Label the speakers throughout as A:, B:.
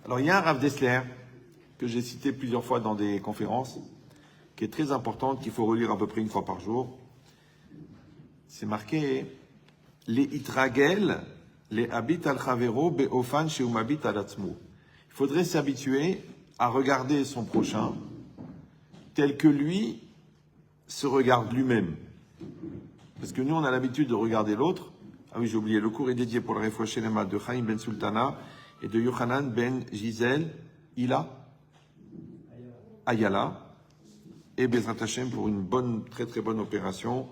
A: Alors, il y a un Rav Dessler que j'ai cité plusieurs fois dans des conférences, qui est très importante, qu'il faut relire à peu près une fois par jour. C'est marqué les itragel, les habit al chavero be'ofan sheumabit al atzmo. Il faudrait s'habituer à regarder son prochain tel que lui se regarde lui-même. Parce que nous, on a l'habitude de regarder l'autre. Ah oui, j'ai oublié, le cours est dédié pour le Refoua Shelema de Chaim Ben Sultana et de Yochanan Ben Gisèle Ayala, et Bezrat Hashem pour une bonne, très très bonne opération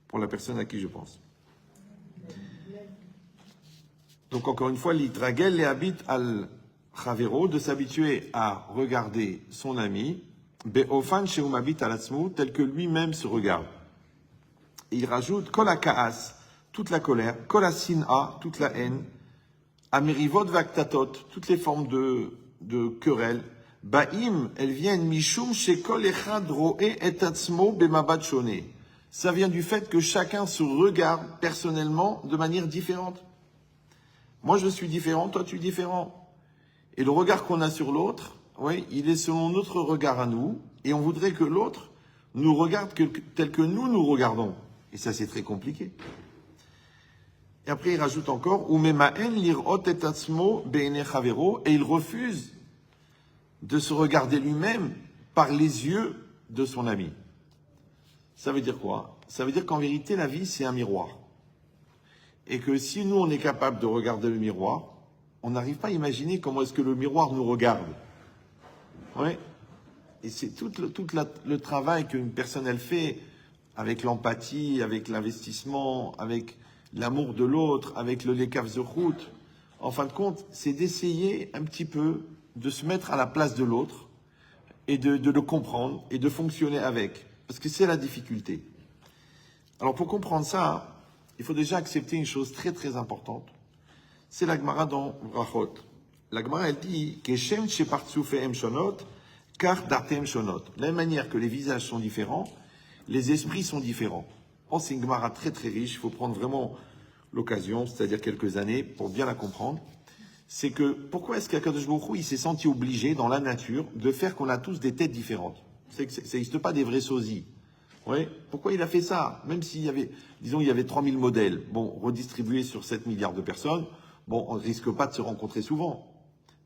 A: pour la personne à qui je pense. Donc encore une fois, l'itragel les habite al chavero, de s'habituer à regarder son ami, be'ofan sheumabit al atzmu, tel que lui-même se regarde. Et il rajoute kol ha'ka'as, toute la colère, kol ha'sin'a, toute la haine, amerivot vaktatot, toutes les formes de querelles. Ba'im, elles viennent mishum shekol echad ro'e et atzmo bemabat shone. Ça vient du fait que chacun se regarde personnellement de manière différente. Moi, je suis différent, toi, tu es différent. Et le regard qu'on a sur l'autre, oui, il est selon notre regard à nous, et on voudrait que l'autre nous regarde tel que nous regardons. Et ça, c'est très compliqué. Et après, il rajoute encore, Umema'en lirot et atzmo be'ene chavero, et il refuse de se regarder lui-même par les yeux de son ami. Ça veut dire quoi? Ça veut dire qu'en vérité, la vie, c'est un miroir. Et que si nous, on est capable de regarder le miroir, on n'arrive pas à imaginer comment est-ce que le miroir nous regarde. Ouais. Et c'est tout le travail qu'une personne, elle fait avec l'empathie, avec l'investissement, avec l'amour de l'autre, avec le lekav zechut. En fin de compte, c'est d'essayer un petit peu de se mettre à la place de l'autre et de le comprendre et de fonctionner avec. Parce que c'est la difficulté. Alors pour comprendre ça, il faut déjà accepter une chose très très importante. C'est la Gemara dans Brachot. La Gemara, elle dit Keshem shepartsoufehem shonot, kar dartem shonot. De la même manière que les visages sont différents, les esprits sont différents. Oh, c'est une Gemara très très riche. Il faut prendre vraiment l'occasion, c'est-à-dire quelques années, pour bien la comprendre. C'est que pourquoi est-ce qu'Akadosh Baruch Hu, il s'est senti obligé dans la nature de faire qu'on a tous des têtes différentes? C'est que ça n'existe pas des vrais sosies. Ouais. Pourquoi il a fait ça? Même s'il y avait, disons, il y avait 3000 modèles, bon, redistribués sur 7 milliards de personnes, bon, on ne risque pas de se rencontrer souvent.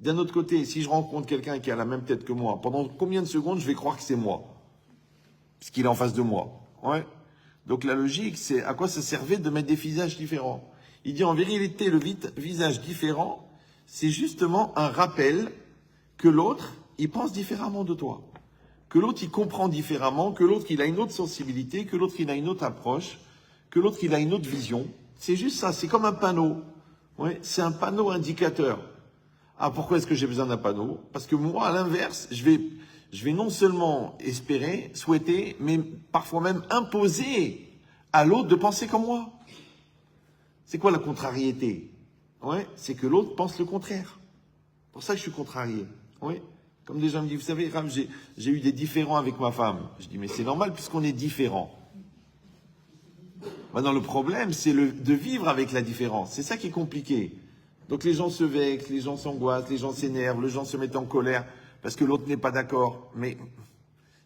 A: D'un autre côté, si je rencontre quelqu'un qui a la même tête que moi, pendant combien de secondes je vais croire que c'est moi? Puisqu'il est en face de moi. Ouais. Donc la logique, c'est à quoi ça servait de mettre des visages différents? Il dit en vérité, le visage différent, c'est justement un rappel que l'autre, il pense différemment de toi. Que l'autre, il comprend différemment, que l'autre, il a une autre sensibilité, que l'autre, il a une autre approche, que l'autre, il a une autre vision. C'est juste ça, c'est comme un panneau. Ouais, c'est un panneau indicateur. Ah, pourquoi est-ce que j'ai besoin d'un panneau? Parce que moi, à l'inverse, je vais non seulement espérer, souhaiter, mais parfois même imposer à l'autre de penser comme moi. C'est quoi la contrariété? Ouais, c'est que l'autre pense le contraire. C'est pour ça que je suis contrarié. Ouais. Comme des gens me disent, vous savez, Ram, j'ai eu des différends avec ma femme. Je dis, mais c'est normal puisqu'on est différents. Maintenant, le problème, c'est de vivre avec la différence. C'est ça qui est compliqué. Donc les gens se vexent, les gens s'angoissent, les gens s'énervent, les gens se mettent en colère parce que l'autre n'est pas d'accord. Mais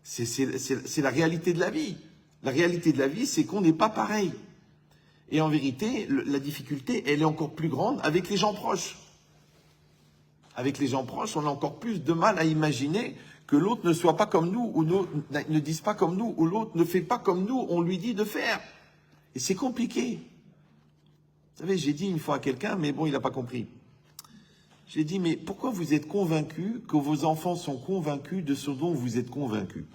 A: c'est la réalité de la vie. La réalité de la vie, c'est qu'on n'est pas pareil. Et en vérité, la difficulté, elle est encore plus grande avec les gens proches. Avec les gens proches, on a encore plus de mal à imaginer que l'autre ne soit pas comme nous, ou ne dise pas comme nous, ou l'autre ne fait pas comme nous, on lui dit de faire. Et c'est compliqué. Vous savez, j'ai dit une fois à quelqu'un, mais bon, il n'a pas compris. J'ai dit, mais pourquoi vous êtes convaincu que vos enfants sont convaincus de ce dont vous êtes convaincus?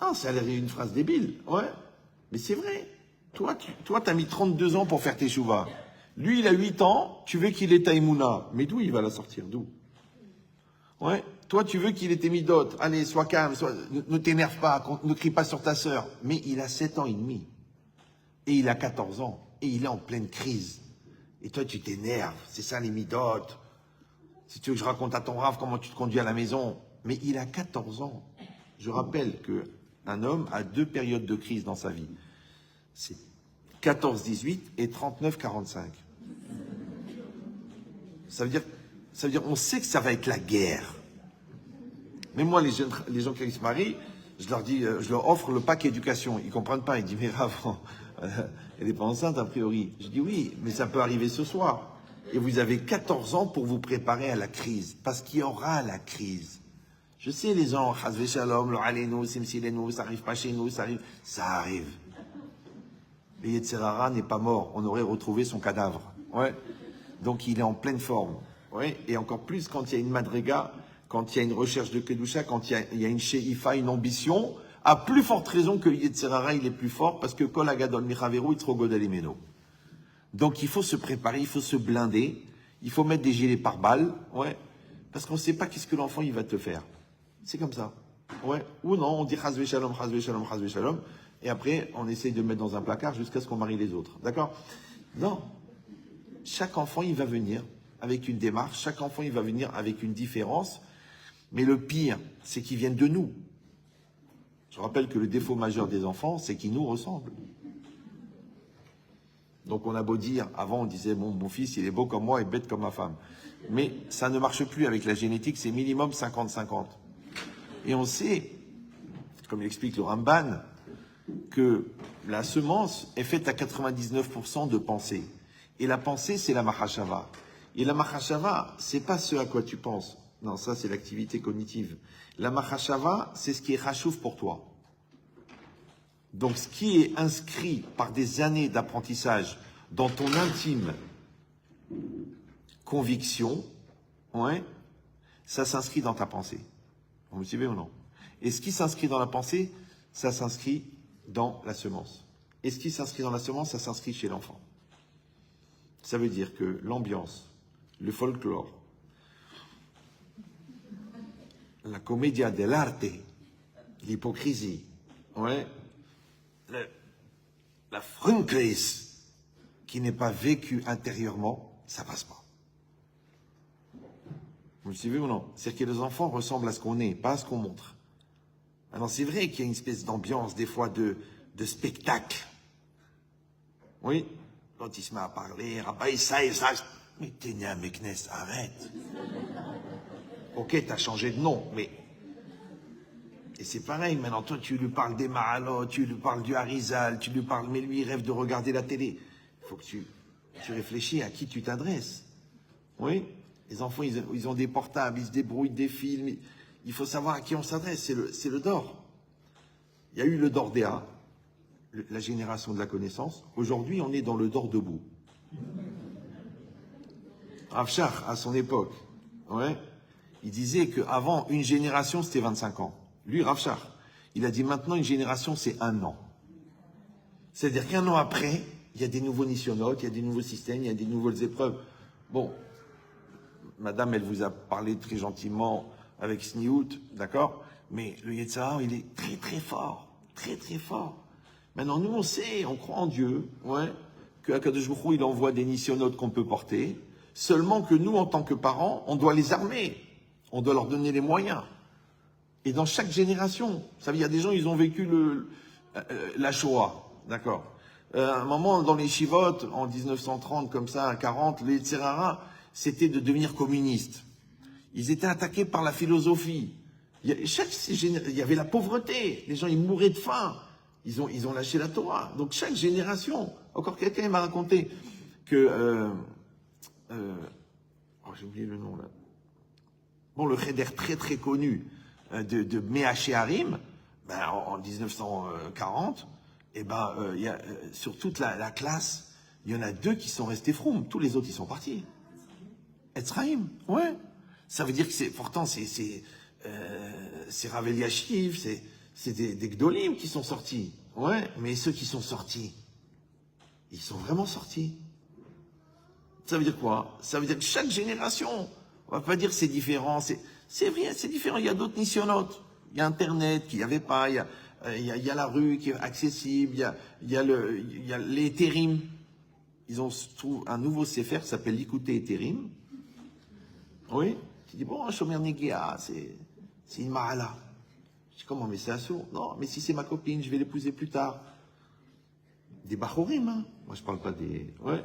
A: Ah, ça a l'air une phrase débile, ouais. Mais c'est vrai. Toi, t'as mis 32 ans pour faire tes chouvas. Lui, il a 8 ans, tu veux qu'il ait taïmouna. Mais d'où il va la sortir? D'où? Ouais. Toi, tu veux qu'il ait tes midotes. Allez, sois calme, ne t'énerve pas, ne crie pas sur ta sœur. Mais il a 7 ans et demi. Et il a 14 ans. Et il est en pleine crise. Et toi, tu t'énerves. C'est ça, les midotes. Si tu veux que je raconte à ton rave comment tu te conduis à la maison. Mais il a 14 ans. Je rappelle qu'un homme a 2 périodes de crise dans sa vie. C'est 14-18 et 39-45. Ça veut dire, on sait que ça va être la guerre. Mais moi, les gens qui se marient, je leur dis, je leur offre le pack éducation. Ils comprennent pas. Ils disent, mais avant, elle n'est pas enceinte a priori. Je dis oui, mais ça peut arriver ce soir. Et vous avez 14 ans pour vous préparer à la crise, parce qu'il y aura la crise. Je sais, les gens, Chazvé Shalom, le Alenu, Simsilenu, ça arrive pas chez nous, ça arrive. Le Yetzirara n'est pas mort, on aurait retrouvé son cadavre. Ouais. Donc il est en pleine forme. Ouais. Et encore plus quand il y a une madriga, quand il y a une recherche de Kedusha, quand il y a une sheifa, une ambition, à plus forte raison que le Yetzirara, il est plus fort, parce que Kol Agadol Michaveru, Yitzro Godel Imeno. Donc il faut se préparer, il faut se blinder, il faut mettre des gilets pare-balles, ouais, parce qu'on ne sait pas qu'est-ce que l'enfant il va te faire. C'est comme ça. Ouais. Ou non, on dit Chazvé Shalom, Chazvé Shalom, Chazvé Shalom, et après on essaye de mettre dans un placard jusqu'à ce qu'on marie les autres. D'accord? Non. Chaque enfant il va venir avec une démarche, chaque enfant il va venir avec une différence, mais le pire, c'est qu'ils viennent de nous. Je rappelle que le défaut majeur des enfants, c'est qu'ils nous ressemblent. Donc on a beau dire, avant on disait, bon, mon fils il est beau comme moi et bête comme ma femme. Mais ça ne marche plus avec la génétique, c'est minimum 50-50. Et on sait, comme l'explique le Ramban, que la semence est faite à 99% de pensée. Et la pensée, c'est la Mahashava. Et la Mahashava, c'est pas ce à quoi tu penses. Non, ça c'est l'activité cognitive. La Mahashava, c'est ce qui est rachouf pour toi. Donc, ce qui est inscrit par des années d'apprentissage dans ton intime conviction, ouais, ça s'inscrit dans ta pensée. Vous me suivez ou non? Et ce qui s'inscrit dans la pensée, ça s'inscrit dans la semence. Et ce qui s'inscrit dans la semence, ça s'inscrit chez l'enfant. Ça veut dire que l'ambiance, le folklore, la commedia dell'arte, l'hypocrisie, ouais, la frunkris qui n'est pas vécue intérieurement, ça passe pas. Vous me suivez ou non? C'est-à-dire que les enfants ressemblent à ce qu'on est, pas à ce qu'on montre. Alors c'est vrai qu'il y a une espèce d'ambiance, des fois de spectacle. Oui? Quand il se met à parler, Rabbi, ça et ça. Mais t'es né à Meknes, arrête. Ok, t'as changé de nom, mais... Et c'est pareil, maintenant, toi, tu lui parles des Mahalot, tu lui parles du Harizal, tu lui parles, mais lui, il rêve de regarder la télé. Il faut que tu réfléchis à qui tu t'adresses. Oui? Les enfants, ils ont des portables, ils se débrouillent des films. Il faut savoir à qui on s'adresse, c'est le Dor. Il y a eu le Dor Déa, la génération de la connaissance. Aujourd'hui, on est dans le Dor debout. Rav Shach, à son époque, ouais, il disait qu'avant, une génération, c'était 25 ans. Lui, Rav Shach, il a dit maintenant, une génération, c'est 1 an. C'est-à-dire qu'1 an après, il y a des nouveaux nisyonotes, il y a des nouveaux systèmes, il y a des nouvelles épreuves. Bon, madame, elle vous a parlé très gentiment avec Sniout, d'accord? Mais le Yetzirah, il est très très fort, très très fort. Maintenant, nous, on sait, on croit en Dieu, ouais, que Akadosh Baruch Hu, il envoie des nisyonotes qu'on peut porter, seulement que nous, en tant que parents, on doit les armer, on doit leur donner les moyens. Et dans chaque génération, ça veut dire, il y a des gens, ils ont vécu la Shoah, d'accord? À un moment, dans les Shivot, en 1930, comme ça, à 40, les Yetzirah, c'était de devenir communiste. Ils étaient attaqués par la philosophie. Il y avait la pauvreté. Les gens, ils mouraient de faim. Ils ont lâché la Torah. Donc, chaque génération, encore quelqu'un m'a raconté que, j'ai oublié le nom, là. Bon, le Cheder très, très connu de Meaché Harim, ben, en 1940, eh ben, sur toute la classe, il y en a 2 qui sont restés froum. Tous les autres, ils sont partis. Etzraïm, ouais. Ça veut dire que c'est pourtant c'est Rav Eliashiv, c'est des Gdolim qui sont sortis. Ouais, mais ceux qui sont sortis, ils sont vraiment sortis. Ça veut dire quoi? Ça veut dire que chaque génération, on va pas dire que c'est différent, c'est vrai, c'est différent. Il y a d'autres nisyonotes. Il y a Internet qu'il n'y avait pas, il y a la rue qui est accessible, il y a les Térim. Ils ont trouvé un nouveau sefer qui s'appelle l'Ikouté Térim. Oui? Tu dis, bon, Shomer Negia, c'est une Mahala. Je dis, comment, mais c'est assourd? Non, mais si c'est ma copine, je vais l'épouser plus tard. Des Bachorim, hein. Moi, je parle pas des... Ouais.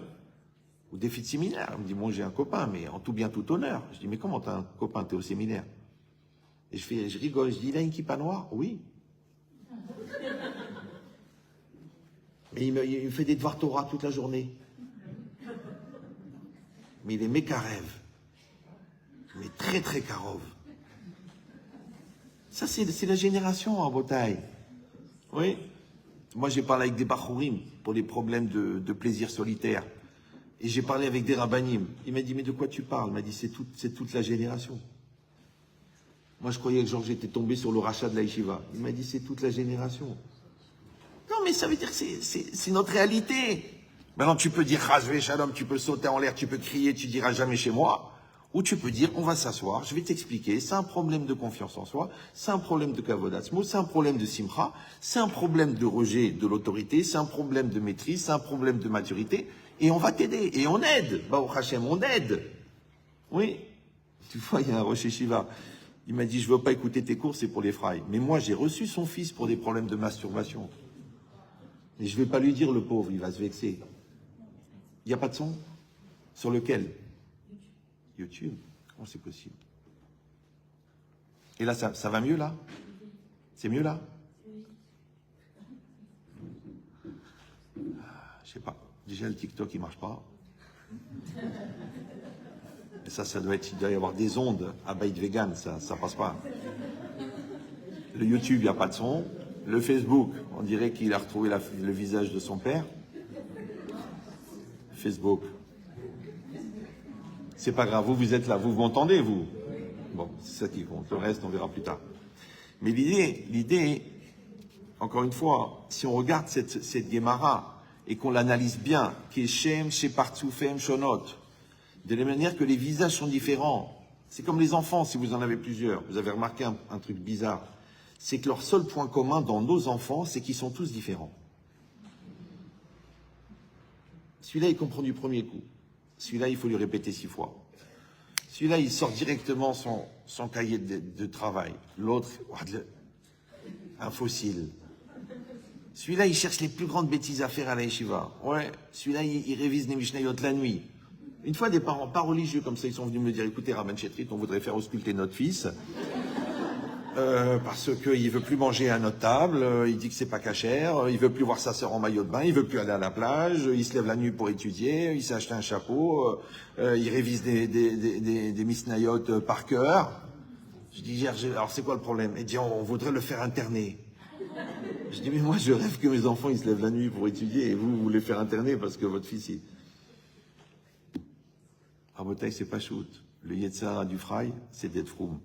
A: ou défi de séminaire. Il me dit, bon, j'ai un copain, mais en tout bien, tout honneur. Je dis, mais comment t'as un copain, t'es au séminaire? Et je rigole, je dis, il a une kippa noire? Oui. Mais il me fait des devoirs Torah toute la journée. Mais il est mécarev. Mais très, très karov. Ça, c'est la génération en Bretagne. Oui. Moi, j'ai parlé avec des Bachourim pour les problèmes de plaisir solitaire. Et j'ai parlé avec des Rabbanim. Il m'a dit, mais de quoi tu parles? Il m'a dit, c'est toute la génération. Moi, je croyais que Georges était tombé sur le rachat de la yeshiva. Il m'a dit, c'est toute la génération. Non, mais ça veut dire que c'est notre réalité. Maintenant, tu peux dire, Chazvé Shalom, tu peux sauter en l'air, tu peux crier, tu diras jamais chez moi. Ou tu peux dire, on va s'asseoir, je vais t'expliquer, c'est un problème de confiance en soi, c'est un problème de kavodatzmo, c'est un problème de simcha, c'est un problème de rejet de l'autorité, c'est un problème de maîtrise, c'est un problème de maturité, et on va t'aider, et on aide. Bah, au Hachem, on aide. Oui. Tu vois, il y a un Rosh Yeshiva. Il m'a dit, je veux pas écouter tes cours, c'est pour les frailles. Mais moi, j'ai reçu son fils pour des problèmes de masturbation. Et je vais pas lui dire, le pauvre, il va se vexer. Il n'y a pas de son? Sur lequel? YouTube. Comment c'est possible? Et là, ça va mieux, là? C'est mieux, là? Je sais pas. Déjà, le TikTok, il marche pas. Et ça il doit y avoir des ondes à Beit Vegan, ça passe pas. Le YouTube, il n'y a pas de son. Le Facebook, on dirait qu'il a retrouvé le visage de son père. Facebook. C'est pas grave, vous êtes là, vous m'entendez, vous? Bon, c'est ça qui compte, le reste, on verra plus tard. Mais l'idée, encore une fois, si on regarde cette Gemara et qu'on l'analyse bien, Keshem, Shepartsoufem, Shonot, de la manière que les visages sont différents, c'est comme les enfants, si vous en avez plusieurs, vous avez remarqué un truc bizarre, c'est que leur seul point commun dans nos enfants, c'est qu'ils sont tous différents. Celui-là, il comprend du premier coup. Celui-là, il faut lui répéter 6 fois. Celui-là, il sort directement son cahier de travail. L'autre, un fossile. Celui-là, il cherche les plus grandes bêtises à faire à la yeshiva. Ouais, celui-là, il révise les Mishnayot la nuit. Une fois, des parents pas religieux comme ça, ils sont venus me dire, écoutez, Rabban Chetrit, on voudrait faire ausculter notre fils. Parce qu'il veut plus manger à notre table, il dit que c'est pas cachère, il veut plus voir sa sœur en maillot de bain, il veut plus aller à la plage, il se lève la nuit pour étudier, il s'est acheté un chapeau, il révise des misnayot par cœur. Je dis, alors c'est quoi le problème? Il dit, on voudrait le faire interner. Je dis, mais moi je rêve que mes enfants ils se lèvent la nuit pour étudier et vous voulez faire interner parce que votre fils il... Rabotai, c'est pas shoot. Le Yetzara du Fry, c'est d'être froum.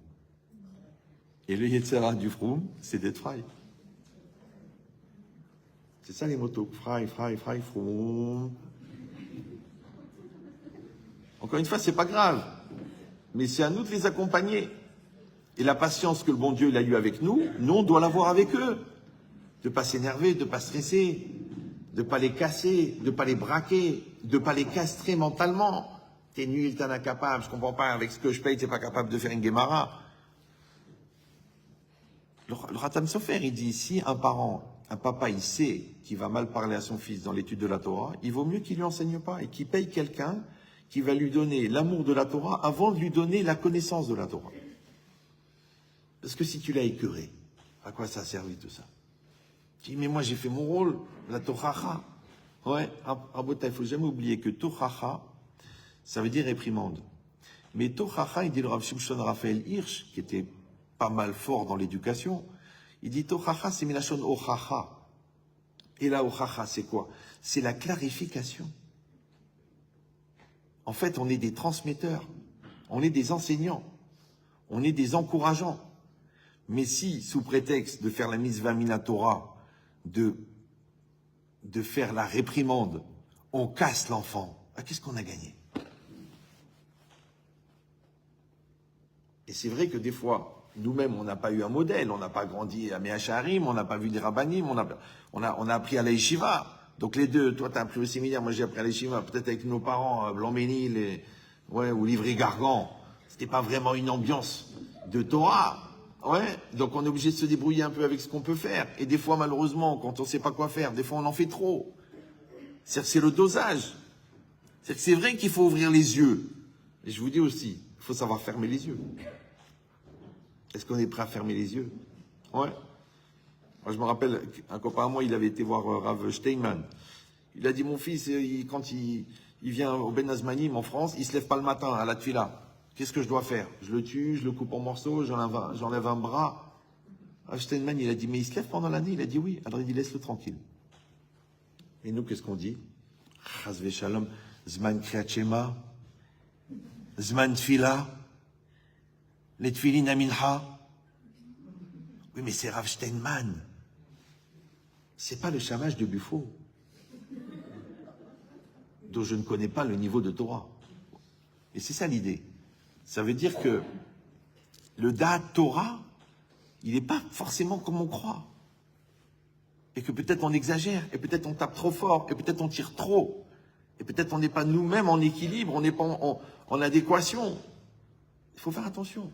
A: Et le Yetzara du Froum, c'est d'être Fry. C'est ça les motos. Fry, Froum. Encore une fois, c'est pas grave. Mais c'est à nous de les accompagner. Et la patience que le bon Dieu il a eue avec nous, on doit l'avoir avec eux. De pas s'énerver, de pas stresser, de pas les casser, de pas les braquer, de pas les castrer mentalement. T'es nul, t'es incapable, je comprends pas, avec ce que je paye, t'es pas capable de faire une Gemara. Le Ratam Sofer, il dit, si un papa, il sait qu'il va mal parler à son fils dans l'étude de la Torah, il vaut mieux qu'il lui enseigne pas et qu'il paye quelqu'un qui va lui donner l'amour de la Torah avant de lui donner la connaissance de la Torah. Parce que si tu l'as écœuré, à quoi ça a servi tout ça? Tu dis, mais moi j'ai fait mon rôle, la Torah. Ouais, Rabota, il faut jamais oublier que Torah, ça veut dire réprimande. Mais Torah, il dit le Rav Shimshon Raphaël Hirsch, qui était pas mal fort dans l'éducation, il dit Tochacha, c'est Milachon Ochacha. Et là, Ochacha, c'est quoi? C'est la clarification. En fait, on est des transmetteurs, on est des enseignants, on est des encourageants. Mais si, sous prétexte de faire la mitzvah minatora, de faire la réprimande, on casse l'enfant, qu'est-ce qu'on a gagné? Et c'est vrai que des fois, nous-mêmes, on n'a pas eu un modèle, on n'a pas grandi à Mehacharim, on n'a pas vu des rabbanim, on a appris à la yeshiva. Donc les deux, toi tu as appris au séminaire, moi j'ai appris à la yeshiva, peut-être avec nos parents, Blanc-Ménil ou Livry-Gargan. C'était pas vraiment une ambiance de Torah. Ouais, donc on est obligé de se débrouiller un peu avec ce qu'on peut faire. Et des fois, malheureusement, quand on ne sait pas quoi faire, des fois on en fait trop. C'est le dosage. C'est vrai qu'il faut ouvrir les yeux. Et je vous dis aussi, il faut savoir fermer les yeux. Est-ce qu'on est prêt à fermer les yeux? Ouais. Moi, je me rappelle, un copain à moi, il avait été voir Rav Steinman. Il a dit, mon fils, quand il vient au Ben Azmanim en France, il se lève pas le matin à la tfila. Qu'est-ce que je dois faire? Je le tue, je le coupe en morceaux, j'enlève un bras. Rav Steinman, il a dit, mais il se lève pendant l'année? Il a dit oui. Alors il dit, laisse-le tranquille. Et nous, qu'est-ce qu'on dit? Chas v'shalom, zman kriyat shema, zman tfila, les tfilin aminha. Oui, mais c'est Rav Steinman. C'est pas le chamage de Buffo, dont je ne connais pas le niveau de Torah. Et c'est ça l'idée. Ça veut dire que le Da'at Torah, il n'est pas forcément comme on croit. Et que peut-être on exagère, et peut-être on tape trop fort, et peut-être on tire trop. Et peut-être on n'est pas nous-mêmes en équilibre, on n'est pas en adéquation. Il faut faire attention.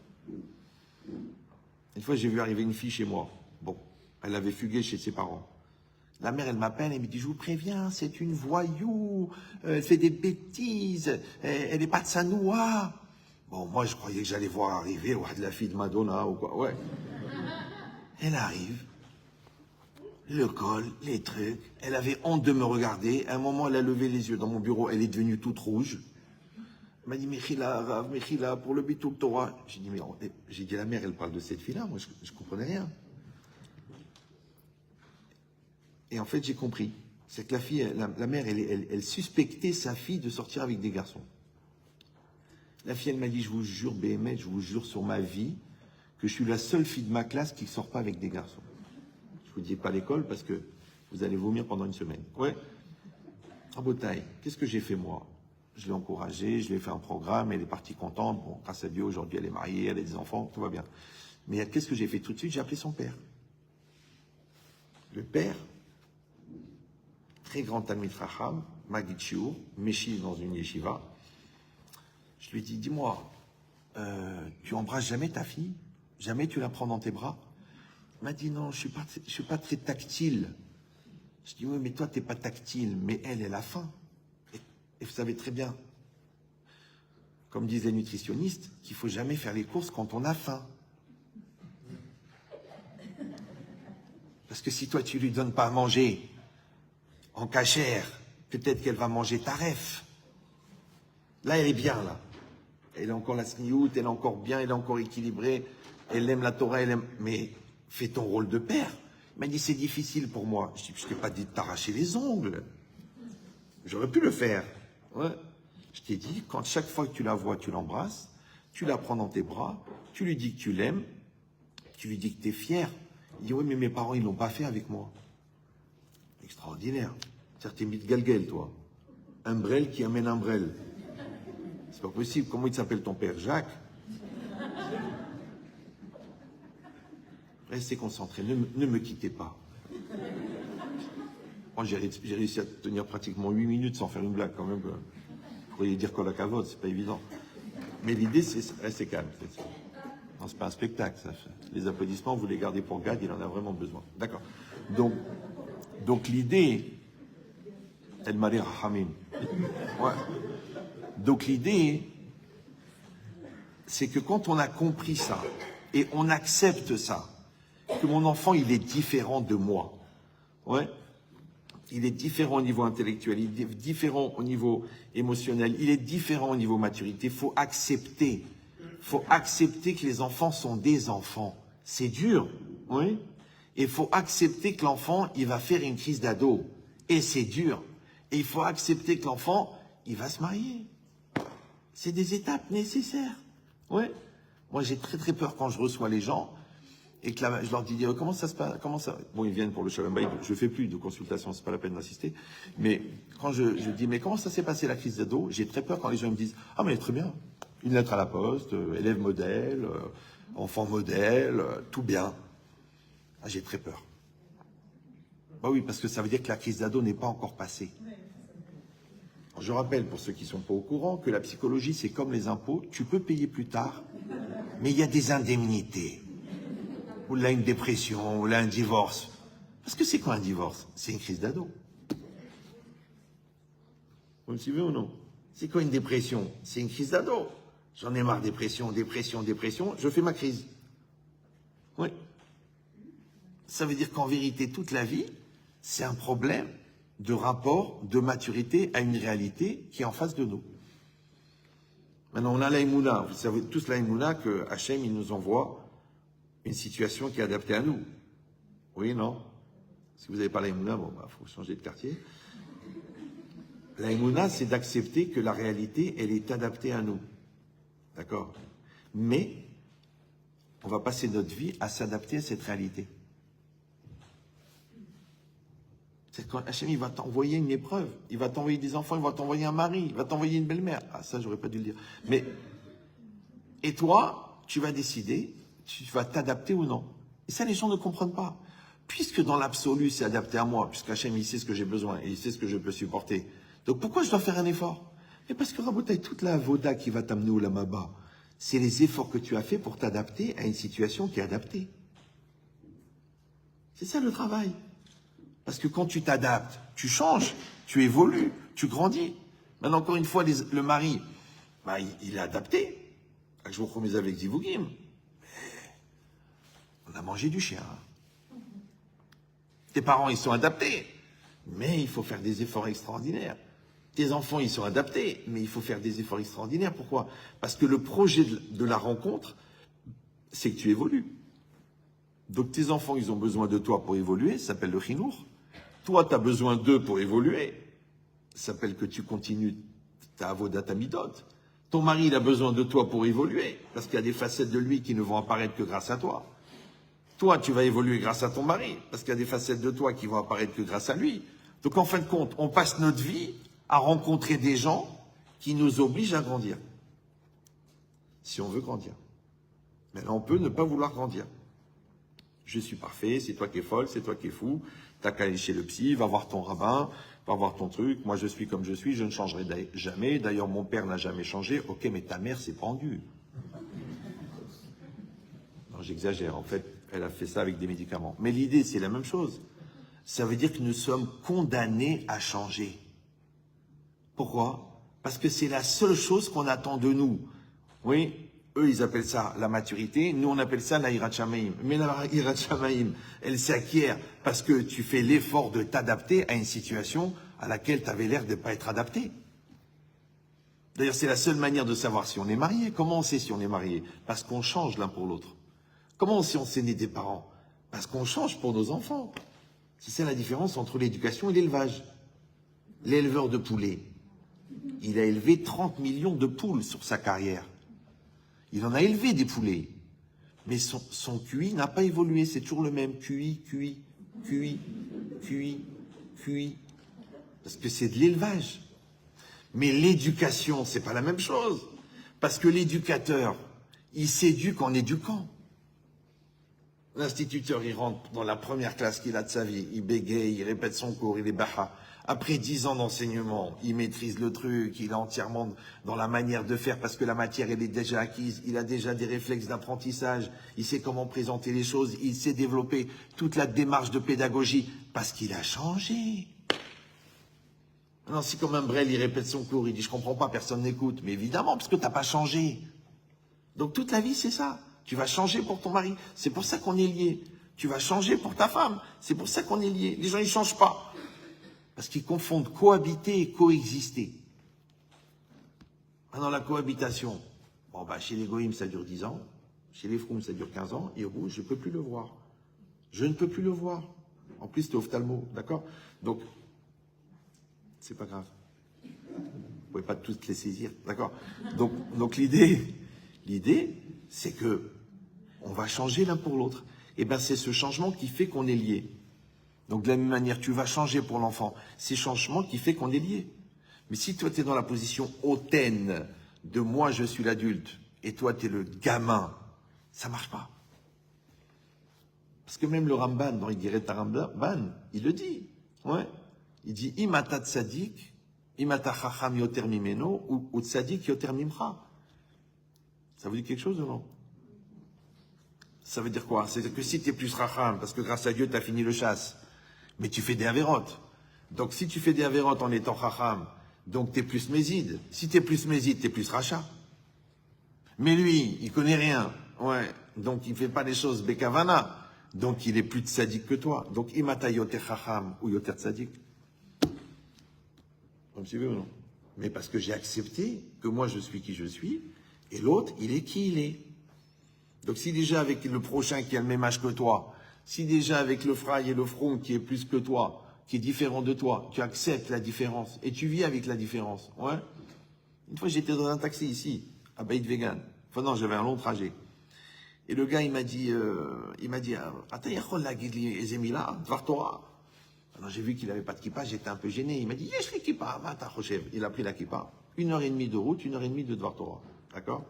A: Une fois, j'ai vu arriver une fille chez moi. Bon, elle avait fugué chez ses parents. La mère, elle m'appelle, elle me dit, je vous préviens, c'est une voyou, elle fait des bêtises, elle n'est pas de Sanoua. Bon, moi, je croyais que j'allais voir arriver de la fille de Madonna ou quoi, ouais. Elle arrive, le col, les trucs, elle avait honte de me regarder. À un moment, elle a levé les yeux dans mon bureau, elle est devenue toute rouge. Elle m'a dit, Mechila, pour le Bitoul Torah. J'ai dit, j'ai dit, la mère, elle parle de cette fille-là, moi, je comprenais rien. Et en fait, j'ai compris. C'est que la fille, la mère, elle suspectait sa fille de sortir avec des garçons. La fille, elle m'a dit, je vous jure, BMS, je vous jure sur ma vie, que je suis la seule fille de ma classe qui ne sort pas avec des garçons. Je vous dis pas à l'école parce que vous allez vomir pendant une semaine. Ouais. En Bretagne, qu'est-ce que j'ai fait moi? Je l'ai encouragée, je lui ai fait un programme, elle est partie contente. Bon, grâce à Dieu, aujourd'hui, elle est mariée, elle a des enfants, tout va bien. Mais qu'est-ce que j'ai fait tout de suite? J'ai appelé son père. Le père, très grand Talmid Chacham, Magid Shiur, Meshi dans une yeshiva. Je lui ai dit, dis-moi, tu embrasses jamais ta fille? Jamais tu la prends dans tes bras? Il m'a dit, non, je suis pas très tactile. Je dis, oui, mais toi, tu n'es pas tactile, mais elle a faim. Et vous savez très bien, comme disent les nutritionnistes, qu'il ne faut jamais faire les courses quand on a faim. Parce que si toi, tu ne lui donnes pas à manger en cachère, peut-être qu'elle va manger taref. Là, elle est bien, là. Elle a encore la sniout, elle est encore bien, elle est encore équilibrée, elle aime la Torah, elle aime... Mais fais ton rôle de père. Il m'a dit, c'est difficile pour moi. Je dis, je t'ai pas dit de t'arracher les ongles. J'aurais pu le faire. Ouais. Je t'ai dit, quand chaque fois que tu la vois, tu l'embrasses, tu la prends dans tes bras, tu lui dis que tu l'aimes, tu lui dis que tu es fier. Il dit, oui, mais mes parents, ils l'ont pas fait avec moi. Extraordinaire. C'est-à-dire, t'es mis de galguel, toi. Un brel qui amène un brel. C'est pas possible. Comment il s'appelle ton père? Jacques? Restez concentrés, ne me quittez pas. Moi, j'ai réussi à tenir pratiquement 8 minutes sans faire une blague quand même. Vous pourriez dire qu'on la cavote, c'est pas évident. Mais l'idée, c'est rester calme. Non, c'est pas un spectacle. Ça. Les applaudissements, vous les gardez pour Gad, il en a vraiment besoin. D'accord. Donc l'idée, El Mari Rahamim. Ouais. Donc l'idée, c'est que quand on a compris ça, et on accepte ça, que mon enfant, il est différent de moi. Ouais. Il est différent au niveau intellectuel, il est différent au niveau émotionnel, il est différent au niveau maturité. Il faut accepter. Il faut accepter que les enfants sont des enfants. C'est dur, oui. Et il faut accepter que l'enfant, il va faire une crise d'ado. Et c'est dur. Et il faut accepter que l'enfant, il va se marier. C'est des étapes nécessaires. Oui. Moi, j'ai très très peur quand je reçois les gens et que je leur dis comment ça se passe, bon, ils viennent pour le Shalom Bayit, donc je fais plus de consultation, c'est pas la peine d'assister. Mais quand je dis mais comment ça s'est passé la crise d'ado, j'ai très peur quand les gens me disent ah mais très bien, une lettre à la poste, élève modèle, enfant modèle, tout bien. Ah, j'ai très peur. Bah oui, parce que ça veut dire que la crise d'ado n'est pas encore passée. Je rappelle, pour ceux qui ne sont pas au courant, que la psychologie, c'est comme les impôts. Tu peux payer plus tard, mais il y a des indemnités. Ou là, une dépression, ou là, un divorce. Parce que c'est quoi un divorce? C'est une crise d'ado. Vous me suivez ou non? C'est quoi une dépression? C'est une crise d'ado. J'en ai marre, dépression, je fais ma crise. Oui. Ça veut dire qu'en vérité, toute la vie, c'est un problème de rapport, de maturité à une réalité qui est en face de nous. Maintenant, on a l'aïmouna. Vous savez tous l'aïmouna que Hachem, il nous envoie une situation qui est adaptée à nous. Oui, non? Si vous n'avez pas l'aïmouna, bon, bah, faut changer de quartier. L'aïmouna, c'est d'accepter que la réalité, elle est adaptée à nous. D'accord? Mais, on va passer notre vie à s'adapter à cette réalité. C'est quand Hachem, il va t'envoyer une épreuve, il va t'envoyer des enfants, il va t'envoyer un mari, il va t'envoyer une belle-mère. Ah, ça, j'aurais pas dû le dire. Mais, et toi, tu vas décider, tu vas t'adapter ou non. Et ça, les gens ne comprennent pas. Puisque dans l'absolu, c'est adapté à moi, puisque Hachem, il sait ce que j'ai besoin et il sait ce que je peux supporter. Donc, pourquoi je dois faire un effort? Mais parce que, Rabotaï, toute la voda qui va t'amener au Lamaba, c'est les efforts que tu as fait pour t'adapter à une situation qui est adaptée. C'est ça le travail. Parce que quand tu t'adaptes, tu changes, tu évolues, tu grandis. Maintenant, encore une fois, le mari, bah, il est adapté. Je vous promets avec Zivugim. On a mangé du chien. Tes parents, ils sont adaptés. Mais il faut faire des efforts extraordinaires. Tes enfants, ils sont adaptés. Mais il faut faire des efforts extraordinaires. Pourquoi? Parce que le projet de la rencontre, c'est que tu évolues. Donc tes enfants, ils ont besoin de toi pour évoluer. Ça s'appelle le chinour. Toi, tu as besoin d'eux pour évoluer. Ça s'appelle que tu continues ta avodat amidot. Ton mari, il a besoin de toi pour évoluer. Parce qu'il y a des facettes de lui qui ne vont apparaître que grâce à toi. Toi, tu vas évoluer grâce à ton mari. Parce qu'il y a des facettes de toi qui vont apparaître que grâce à lui. Donc, en fin de compte, on passe notre vie à rencontrer des gens qui nous obligent à grandir. Si on veut grandir. Mais là, on peut ne pas vouloir grandir. Je suis parfait, c'est toi qui es folle, c'est toi qui es fou. T'as qu'à aller chez le psy, va voir ton rabbin, va voir ton truc. Moi, je suis comme je suis, je ne changerai jamais. D'ailleurs, mon père n'a jamais changé. Ok, mais ta mère s'est pendue. Non, j'exagère. En fait, elle a fait ça avec des médicaments. Mais l'idée, c'est la même chose. Ça veut dire que nous sommes condamnés à changer. Pourquoi? Parce que c'est la seule chose qu'on attend de nous. Oui, eux, ils appellent ça la maturité. Nous, on appelle ça la hirat shamaim. Mais la hirat shamaim, elle s'acquiert parce que tu fais l'effort de t'adapter à une situation à laquelle tu avais l'air de ne pas être adapté. D'ailleurs, c'est la seule manière de savoir si on est marié. Comment on sait si on est marié? Parce qu'on change l'un pour l'autre. Comment on sait si on s'est né des parents? Parce qu'on change pour nos enfants. C'est ça la différence entre l'éducation et l'élevage. L'éleveur de poulets, il a élevé 30 millions de poules sur sa carrière. Il en a élevé des poulets. Mais son QI n'a pas évolué. C'est toujours le même QI. Parce que c'est de l'élevage. Mais l'éducation, c'est pas la même chose. Parce que l'éducateur, il s'éduque en éduquant. L'instituteur, il rentre dans la première classe qu'il a de sa vie. Il bégaye, il répète son cours, il est baha. Après 10 ans d'enseignement, il maîtrise le truc, il est entièrement dans la manière de faire parce que la matière, elle est déjà acquise, il a déjà des réflexes d'apprentissage, il sait comment présenter les choses, il sait développer toute la démarche de pédagogie parce qu'il a changé. Non, si comme un Brel, il répète son cours, il dit « je comprends pas, personne n'écoute ». Mais évidemment, parce que t'as pas changé. Donc toute la vie, c'est ça. Tu vas changer pour ton mari, c'est pour ça qu'on est liés. Tu vas changer pour ta femme, c'est pour ça qu'on est liés. Les gens, ils changent pas. Parce qu'ils confondent cohabiter et coexister. Dans la cohabitation, bon bah chez les goïms ça dure 10 ans, chez les froums ça dure 15 ans, et au bout je ne peux plus le voir. Je ne peux plus le voir. En plus t'es ophtalmo, d'accord? Donc, c'est pas grave. Vous pouvez pas toutes les saisir, d'accord? Donc l'idée, c'est que on va changer l'un pour l'autre. Et ben c'est ce changement qui fait qu'on est liés. Donc de la même manière, tu vas changer pour l'enfant. C'est ce changement qui fait qu'on est liés. Mais si toi, tu es dans la position hautaine de moi, je suis l'adulte, et toi, tu es le gamin, ça marche pas. Parce que même le Ramban, dans Igeret Ramban, il le dit. Ouais. Il dit, imata tzadik, imata chacham yoter mimeno, ou tzadik yoter mimcha. Ça vous dit quelque chose ou non? Ça veut dire quoi? C'est-à-dire que si tu es plus chacham, parce que grâce à Dieu, tu as fini le chasse, mais tu fais des avérotes. Donc si tu fais des avérotes en étant chacham, Donc t'es plus méside. Si t'es plus méside, t'es plus rachat. Mais lui, il connaît rien. Ouais. Donc il fait pas les choses bekavana. Donc il est plus tzaddik que toi. Donc imata yoter chacham ou yoter tzaddik. Vous me suivez ou non? Mais parce que j'ai accepté que moi je suis qui je suis et l'autre il est qui il est. Donc si déjà avec le prochain qui a le même âge que toi, si déjà avec le frère et le front qui est plus que toi, qui est différent de toi, tu acceptes la différence et tu vis avec la différence. Ouais. Une fois j'étais dans un taxi ici, à Beit Vegan. Enfin non, j'avais un long trajet. Et le gars il m'a dit, Ata yachol lagid li eze mila, dvar Torah. Alors j'ai vu qu'il n'avait pas de kippa, j'étais un peu gêné. Il m'a dit, yesh li kippa, mata choshev. Il a pris la kippa. 1h30 de route, 1h30 de Dvar Torah. D'accord?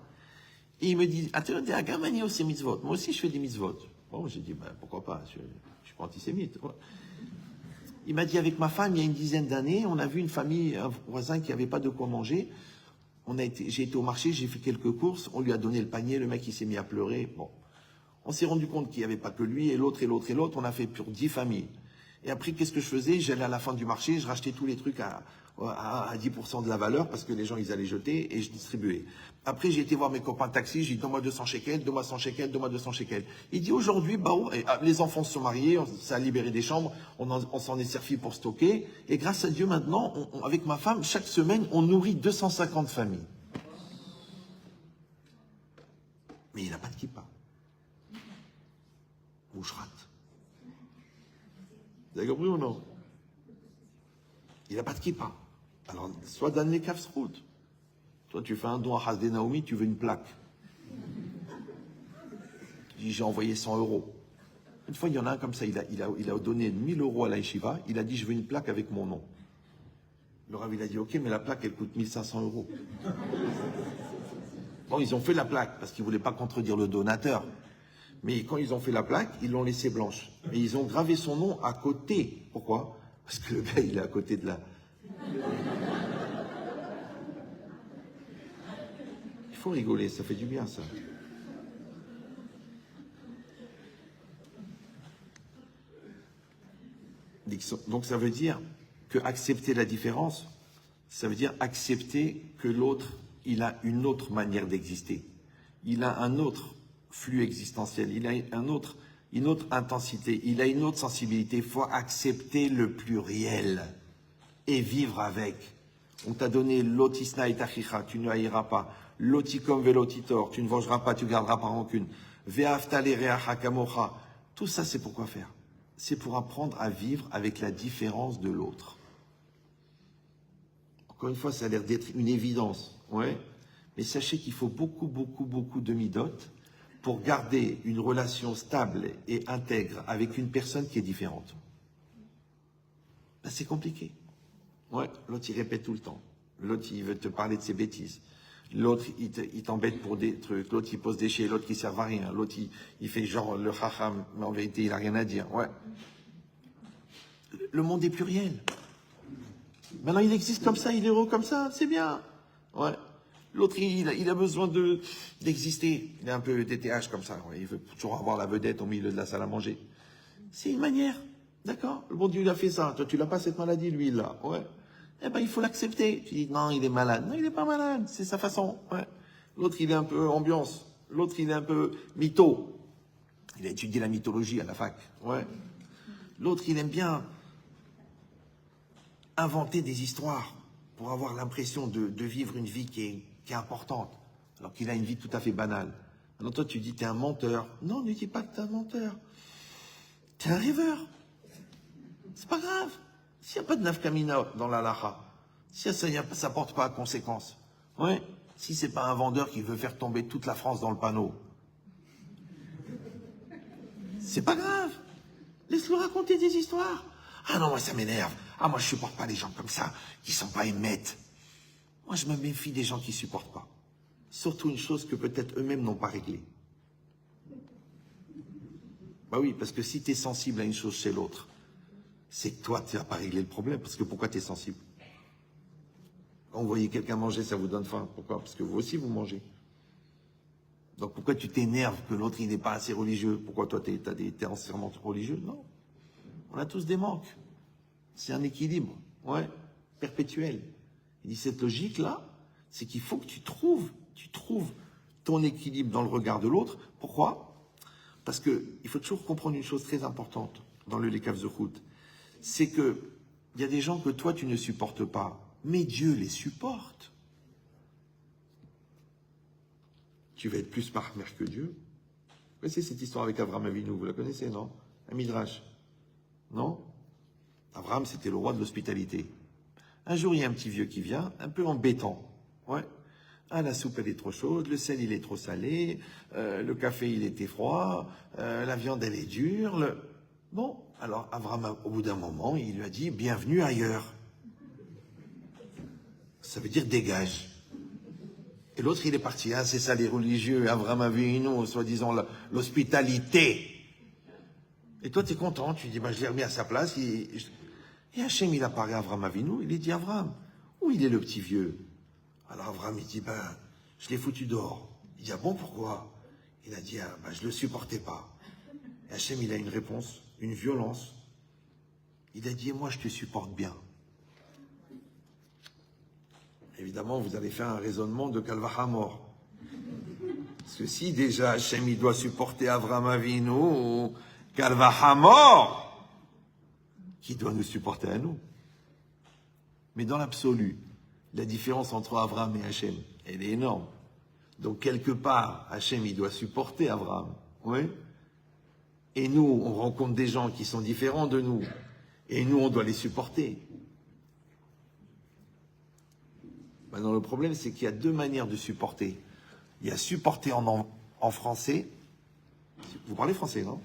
A: Et il me dit, agamani aussi mitzvot. Moi aussi je fais des mitzvot. Bon, j'ai dit, ben, pourquoi pas, je suis pas antisémite. Ouais. Il m'a dit, avec ma femme, il y a une dizaine d'années, on a vu une famille, un voisin qui n'avait pas de quoi manger. J'ai été au marché, j'ai fait quelques courses, on lui a donné le panier, le mec il s'est mis à pleurer. Bon. On s'est rendu compte qu'il n'y avait pas que lui, et l'autre, et l'autre, et l'autre, on a fait pour 10 familles. Et après, qu'est-ce que je faisais? J'allais à la fin du marché, je rachetais tous les trucs à 10% de la valeur, parce que les gens, ils allaient jeter, et je distribuais. Après, j'ai été voir mes copains de taxi, j'ai dit, donne-moi 200 shekels, donne-moi 100 shekels, donne-moi 200 shekels. Il dit, aujourd'hui, les enfants se sont mariés, ça a libéré des chambres, on s'en est servi pour stocker, et grâce à Dieu, maintenant, avec ma femme, chaque semaine, on nourrit 250 familles. Mais il n'a pas de kippa. Ou je rate. Vous avez compris ou non? Il n'a pas de kippa. Alors, soit dans les kafsrout. Toi, tu fais un don à Hasdé Naomi, tu veux une plaque. Tu dis, j'ai envoyé 100 euros. Une fois, il y en a un comme ça, il a donné 1000 euros à la yeshiva, il a dit, je veux une plaque avec mon nom. Le rav, il a dit, ok, mais la plaque, elle coûte 1500 euros. Bon, ils ont fait la plaque, parce qu'ils ne voulaient pas contredire le donateur. Mais quand ils ont fait la plaque, ils l'ont laissée blanche. Et ils ont gravé son nom à côté. Pourquoi? Parce que le gars, il est à côté de la... Il faut rigoler, ça fait du bien, ça. Donc ça veut dire que accepter la différence, ça veut dire accepter que l'autre, il a une autre manière d'exister. Il a un autre flux existentiel, il a une autre intensité, il a une autre sensibilité. Il faut accepter le pluriel et vivre avec. On t'a donné l'otisna et tachicha, tu ne haïras pas. L'otikom velotitor, tu ne vengeras pas, tu garderas pas rancune. Ve'afta lereacha kamocha. Tout ça, c'est pour quoi faire? C'est pour apprendre à vivre avec la différence de l'autre. Encore une fois, ça a l'air d'être une évidence, ouais. Mais sachez qu'il faut beaucoup, beaucoup, beaucoup de midotes pour garder une relation stable et intègre avec une personne qui est différente. Ben, c'est compliqué. Ouais, l'autre, il répète tout le temps. L'autre, il veut te parler de ses bêtises. L'autre, il t'embête pour des trucs. L'autre, il pose des chiens. L'autre, qui ne sert à rien. L'autre, il fait genre le chacham, mais en vérité, il n'a rien à dire. Ouais. Le monde est pluriel. Maintenant, il existe comme ça, il est heureux comme ça, c'est bien. Ouais. L'autre, il a besoin d'exister. Il est un peu TTH comme ça. Ouais. Il veut toujours avoir la vedette au milieu de la salle à manger. C'est une manière. D'accord? Le bon Dieu, il a fait ça. Toi, tu n'as pas cette maladie, lui, là. Ouais. Eh ben, il faut l'accepter. Tu dis, non, il est malade. Non, il n'est pas malade. C'est sa façon. Ouais. L'autre, il est un peu ambiance. L'autre, il est un peu mytho. Il a étudié la mythologie à la fac. Ouais. L'autre, il aime bien inventer des histoires pour avoir l'impression de vivre une vie qui est importante, alors qu'il a une vie tout à fait banale. Alors toi, tu dis, t'es un menteur. Non, ne dis pas que t'es un menteur. T'es un rêveur. C'est pas grave. S'il n'y a pas de nafkamina dans la lacha, si ça porte pas à conséquence, ouais, si c'est pas un vendeur qui veut faire tomber toute la France dans le panneau, c'est pas grave. Laisse-le raconter des histoires. Ah non, moi ça m'énerve. Ah, moi je supporte pas les gens comme ça, qui sont pas émettes. Moi je me méfie des gens qui supportent pas. Surtout une chose que peut-être eux-mêmes n'ont pas réglée. Bah oui, parce que si tu es sensible à une chose chez l'autre, c'est que toi tu n'as pas réglé le problème. Parce que pourquoi tu es sensible? Quand vous voyez quelqu'un manger, ça vous donne faim. Pourquoi? Parce que vous aussi vous mangez. Donc pourquoi tu t'énerves que l'autre il n'est pas assez religieux? Pourquoi toi t'es entièrement religieux? Non. On a tous des manques. C'est un équilibre, ouais, perpétuel. Il dit, cette logique-là, c'est qu'il faut que tu trouves ton équilibre dans le regard de l'autre. Pourquoi? Parce qu'il faut toujours comprendre une chose très importante dans le Lekav Zechut. C'est qu'il y a des gens que toi, tu ne supportes pas, mais Dieu les supporte. Tu vas être plus parmère que Dieu. Vous connaissez cette histoire avec Abraham Avinu, vous la connaissez, non? Un midrash. Non? Abraham, c'était le roi de l'hospitalité. Un jour, il y a un petit vieux qui vient, un peu embêtant. Ouais. Ah, la soupe, elle est trop chaude, le sel, il est trop salé, le café, il était froid, la viande, elle est dure. Bon, alors Abraham, au bout d'un moment, il lui a dit, bienvenue ailleurs. Ça veut dire dégage. Et l'autre, il est parti. Ah, c'est ça les religieux, Abraham Avinu, soi-disant l'hospitalité. Et toi, tu es content, tu dis, bah, je l'ai remis à sa place. Et Hachem, il apparaît à Abraham Avinu, il dit, Abraham, où il est le petit vieux? Alors Abraham, il dit, ben, je l'ai foutu dehors. Il dit, ah bon, pourquoi? Il a dit, ah, ben, je le supportais pas. Et Hachem, il a une réponse, une violence. Il a dit, moi, je te supporte bien. Évidemment, vous allez faire un raisonnement de Kalvahamor. Parce que si déjà Hachem, il doit supporter Abraham Avinu, Kalvahamor, qui doit nous supporter à nous? Mais dans l'absolu, la différence entre Abraham et Hachem, elle est énorme. Donc, quelque part, Hachem, il doit supporter Abraham. Oui. Et nous, on rencontre des gens qui sont différents de nous. Et nous, on doit les supporter. Maintenant, le problème, c'est qu'il y a deux manières de supporter. Il y a supporter en français. Vous parlez français, non?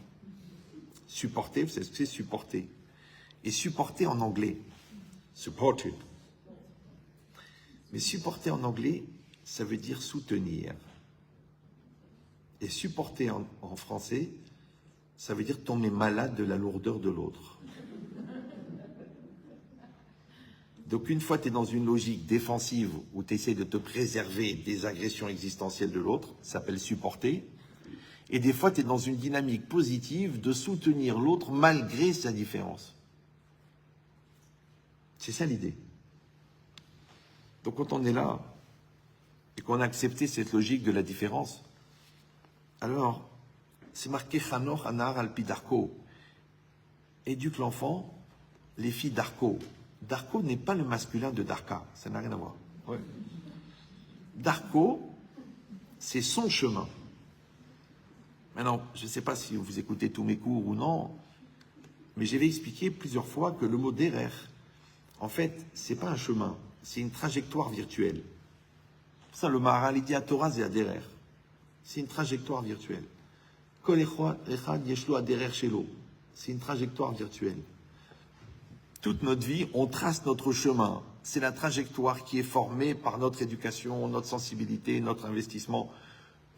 A: Supporter, vous savez ce que c'est supporter. Et supporter en anglais. Supported. Mais supporter en anglais, ça veut dire soutenir. Et supporter en français, ça veut dire tomber malade de la lourdeur de l'autre. Donc une fois tu es dans une logique défensive où tu essaies de te préserver des agressions existentielles de l'autre, ça s'appelle supporter. Et des fois tu es dans une dynamique positive de soutenir l'autre malgré sa différence. C'est ça l'idée. Donc quand on est là et qu'on a accepté cette logique de la différence, alors c'est marqué Chanor Anar Alpi Darko. Éduque l'enfant, les filles Darko. Darko n'est pas le masculin de Darka, ça n'a rien à voir. Ouais. Darko, c'est son chemin. Maintenant, je ne sais pas si vous écoutez tous mes cours ou non, mais j'avais expliqué plusieurs fois que le mot derer, en fait, c'est pas un chemin, c'est une trajectoire virtuelle. Pour ça, le Maharal, il dit à Torah, c'est à derer. C'est une trajectoire virtuelle. Kol echad yeshlo aderer shelo. C'est une trajectoire virtuelle. Toute notre vie, on trace notre chemin. C'est la trajectoire qui est formée par notre éducation, notre sensibilité, notre investissement,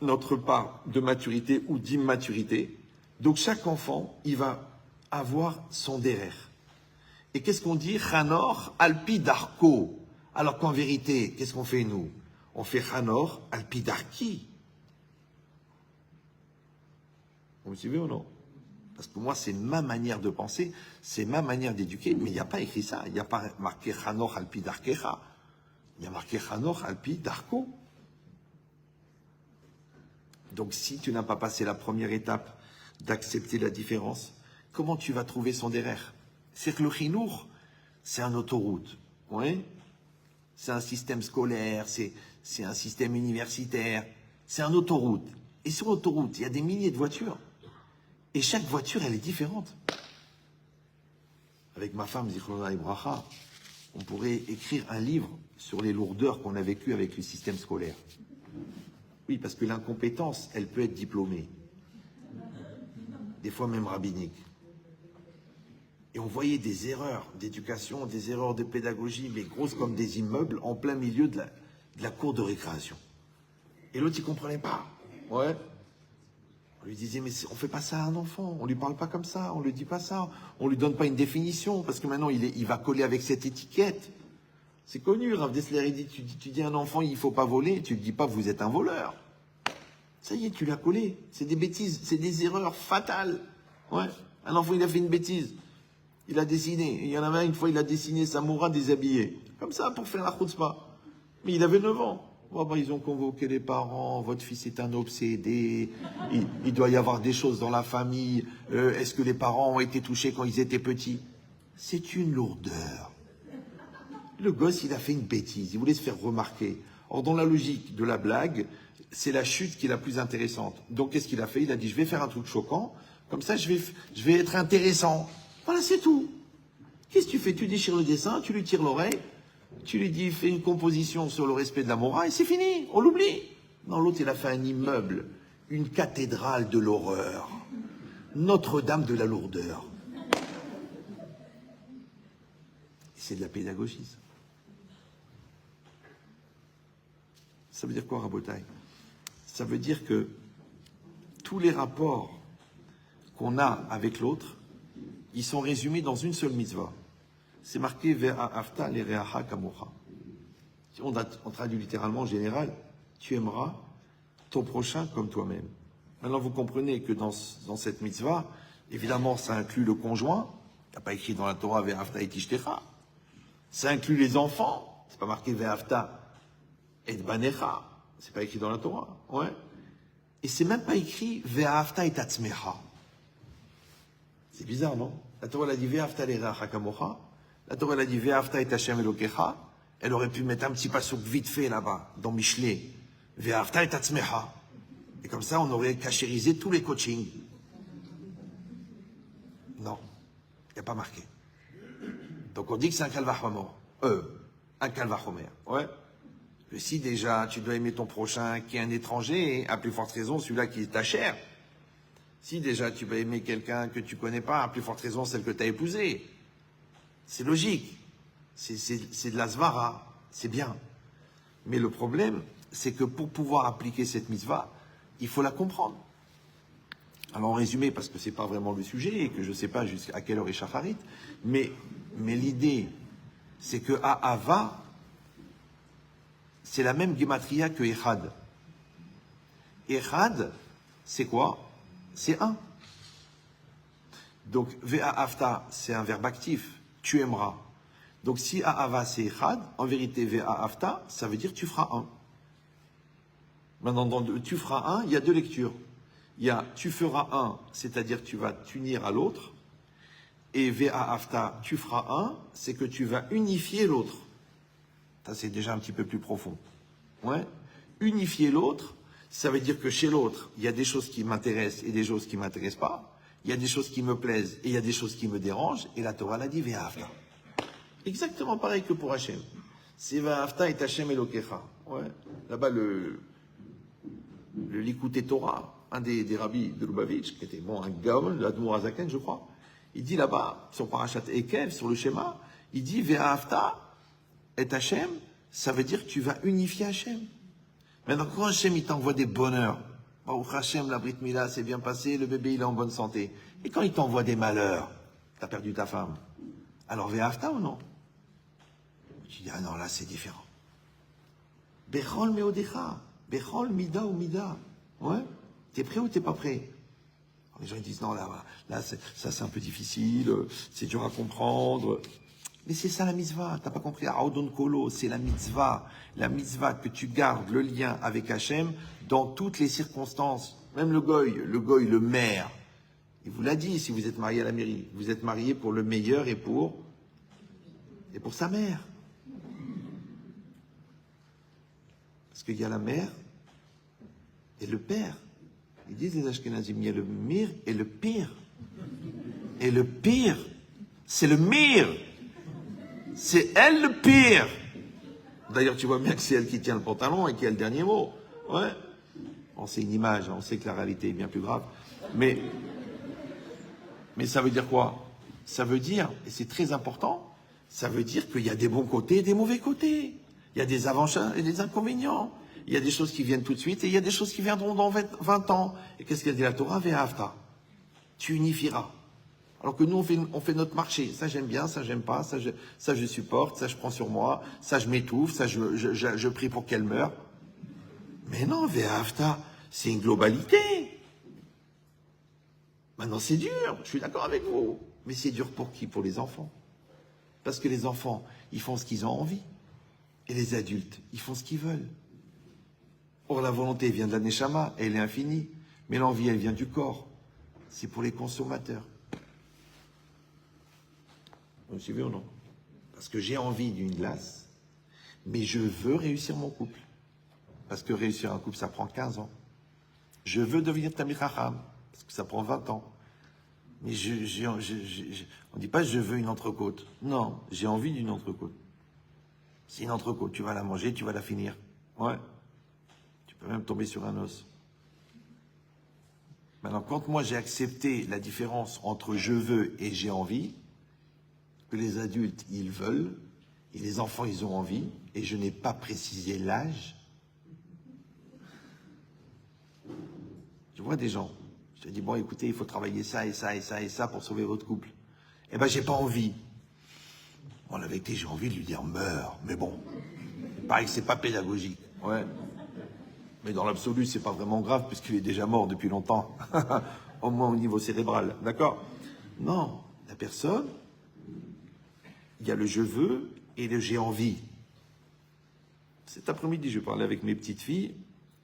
A: notre part de maturité ou d'immaturité. Donc chaque enfant, il va avoir son derer. Et qu'est-ce qu'on dit? Chanor alpi darko. Alors qu'en vérité, qu'est-ce qu'on fait nous? On fait Chanor alpi darki. Vous me suivez ou non? Parce que moi, c'est ma manière de penser, c'est ma manière d'éduquer, mais il n'y a pas écrit ça. Il n'y a pas marqué Chanor alpi darkecha. Il y a marqué Chanor alpi darko. Donc, si tu n'as pas passé la première étape d'accepter la différence, comment tu vas trouver son derer? C'est que le chinour, c'est une autoroute. Oui? C'est un système scolaire, c'est un système universitaire, c'est une autoroute. Et sur l'autoroute, il y a des milliers de voitures. Et chaque voiture, elle est différente. Avec ma femme, Zichrona Ibracha, on pourrait écrire un livre sur les lourdeurs qu'on a vécues avec le système scolaire. Oui, parce que l'incompétence, elle peut être diplômée. Des fois même rabbinique. Et on voyait des erreurs d'éducation, des erreurs de pédagogie, mais grosses comme des immeubles, en plein milieu de la cour de récréation. Et l'autre, il ne comprenait pas. Ouais. On lui disait, mais on ne fait pas ça à un enfant, on ne lui parle pas comme ça, on ne lui dit pas ça, on ne lui donne pas une définition, parce que maintenant, il va coller avec cette étiquette. C'est connu, Rav Dessler, il dit, tu dis à un enfant, il ne faut pas voler, tu ne dis pas, vous êtes un voleur. Ça y est, tu l'as collé. C'est des bêtises, c'est des erreurs fatales. Ouais. Un enfant, il a fait une bêtise. Il a dessiné. Il y en avait un, une fois, il a dessiné Samoura déshabillé. Comme ça, pour faire la chutzpah. Mais il avait 9 ans. Oh, ben, ils ont convoqué les parents, votre fils est un obsédé, il doit y avoir des choses dans la famille, est-ce que les parents ont été touchés quand ils étaient petits? C'est une lourdeur. Le gosse, il a fait une bêtise, il voulait se faire remarquer. Or, dans la logique de la blague, c'est la chute qui est la plus intéressante. Donc, qu'est-ce qu'il a fait? Il a dit, je vais faire un truc choquant, comme ça, je vais être intéressant. Voilà, c'est tout. Qu'est-ce que tu fais? Tu déchires le dessin, tu lui tires l'oreille, tu lui dis, fais une composition sur le respect de la morale, et c'est fini, on l'oublie. Non, l'autre, il a fait un immeuble, une cathédrale de l'horreur, Notre-Dame de la lourdeur. C'est de la pédagogie, ça. Ça veut dire quoi, Rabotai? Ça veut dire que tous les rapports qu'on a avec l'autre, ils sont résumés dans une seule mitzvah. C'est marqué Ve'ahavta l'ereacha kamocha. On traduit littéralement en général, tu aimeras ton prochain comme toi-même. Maintenant, vous comprenez que dans cette mitzvah, évidemment, ça inclut le conjoint. Il n'y a pas écrit dans la Torah Ve'ahavta et tishtecha. Ça inclut les enfants. C'est pas marqué Ve'ahavta et banecha. C'est pas écrit dans la Torah. Ouais. Et c'est même pas écrit Ve'ahavta et tatzmecha. C'est bizarre, non? La Torah, elle a dit Ve'ahavta l'ereacha kamocha. La Torah, elle a dit Ve'ahavta et Hashem Elokecha. Elle aurait pu mettre un petit passouk vite fait là-bas, dans Michelet. Ve'ahavta et tatzmecha. Et comme ça, on aurait cachérisé tous les coachings. Non, il n'y a pas marqué. Donc on dit que c'est un calvachomer. Un calvachomer. Ouais. Que si déjà tu dois aimer ton prochain qui est un étranger, à plus forte raison celui-là qui est ta chair. Si déjà tu vas aimer quelqu'un que tu connais pas, à plus forte raison celle que tu as épousée. C'est logique. C'est de la svara. C'est bien. Mais le problème, c'est que pour pouvoir appliquer cette mitzvah, il faut la comprendre. Alors en résumé, parce que c'est pas vraiment le sujet et que je sais pas jusqu'à quelle heure est Shacharit, mais l'idée, c'est que Ahava, c'est la même gematria que Echad. Echad, c'est quoi? C'est un. Donc Ve'ahavta, c'est un verbe actif. Tu aimeras. Donc si Ahava c'est Echad, en vérité Ve'ahavta, ça veut dire tu feras un. Maintenant, dans tu feras un, il y a deux lectures. Il y a tu feras un, c'est-à-dire tu vas t'unir à l'autre. Et Ve'ahavta, tu feras un, c'est que tu vas unifier l'autre. Ça, c'est déjà un petit peu plus profond. Ouais. Unifier l'autre, ça veut dire que chez l'autre, il y a des choses qui m'intéressent et des choses qui ne m'intéressent pas. Il y a des choses qui me plaisent et il y a des choses qui me dérangent. Et la Torah l'a dit Ve'ahavta. Exactement pareil que pour Hachem. C'est Ve'ahavta et Hachem Elokecha. Ouais. Là-bas, le Likuté Torah, un des rabbis de Lubavitch, qui était un gaon, l'Admour Azaken, je crois, il dit là-bas, sur Parashat Ekev, sur le schéma, il dit Ve'ahavta et Hachem, ça veut dire que tu vas unifier Hachem. Maintenant, quand Hachem il t'envoie des bonheurs, Baruch Hachem, la Brit Mila s'est bien passée, le bébé il est en bonne santé. Et quand il t'envoie des malheurs, t'as perdu ta femme, alors Ve'ahavta ou non? Tu dis, ah non, là c'est différent. Bechol meodecha. Bechol mida ou mida. Ouais. T'es prêt ou t'es pas prêt? Alors, les gens ils disent non, là ça c'est un peu difficile, c'est dur à comprendre. Mais c'est ça la mitzvah. T'as pas compris? Aodon kolo, c'est la mitzvah. La mitzvah que tu gardes le lien avec Hachem dans toutes les circonstances. Même le goy, le maire. Il vous l'a dit si vous êtes marié à la mairie. Vous êtes marié pour le meilleur et pour sa mère. Parce qu'il y a la mère et le père. Ils disent les Ashkenazim, il y a le mir et le pire. Et le pire, c'est le mir. C'est elle le pire. D'ailleurs, tu vois bien que c'est elle qui tient le pantalon et qui a le dernier mot. Ouais. Bon, c'est une image, on sait que la réalité est bien plus grave. Mais ça veut dire quoi? Ça veut dire, et c'est très important, ça veut dire qu'il y a des bons côtés et des mauvais côtés. Il y a des avantages et des inconvénients. Il y a des choses qui viennent tout de suite et il y a des choses qui viendront dans 20 ans. Et qu'est-ce qu'a dit la Torah? Ve'ahavta. Tu unifieras. Alors que nous, on fait notre marché. Ça, j'aime bien, ça, j'aime pas, ça, je supporte, ça, je prends sur moi, ça, je m'étouffe, ça, je prie pour qu'elle meure. Mais non, Ve'ahavta, c'est une globalité. Maintenant, c'est dur, je suis d'accord avec vous. Mais c'est dur pour qui? Pour les enfants. Parce que les enfants, ils font ce qu'ils ont envie. Et les adultes, ils font ce qu'ils veulent. Or, la volonté vient de la neshama, elle est infinie. Mais l'envie, elle vient du corps. C'est pour les consommateurs. Vous me suivez ou non? Parce que j'ai envie d'une glace, mais je veux réussir mon couple. Parce que réussir un couple, ça prend 15 ans. Je veux devenir Tamil Chacham, parce que ça prend 20 ans. Mais on ne dit pas je veux une entrecôte. Non, j'ai envie d'une entrecôte. C'est une entrecôte, tu vas la manger, tu vas la finir. Ouais. Tu peux même tomber sur un os. Maintenant, quand moi j'ai accepté la différence entre je veux et j'ai envie, que les adultes ils veulent, et les enfants ils ont envie, et je n'ai pas précisé l'âge, je vois des gens, je te dis bon écoutez, il faut travailler ça et ça et ça et ça pour sauver votre couple. Eh ben j'ai pas envie. Bon, la vérité, j'ai envie de lui dire meurs, mais bon, il paraît que c'est pas pédagogique. Ouais. Mais dans l'absolu, c'est pas vraiment grave puisqu'il est déjà mort depuis longtemps. Au moins au niveau cérébral, d'accord? Non, la personne, il y a le je veux et le j'ai envie. Cet après-midi, je parlais avec mes petites filles,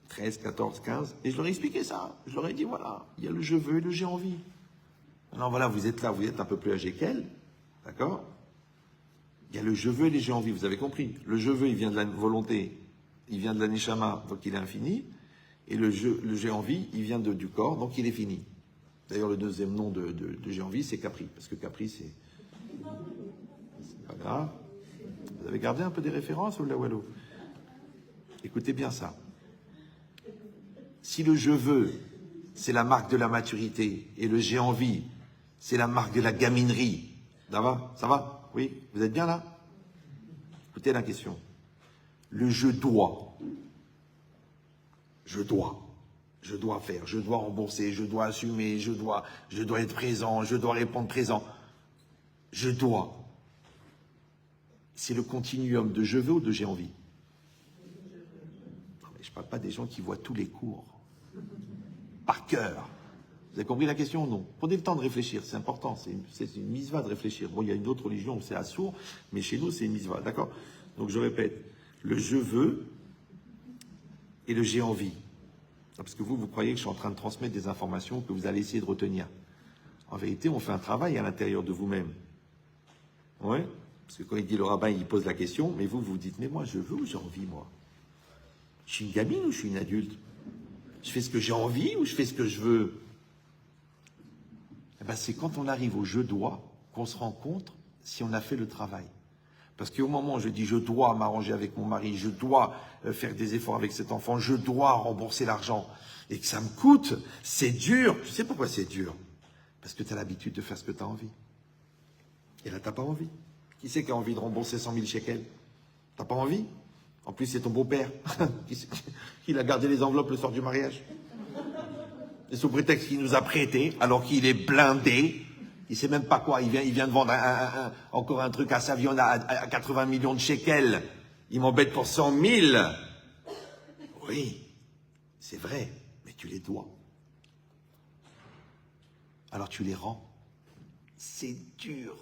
A: 13, 14, 15, et je leur ai expliqué ça. Je leur ai dit, voilà, il y a le je veux et le j'ai envie. Alors voilà, vous êtes là, vous êtes un peu plus âgé qu'elle, d'accord? Il y a le je veux et le j'ai envie, vous avez compris. Le je veux, il vient de la volonté, il vient de la neshama, donc il est infini. Et le j'ai envie, il vient du corps, donc il est fini. D'ailleurs, le deuxième nom de j'ai envie, c'est Capri, parce que Capri, c'est pas grave. Vous avez gardé un peu des références ou la wallo? Écoutez bien ça. Si le je veux, c'est la marque de la maturité, et le j'ai envie, c'est la marque de la gaminerie. Ça va? Ça va? Oui? Vous êtes bien là? Écoutez la question. Le je dois faire, je dois rembourser, je dois assumer, je dois être présent, je dois répondre présent. Je dois. C'est le continuum de je veux ou de j'ai envie? Non, mais je ne parle pas des gens qui voient tous les cours par cœur. Vous avez compris la question ou non? Prenez le temps de réfléchir, c'est important, c'est une misva de réfléchir. Bon, il y a une autre religion où c'est assourd, mais chez nous c'est une misva, d'accord? Donc je répète, le je veux et le j'ai envie. Parce que vous croyez que je suis en train de transmettre des informations que vous allez essayer de retenir. En vérité, on fait un travail à l'intérieur de vous-même. Ouais. Parce que quand il dit le rabbin, il pose la question, mais vous dites, mais moi je veux ou j'ai envie, moi? Je suis une gamine ou je suis une adulte? Je fais ce que j'ai envie ou je fais ce que je veux? Eh ben, c'est quand on arrive au je dois qu'on se rend compte si on a fait le travail. Parce qu'au moment où je dis je dois m'arranger avec mon mari, je dois faire des efforts avec cet enfant, je dois rembourser l'argent, et que ça me coûte, c'est dur. Tu sais pourquoi c'est dur? Parce que tu as l'habitude de faire ce que tu as envie. Et là, tu n'as pas envie. Qui c'est qui a envie de rembourser 100 000 shekels? Tu n'as pas envie? En plus, c'est ton beau-père. Il a gardé les enveloppes le soir du mariage. Et sous prétexte qu'il nous a prêté, alors qu'il est blindé, il sait même pas quoi, il vient de vendre encore un truc à Savion à 80 millions de shekels. Il m'embête pour 100 000. Oui, c'est vrai, mais tu les dois. Alors tu les rends. C'est dur.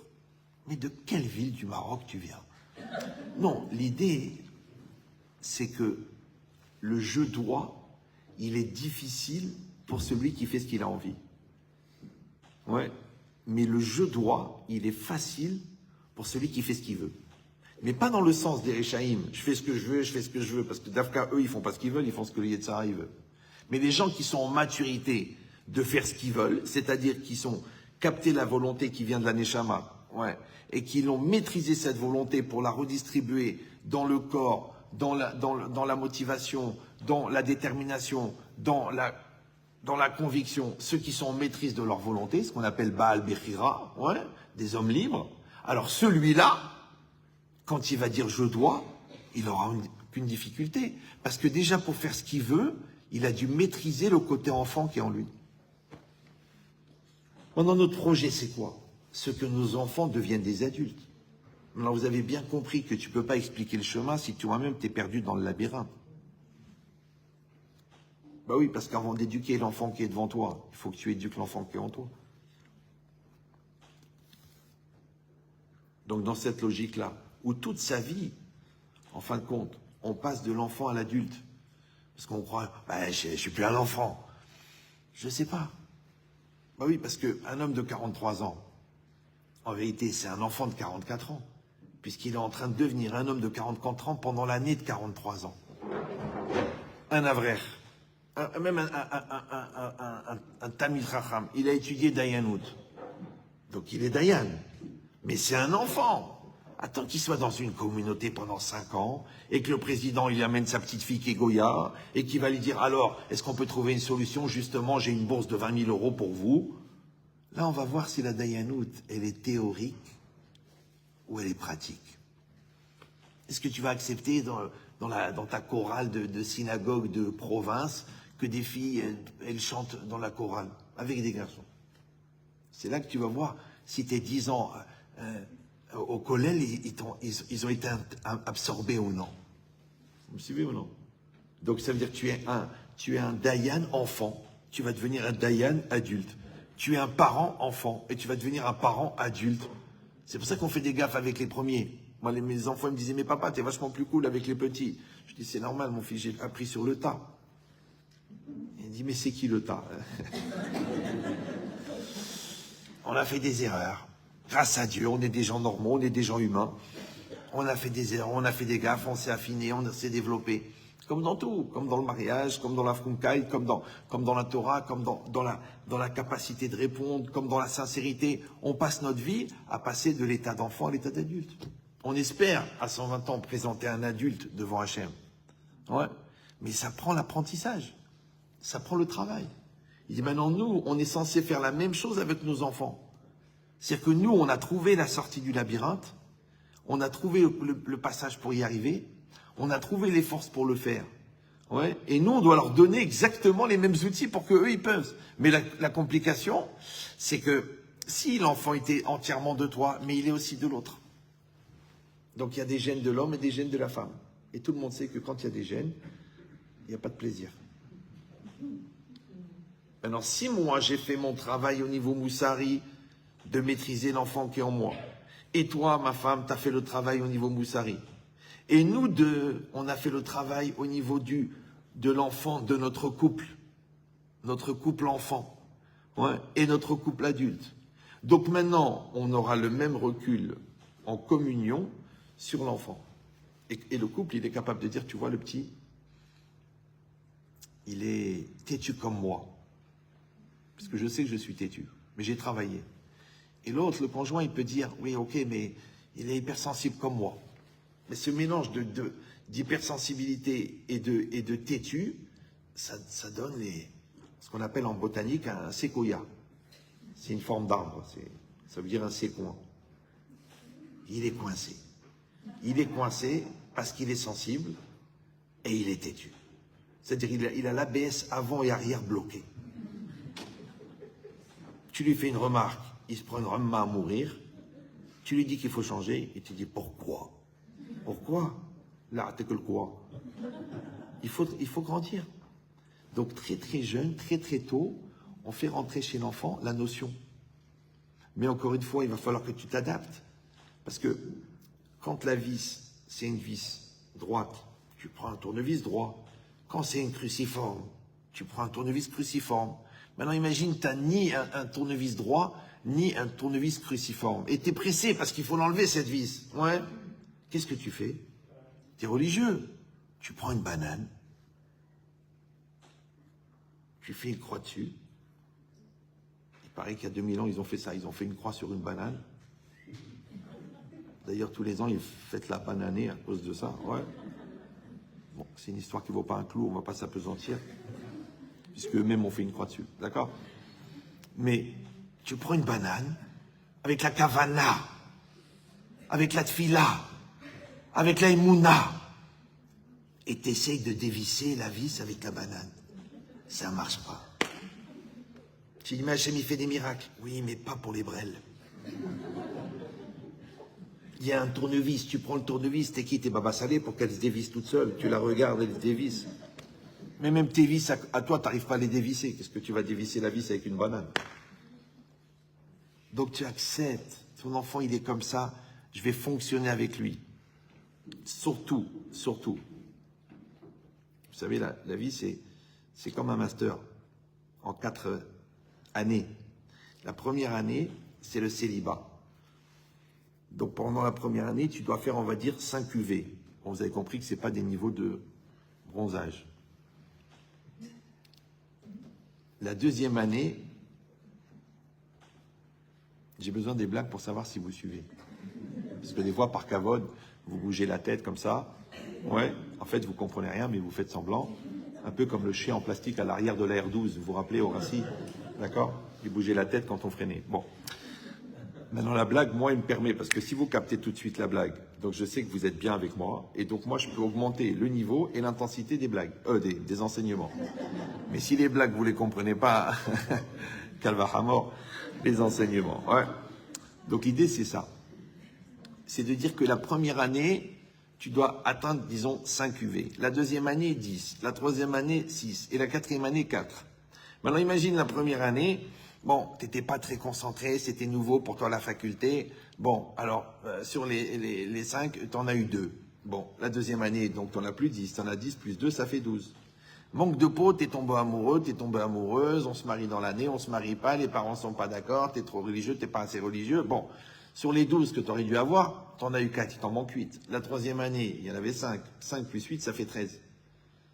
A: Mais de quelle ville du Maroc tu viens? Non, l'idée, c'est que le je dois, il est difficile pour celui qui fait ce qu'il a envie. Ouais. Mais le je dois, il est facile pour celui qui fait ce qu'il veut. Mais pas dans le sens des Réchaïm, je fais ce que je veux, je fais ce que je veux, parce que d'Afka, eux, ils font pas ce qu'ils veulent, ils font ce que le Yetzara, ils veulent. Mais les gens qui sont en maturité de faire ce qu'ils veulent, c'est-à-dire qui sont capté la volonté qui vient de la Neshama, ouais, et qui l'ont maîtrisé cette volonté pour la redistribuer dans le corps, dans la motivation, dans la détermination, dans la conviction, ceux qui sont en maîtrise de leur volonté, ce qu'on appelle Baal Bechira, ouais, des hommes libres. Alors celui-là, quand il va dire je dois, il n'aura qu'une difficulté. Parce que déjà pour faire ce qu'il veut, il a dû maîtriser le côté enfant qui est en lui. Maintenant notre projet c'est quoi? Ce que nos enfants deviennent des adultes. Maintenant vous avez bien compris que tu ne peux pas expliquer le chemin si toi-même t'es perdu dans le labyrinthe. Bah oui, parce qu'avant d'éduquer l'enfant qui est devant toi, il faut que tu éduques l'enfant qui est en toi. Donc dans cette logique-là, où toute sa vie, en fin de compte, on passe de l'enfant à l'adulte. Parce qu'on croit, bah, je suis plus un enfant. Je sais pas. Bah oui, parce qu'un homme de 43 ans, en vérité, c'est un enfant de 44 ans, puisqu'il est en train de devenir un homme de 44 ans pendant l'année de 43 ans. Un avrer, même un Tamid Chacham, il a étudié Dayanout. Donc il est Dayan. Mais c'est un enfant. Attends qu'il soit dans une communauté pendant 5 ans, et que le président il amène sa petite fille qui est Goya, et qui va lui dire, alors, est-ce qu'on peut trouver une solution? Justement, j'ai une bourse de 20 000 € pour vous. Là, on va voir si la Dayanout, elle est théorique ou elle est pratique. Est-ce que tu vas accepter dans ta chorale de synagogue de province que des filles, elles chantent dans la chorale avec des garçons? C'est là que tu vas voir si tes 10 ans au collège, ils ont été absorbés ou non. Vous me suivez ou non? Donc ça veut dire que tu es un Dayan enfant, tu vas devenir un Dayan adulte. Tu es un parent enfant et tu vas devenir un parent adulte. C'est pour ça qu'on fait des gaffes avec les premiers. Moi, mes enfants ils me disaient, mais papa, t'es vachement plus cool avec les petits. Je dis, c'est normal, mon fils, j'ai appris sur le tas. Il dit, mais c'est qui le tas? On a fait des erreurs. Grâce à Dieu, on est des gens normaux, on est des gens humains. On a fait des erreurs, on a fait des gaffes, on s'est affiné, on s'est développé. Comme dans tout, comme dans le mariage, comme dans la frunkaï, comme dans la Torah, comme dans la capacité de répondre, comme dans la sincérité. On passe notre vie à passer de l'état d'enfant à l'état d'adulte. On espère, à 120 ans, présenter un adulte devant Hachem. Ouais. Mais ça prend l'apprentissage. Ça prend le travail. Il dit maintenant, nous, on est censé faire la même chose avec nos enfants. C'est-à-dire que nous, on a trouvé la sortie du labyrinthe, on a trouvé le passage pour y arriver, on a trouvé les forces pour le faire. Ouais. Et nous, on doit leur donner exactement les mêmes outils pour qu'eux, ils peuvent. Mais la complication, c'est que si l'enfant était entièrement de toi, mais il est aussi de l'autre. Donc il y a des gènes de l'homme et des gènes de la femme. Et tout le monde sait que quand il y a des gènes, il n'y a pas de plaisir. Maintenant, si moi, j'ai fait mon travail au niveau Moussari, de maîtriser l'enfant qui est en moi, et toi, ma femme, tu as fait le travail au niveau Moussari, et nous deux, on a fait le travail au niveau de l'enfant, de notre couple enfant, ouais, et notre couple adulte. Donc maintenant, on aura le même recul en communion sur l'enfant. Et le couple, il est capable de dire, tu vois, le petit, il est têtu comme moi. Parce que je sais que je suis têtu, mais j'ai travaillé. Et l'autre, le conjoint, il peut dire, oui, ok, mais il est hypersensible comme moi. Mais ce mélange d'hypersensibilité et de têtu, ça donne ce qu'on appelle en botanique un séquoia. C'est une forme d'arbre, ça veut dire un séquoia. Il est coincé. Il est coincé parce qu'il est sensible et il est têtu. C'est-à-dire il a l'ABS avant et arrière bloqué. Tu lui fais une remarque, il se prend une remma à mourir, tu lui dis qu'il faut changer, et tu dis pourquoi? Pourquoi? Là, t'es que le quoi? Il faut grandir. Donc très très jeune, très très tôt, on fait rentrer chez l'enfant la notion. Mais encore une fois, il va falloir que tu t'adaptes. Parce que quand la vis, c'est une vis droite, tu prends un tournevis droit. Quand c'est une cruciforme, tu prends un tournevis cruciforme. Maintenant, imagine, tu n'as ni un tournevis droit, ni un tournevis cruciforme. Et tu es pressé parce qu'il faut l'enlever, cette vis. Ouais. Qu'est-ce que tu fais? Tu es religieux. Tu prends une banane, tu fais une croix dessus. Il paraît qu'il y a 2000 ans, ils ont fait ça. Ils ont fait une croix sur une banane. D'ailleurs, tous les ans, ils fêtent la bananée à cause de ça. Ouais. Bon, c'est une histoire qui ne vaut pas un clou, on ne va pas s'apesantir. Puisque eux-mêmes ont fait une croix dessus, d'accord? Mais tu prends une banane, avec la kavana, avec la tfila, avec la émouna, et tu essayes de dévisser la vis avec la banane. Ça ne marche pas. Tu dis, mais Hachem, il fait des miracles. Oui, mais pas pour les brels. Il y a un tournevis, tu prends le tournevis, t'es qui? T'es Baba Salé pour qu'elle se dévisse toute seule. Tu la regardes, elle se dévisse. Mais même tes vis, à toi, tu n'arrives pas à les dévisser. Qu'est-ce que tu vas dévisser la vis avec une banane? Donc tu acceptes. Ton enfant, il est comme ça. Je vais fonctionner avec lui. Surtout, surtout. Vous savez, la vie, c'est comme un master en 4 années. La première année, c'est le célibat. Donc pendant la première année, tu dois faire, on va dire, 5 UV. Bon, vous avez compris que ce n'est pas des niveaux de bronzage. La deuxième année, j'ai besoin des blagues pour savoir si vous suivez. Parce que des fois, par cavode, vous bougez la tête comme ça. Ouais, en fait, vous comprenez rien, mais vous faites semblant. Un peu comme le chien en plastique à l'arrière de la R12. Vous vous rappelez, Horaci? D'accord? Il bougeait la tête quand on freinait. Bon. Maintenant, la blague, moi, il me permet, parce que si vous captez tout de suite la blague, donc je sais que vous êtes bien avec moi, et donc moi, je peux augmenter le niveau et l'intensité des blagues, des enseignements. Mais si les blagues, vous les comprenez pas, calvahamor, les enseignements. Ouais. Donc l'idée, c'est ça. C'est de dire que la première année, tu dois atteindre, disons, 5 UV. La deuxième année, 10. La troisième année, 6. Et la quatrième année, 4. Maintenant, imagine la première année, bon, tu n'étais pas très concentré, c'était nouveau pour toi la faculté. Bon, alors, sur les 5, tu en as eu 2. Bon, la deuxième année, donc tu en as plus 10. Tu en as 10 plus 2, ça fait 12. Manque de peau, tu es tombé amoureux, tu es tombée amoureuse, on se marie dans l'année, on se marie pas, les parents sont pas d'accord, tu es trop religieux, tu n'es pas assez religieux. Bon, sur les 12 que tu aurais dû avoir, tu en as eu 4, il t'en manque 8. La troisième année, il y en avait 5. 5 plus 8, ça fait 13.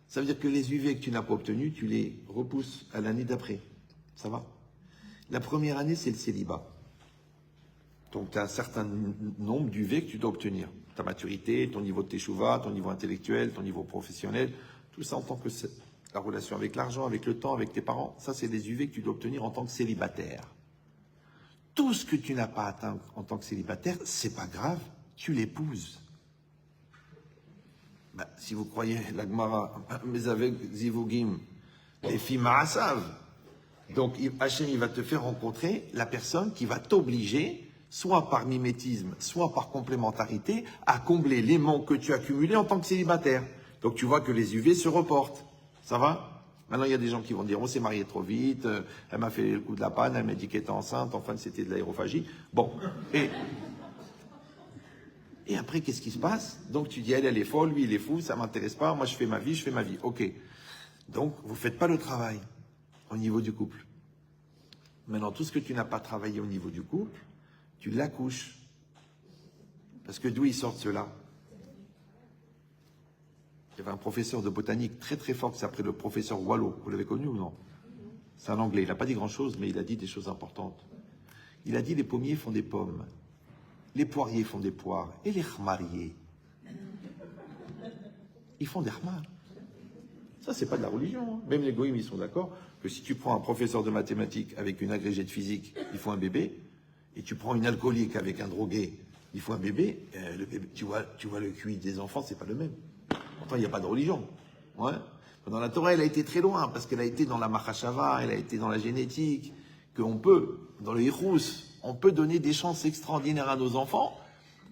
A: Ça veut dire que les UV que tu n'as pas obtenus, tu les repousses à l'année d'après. Ça va? La première année, c'est le célibat. Donc, tu as un certain nombre d'UV que tu dois obtenir. Ta maturité, ton niveau de teshuva, ton niveau intellectuel, ton niveau professionnel, tout ça en tant que la relation avec l'argent, avec le temps, avec tes parents, ça, c'est des UV que tu dois obtenir en tant que célibataire. Tout ce que tu n'as pas atteint en tant que célibataire, c'est pas grave, tu l'épouses. Ben, si vous croyez la Gemara, mais avec Zivugim, les filles ma'asav. Donc Hachem, il va te faire rencontrer la personne qui va t'obliger, soit par mimétisme, soit par complémentarité, à combler les manques que tu as accumulés en tant que célibataire. Donc tu vois que les UV se reportent. Ça va? Maintenant, il y a des gens qui vont dire, on s'est marié trop vite, elle m'a fait le coup de la panne, elle m'a dit qu'elle était enceinte, enfin c'était de l'aérophagie. Bon, et après, qu'est-ce qui se passe? Donc tu dis, elle est folle, lui il est fou, ça m'intéresse pas, moi je fais ma vie, ok. Donc, vous ne faites pas le travail au niveau du couple. Maintenant, tout ce que tu n'as pas travaillé au niveau du couple, tu l'accouches. Parce que d'où ils sortent ceux-là? Il y avait un professeur de botanique très très fort qui s'appelait le professeur Wallo. Vous l'avez connu ou non? C'est un Anglais. Il n'a pas dit grand-chose, mais il a dit des choses importantes. Il a dit les pommiers font des pommes, les poiriers font des poires, et les khmariers, ils font des khmars. Ça, c'est pas de la religion. Hein. Même les goïms, ils sont d'accord que si tu prends un professeur de mathématiques avec une agrégée de physique, il faut un bébé, et tu prends une alcoolique avec un drogué, il faut un bébé, le bébé tu vois le QI des enfants, c'est pas le même. Pourtant, il n'y a pas de religion. Ouais. Dans la Torah, elle a été très loin, parce qu'elle a été dans la Machashava, elle a été dans la génétique, qu'on peut, dans le Hirous, on peut donner des chances extraordinaires à nos enfants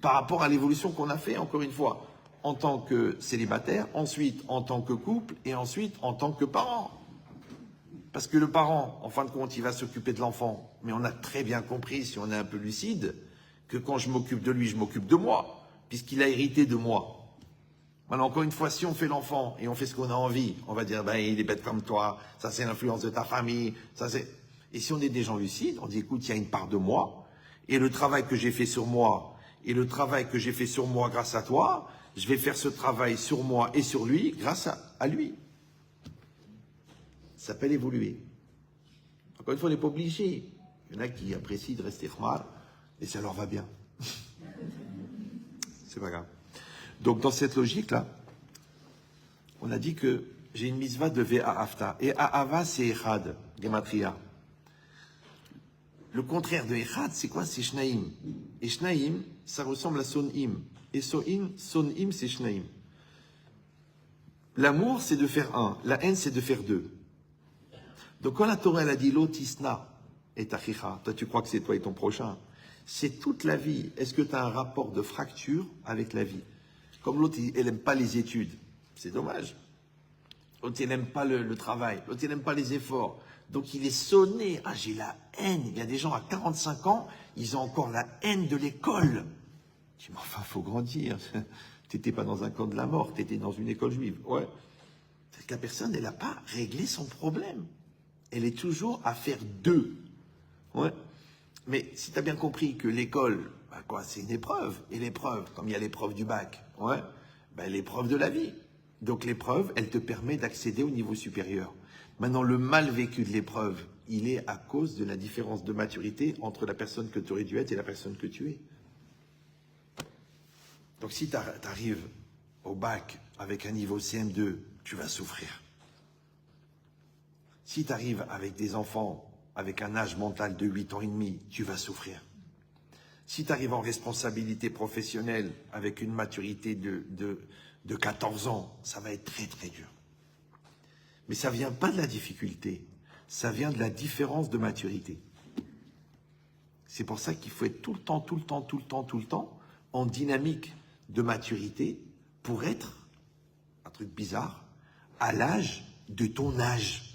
A: par rapport à l'évolution qu'on a fait, encore une fois, en tant que célibataire, ensuite en tant que couple, et ensuite en tant que parent. Parce que le parent, en fin de compte, il va s'occuper de l'enfant. Mais on a très bien compris, si on est un peu lucide, que quand je m'occupe de lui, je m'occupe de moi, puisqu'il a hérité de moi. Alors, encore une fois, si on fait l'enfant et on fait ce qu'on a envie, on va dire, ben, il est bête comme toi, ça c'est l'influence de ta famille, ça c'est... Et si on est des gens lucides, on dit, écoute, il y a une part de moi, et le travail que j'ai fait sur moi, et le travail que j'ai fait sur moi grâce à toi, je vais faire ce travail sur moi et sur lui grâce à lui. Ça s'appelle évoluer. Encore une fois, on n'est pas obligé. Il y en a qui apprécient de rester khmar, et ça leur va bien. C'est pas grave. Donc, dans cette logique-là, on a dit que j'ai une mitzvah de Ve'a'afta. Et A'ava, c'est Echad, Gematria. Le contraire de Echad, c'est quoi? C'est Shnaim. Et Shnaim, ça ressemble à Son'im. Et Son'im, c'est Shnaim. L'amour, c'est de faire un. La haine, c'est de faire deux. Donc, quand la Torah, elle a dit Lotisna et Tachicha, toi, tu crois que c'est toi et ton prochain. C'est toute la vie. Est-ce que tu as un rapport de fracture avec la vie? Comme l'autre, elle n'aime pas les études. C'est dommage. L'autre, il n'aime pas le travail. L'autre, il n'aime pas les efforts. Donc, il est sonné. Ah, j'ai la haine. Il y a des gens à 45 ans, ils ont encore la haine de l'école. Tu dis, mais enfin, faut grandir. T'étais pas dans un camp de la mort, t'étais dans une école juive. Ouais. C'est que la personne, elle n'a pas réglé son problème. Elle est toujours à faire deux. Ouais. Mais si tu as bien compris que l'école, bah quoi, c'est une épreuve. Et l'épreuve, comme il y a l'épreuve du bac, ouais, bah l'épreuve de la vie. Donc l'épreuve, elle te permet d'accéder au niveau supérieur. Maintenant, le mal vécu de l'épreuve, il est à cause de la différence de maturité entre la personne que tu aurais dû être et la personne que tu es. Donc si tu arrives au bac avec un niveau CM2, tu vas souffrir. Si tu arrives avec des enfants avec un âge mental de 8 ans et demi, tu vas souffrir. Si tu arrives en responsabilité professionnelle avec une maturité de 14 ans, ça va être très très dur. Mais ça ne vient pas de la difficulté, ça vient de la différence de maturité. C'est pour ça qu'il faut être tout le temps en dynamique de maturité pour être, un truc bizarre, à l'âge de ton âge.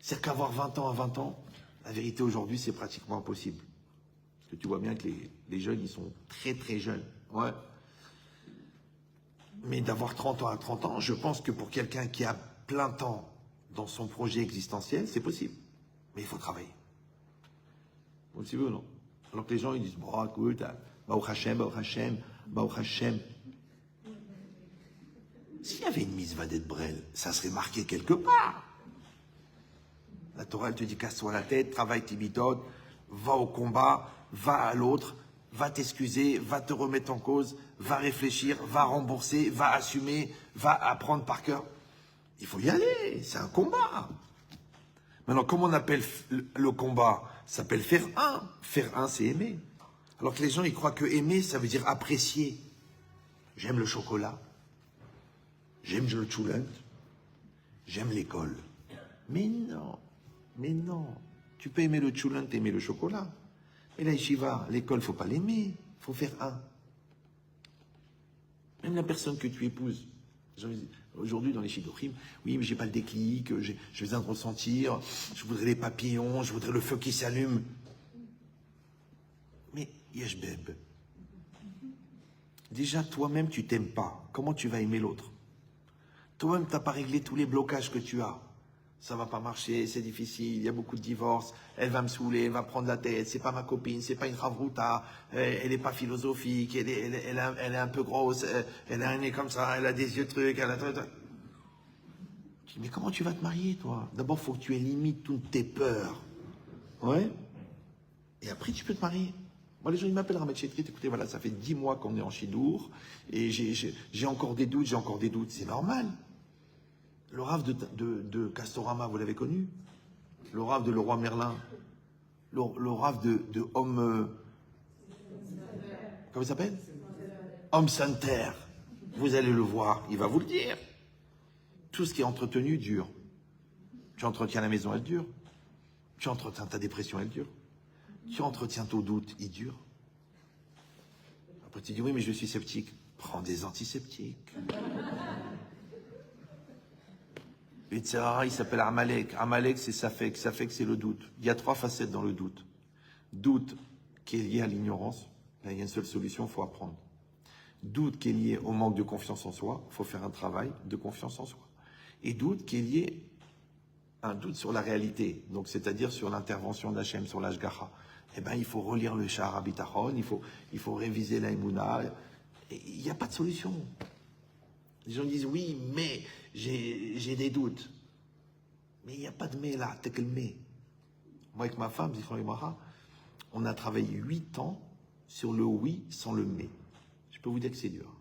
A: C'est qu'avoir 20 ans à 20 ans, la vérité aujourd'hui, c'est pratiquement impossible. Parce que tu vois bien que les jeunes, ils sont très très jeunes. Ouais. Mais d'avoir 30 ans à 30 ans, je pense que pour quelqu'un qui a plein temps dans son projet existentiel, c'est possible. Mais il faut travailler. Vous le savez ou non? Alors que les gens, ils disent, bon, écoute, Baruch Hashem, Baruch Hashem, Baruch Hashem. S'il y avait une mitzvah d'être brel, ça serait marqué quelque part. La Torah, elle te dit, casse-toi la tête, travaille tes méthodes, va au combat, va à l'autre, va t'excuser, va te remettre en cause, va réfléchir, va rembourser, va assumer, va apprendre par cœur. Il faut y aller, c'est un combat. Maintenant, comment on appelle le combat? Ça s'appelle faire un. Faire un, c'est aimer. Alors que les gens, ils croient que aimer, ça veut dire apprécier. J'aime le chocolat, j'aime le choulant, j'aime l'école. Mais non. Mais non, tu peux aimer le choulant, aimer le chocolat. Mais la yeshiva, l'école, il ne faut pas l'aimer, il faut faire un. Même la personne que tu épouses. Aujourd'hui, dans les shidduchim, oui, mais j'ai pas le déclic, je viens de ressentir, je voudrais les papillons, je voudrais le feu qui s'allume. Mais yeshbeb, déjà, toi-même, tu t'aimes pas. Comment tu vas aimer l'autre? Toi-même, tu n'as pas réglé tous les blocages que tu as. Ça va pas marcher, c'est difficile, il y a beaucoup de divorces, elle va me saouler, elle va prendre la tête, c'est pas ma copine, c'est pas une ravruta, elle est pas philosophique, elle est un peu grosse, elle a un nez comme ça, elle a des yeux trucs, elle a... Je dis, mais comment tu vas te marier, toi? D'abord, il faut que tu élimines toutes tes peurs. Ouais? Et après, tu peux te marier. Moi, les gens, ils m'appellent Ramet Chetrit, écoutez, voilà, ça fait 10 mois qu'on est en Chidour, et j'ai encore des doutes, c'est normal. Le Rav de Castorama, vous l'avez connu? Le Rav de Leroy Merlin? Le Rav de Homme... comment il s'appelle? Homme Center. Vous allez le voir, il va vous le dire. Tout ce qui est entretenu dure. Tu entretiens la maison, elle dure. Tu entretiens ta dépression, elle dure. Tu entretiens ton doute, il dure. Après tu dis, oui, mais je suis sceptique. Prends des antiseptiques. Le Yitzhara, il s'appelle Amalek. Amalek, c'est Safek. Safek, c'est le doute. Il y a 3 facettes dans le doute. Doute qui est lié à l'ignorance. Là, il y a une seule solution, il faut apprendre. Doute qui est lié au manque de confiance en soi. Il faut faire un travail de confiance en soi. Et doute qui est lié à un doute sur la réalité. Donc, c'est-à-dire sur l'intervention d'Hachem, sur l'Ashgacha. Eh bien, il faut relire le Shahar HaBitachon, il faut réviser la Emouna. Il n'y a pas de solution. Les gens disent, oui, mais j'ai des doutes. Mais il n'y a pas de mais là, t'es que le mais. Moi, avec ma femme, on a travaillé 8 ans sur le oui sans le mais. Je peux vous dire que c'est dur.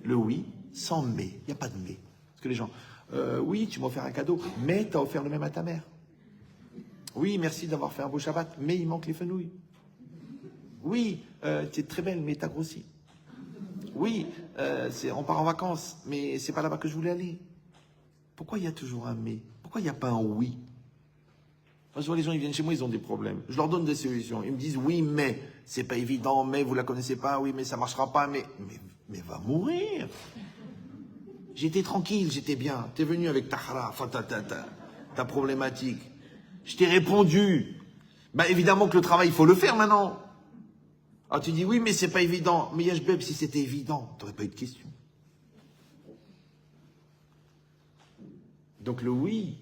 A: Le oui sans mais. Il n'y a pas de mais. Parce que les gens, oui, tu m'as offert un cadeau, mais tu as offert le même à ta mère. Oui, merci d'avoir fait un beau Shabbat, mais il manque les fenouilles. Oui, tu es très belle, mais tu as grossi. Oui, on part en vacances, mais c'est pas là-bas que je voulais aller. Pourquoi il y a toujours un mais? Pourquoi il n'y a pas un oui? Moi, je vois les gens, ils viennent chez moi, ils ont des problèmes. Je leur donne des solutions. Ils me disent, oui, mais c'est pas évident, mais vous la connaissez pas, oui, mais ça marchera pas, mais va mourir. J'étais tranquille, j'étais bien. T'es venu avec ta hara, enfin ta problématique. Je t'ai répondu. Bah évidemment que le travail, il faut le faire maintenant. Ah, tu dis oui, mais c'est pas évident. Mais Yashbeb, si c'était évident, t'aurais pas eu de question. Donc le oui,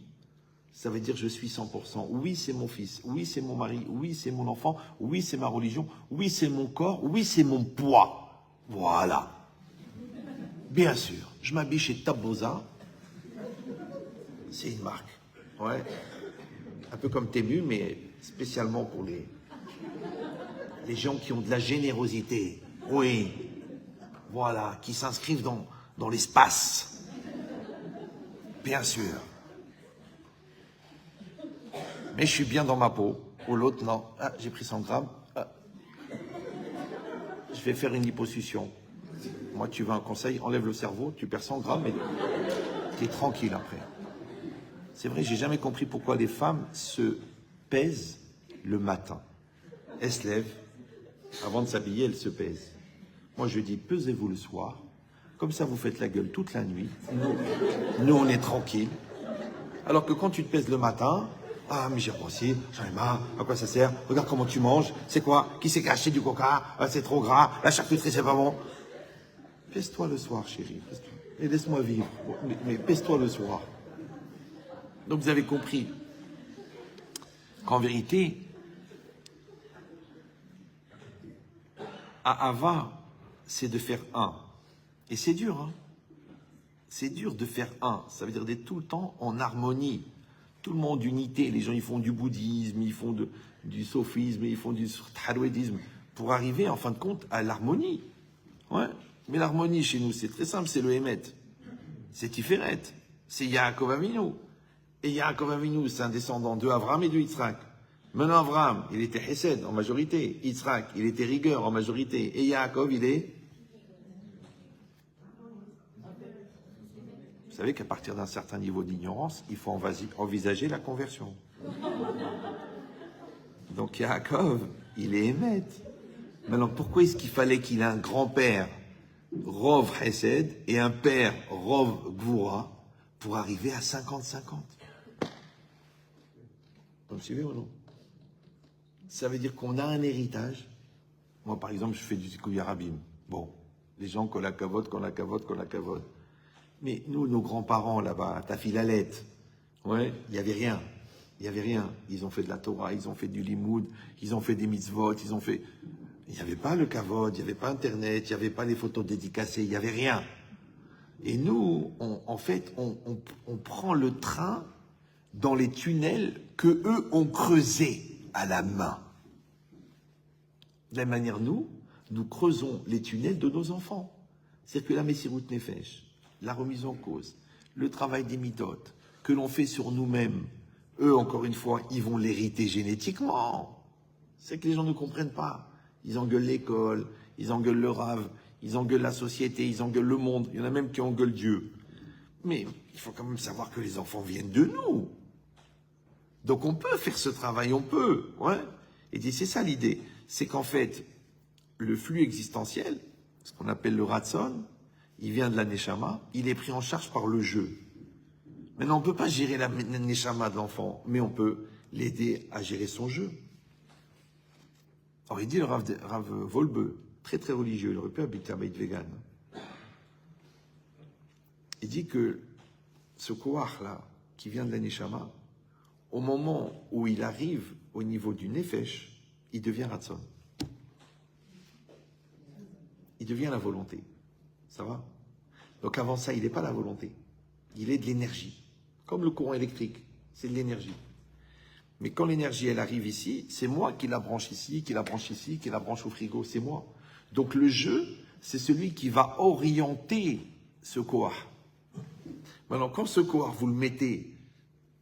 A: ça veut dire je suis 100%. Oui, c'est mon fils. Oui, c'est mon mari. Oui, c'est mon enfant. Oui, c'est ma religion. Oui, c'est mon corps. Oui, c'est mon poids. Voilà. Bien sûr. Je m'habille chez Tabosa. C'est une marque. Ouais. Un peu comme Temu, mais spécialement pour les gens qui ont de la générosité. Oui. Voilà. Qui s'inscrivent dans l'espace. Bien sûr. Mais je suis bien dans ma peau. Ou l'autre, non. Ah, j'ai pris 100 grammes. Ah. Je vais faire une liposuction. Moi, tu veux un conseil, enlève le cerveau, tu perds 100 grammes et tu es tranquille après. C'est vrai, j'ai jamais compris pourquoi les femmes se pèsent le matin. Elles se lèvent, avant de s'habiller, elles se pèsent. Moi, je dis, pesez-vous le soir. Comme ça, vous faites la gueule toute la nuit. Nous on est tranquille. Alors que quand tu te pèses le matin, ah, mais j'ai grossi, j'en ai marre, à quoi ça sert? Regarde comment tu manges, c'est quoi? Qui s'est caché du coca? Ah, c'est trop gras, la charcuterie, c'est pas bon. Pèse-toi le soir, chérie, pèse-toi. Et laisse-moi vivre. Mais pèse-toi le soir. Donc vous avez compris qu'en vérité, à Ava, c'est de faire un. Et c'est dur, hein. C'est dur de faire un. Ça veut dire d'être tout le temps en harmonie. Tout le monde d'unité. Les gens, ils font du bouddhisme, ils font du sophisme, ils font du taoïsme pour arriver, en fin de compte, à l'harmonie. Ouais. Mais l'harmonie chez nous, c'est très simple, c'est le Hémet. C'est Tiferet. C'est Yaakov Avinu. Et Yaakov Avinu, c'est un descendant de Avraham et de Yitzhak. Maintenant, Avraham, il était Hesed en majorité. Yitzhak, il était rigueur en majorité. Et Yaakov, il est... Vous savez qu'à partir d'un certain niveau d'ignorance, il faut envisager la conversion. Donc Yaakov, il est Hémet. Maintenant, pourquoi est-ce qu'il fallait qu'il ait un grand-père Rov Hesed et un père Rov Gvura pour arriver à 50-50? Vous me suivez ou non? Ça veut dire qu'on a un héritage. Moi, par exemple, je fais du Zikoui Arabim. Bon, les gens qu'on la cavote. Mais nous, nos grands-parents là-bas, à Tafilalet, ouais, il n'y avait rien. Il n'y avait rien. Ils ont fait de la Torah, ils ont fait du limoud, ils ont fait des mitzvot, ils ont fait... Il n'y avait pas le kavod, il n'y avait pas Internet, il n'y avait pas les photos dédicacées, il n'y avait rien. Et nous, en fait, on prend le train dans les tunnels que eux ont creusés à la main. De la même manière, nous creusons les tunnels de nos enfants. C'est-à-dire que la Messirut Nefesh, la remise en cause, le travail des midotes, que l'on fait sur nous-mêmes, eux, encore une fois, ils vont l'hériter génétiquement. C'est que les gens ne comprennent pas. Ils engueulent l'école, ils engueulent le rave, ils engueulent la société, ils engueulent le monde. Il y en a même qui engueulent Dieu. Mais il faut quand même savoir que les enfants viennent de nous. Donc on peut faire ce travail, on peut. Ouais. Et c'est ça l'idée. C'est qu'en fait, le flux existentiel, ce qu'on appelle le ratson, il vient de la neshama, il est pris en charge par le jeu. Maintenant, on ne peut pas gérer la neshama de l'enfant, mais on peut l'aider à gérer son jeu. Alors il dit le Rav Volbe, très très religieux, il aurait pu habiter à Beit Vegan. Il dit que ce koach là, qui vient de la neshama, au moment où il arrive au niveau du nefesh, il devient ratson. Il devient la volonté. Ça va? Donc avant ça, il n'est pas la volonté. Il est de l'énergie. Comme le courant électrique, c'est de l'énergie. Mais quand l'énergie, elle arrive ici, c'est moi qui la branche ici, qui la branche ici, qui la branche au frigo, c'est moi. Donc le jeu, c'est celui qui va orienter ce koach. Maintenant, quand ce koach, vous le mettez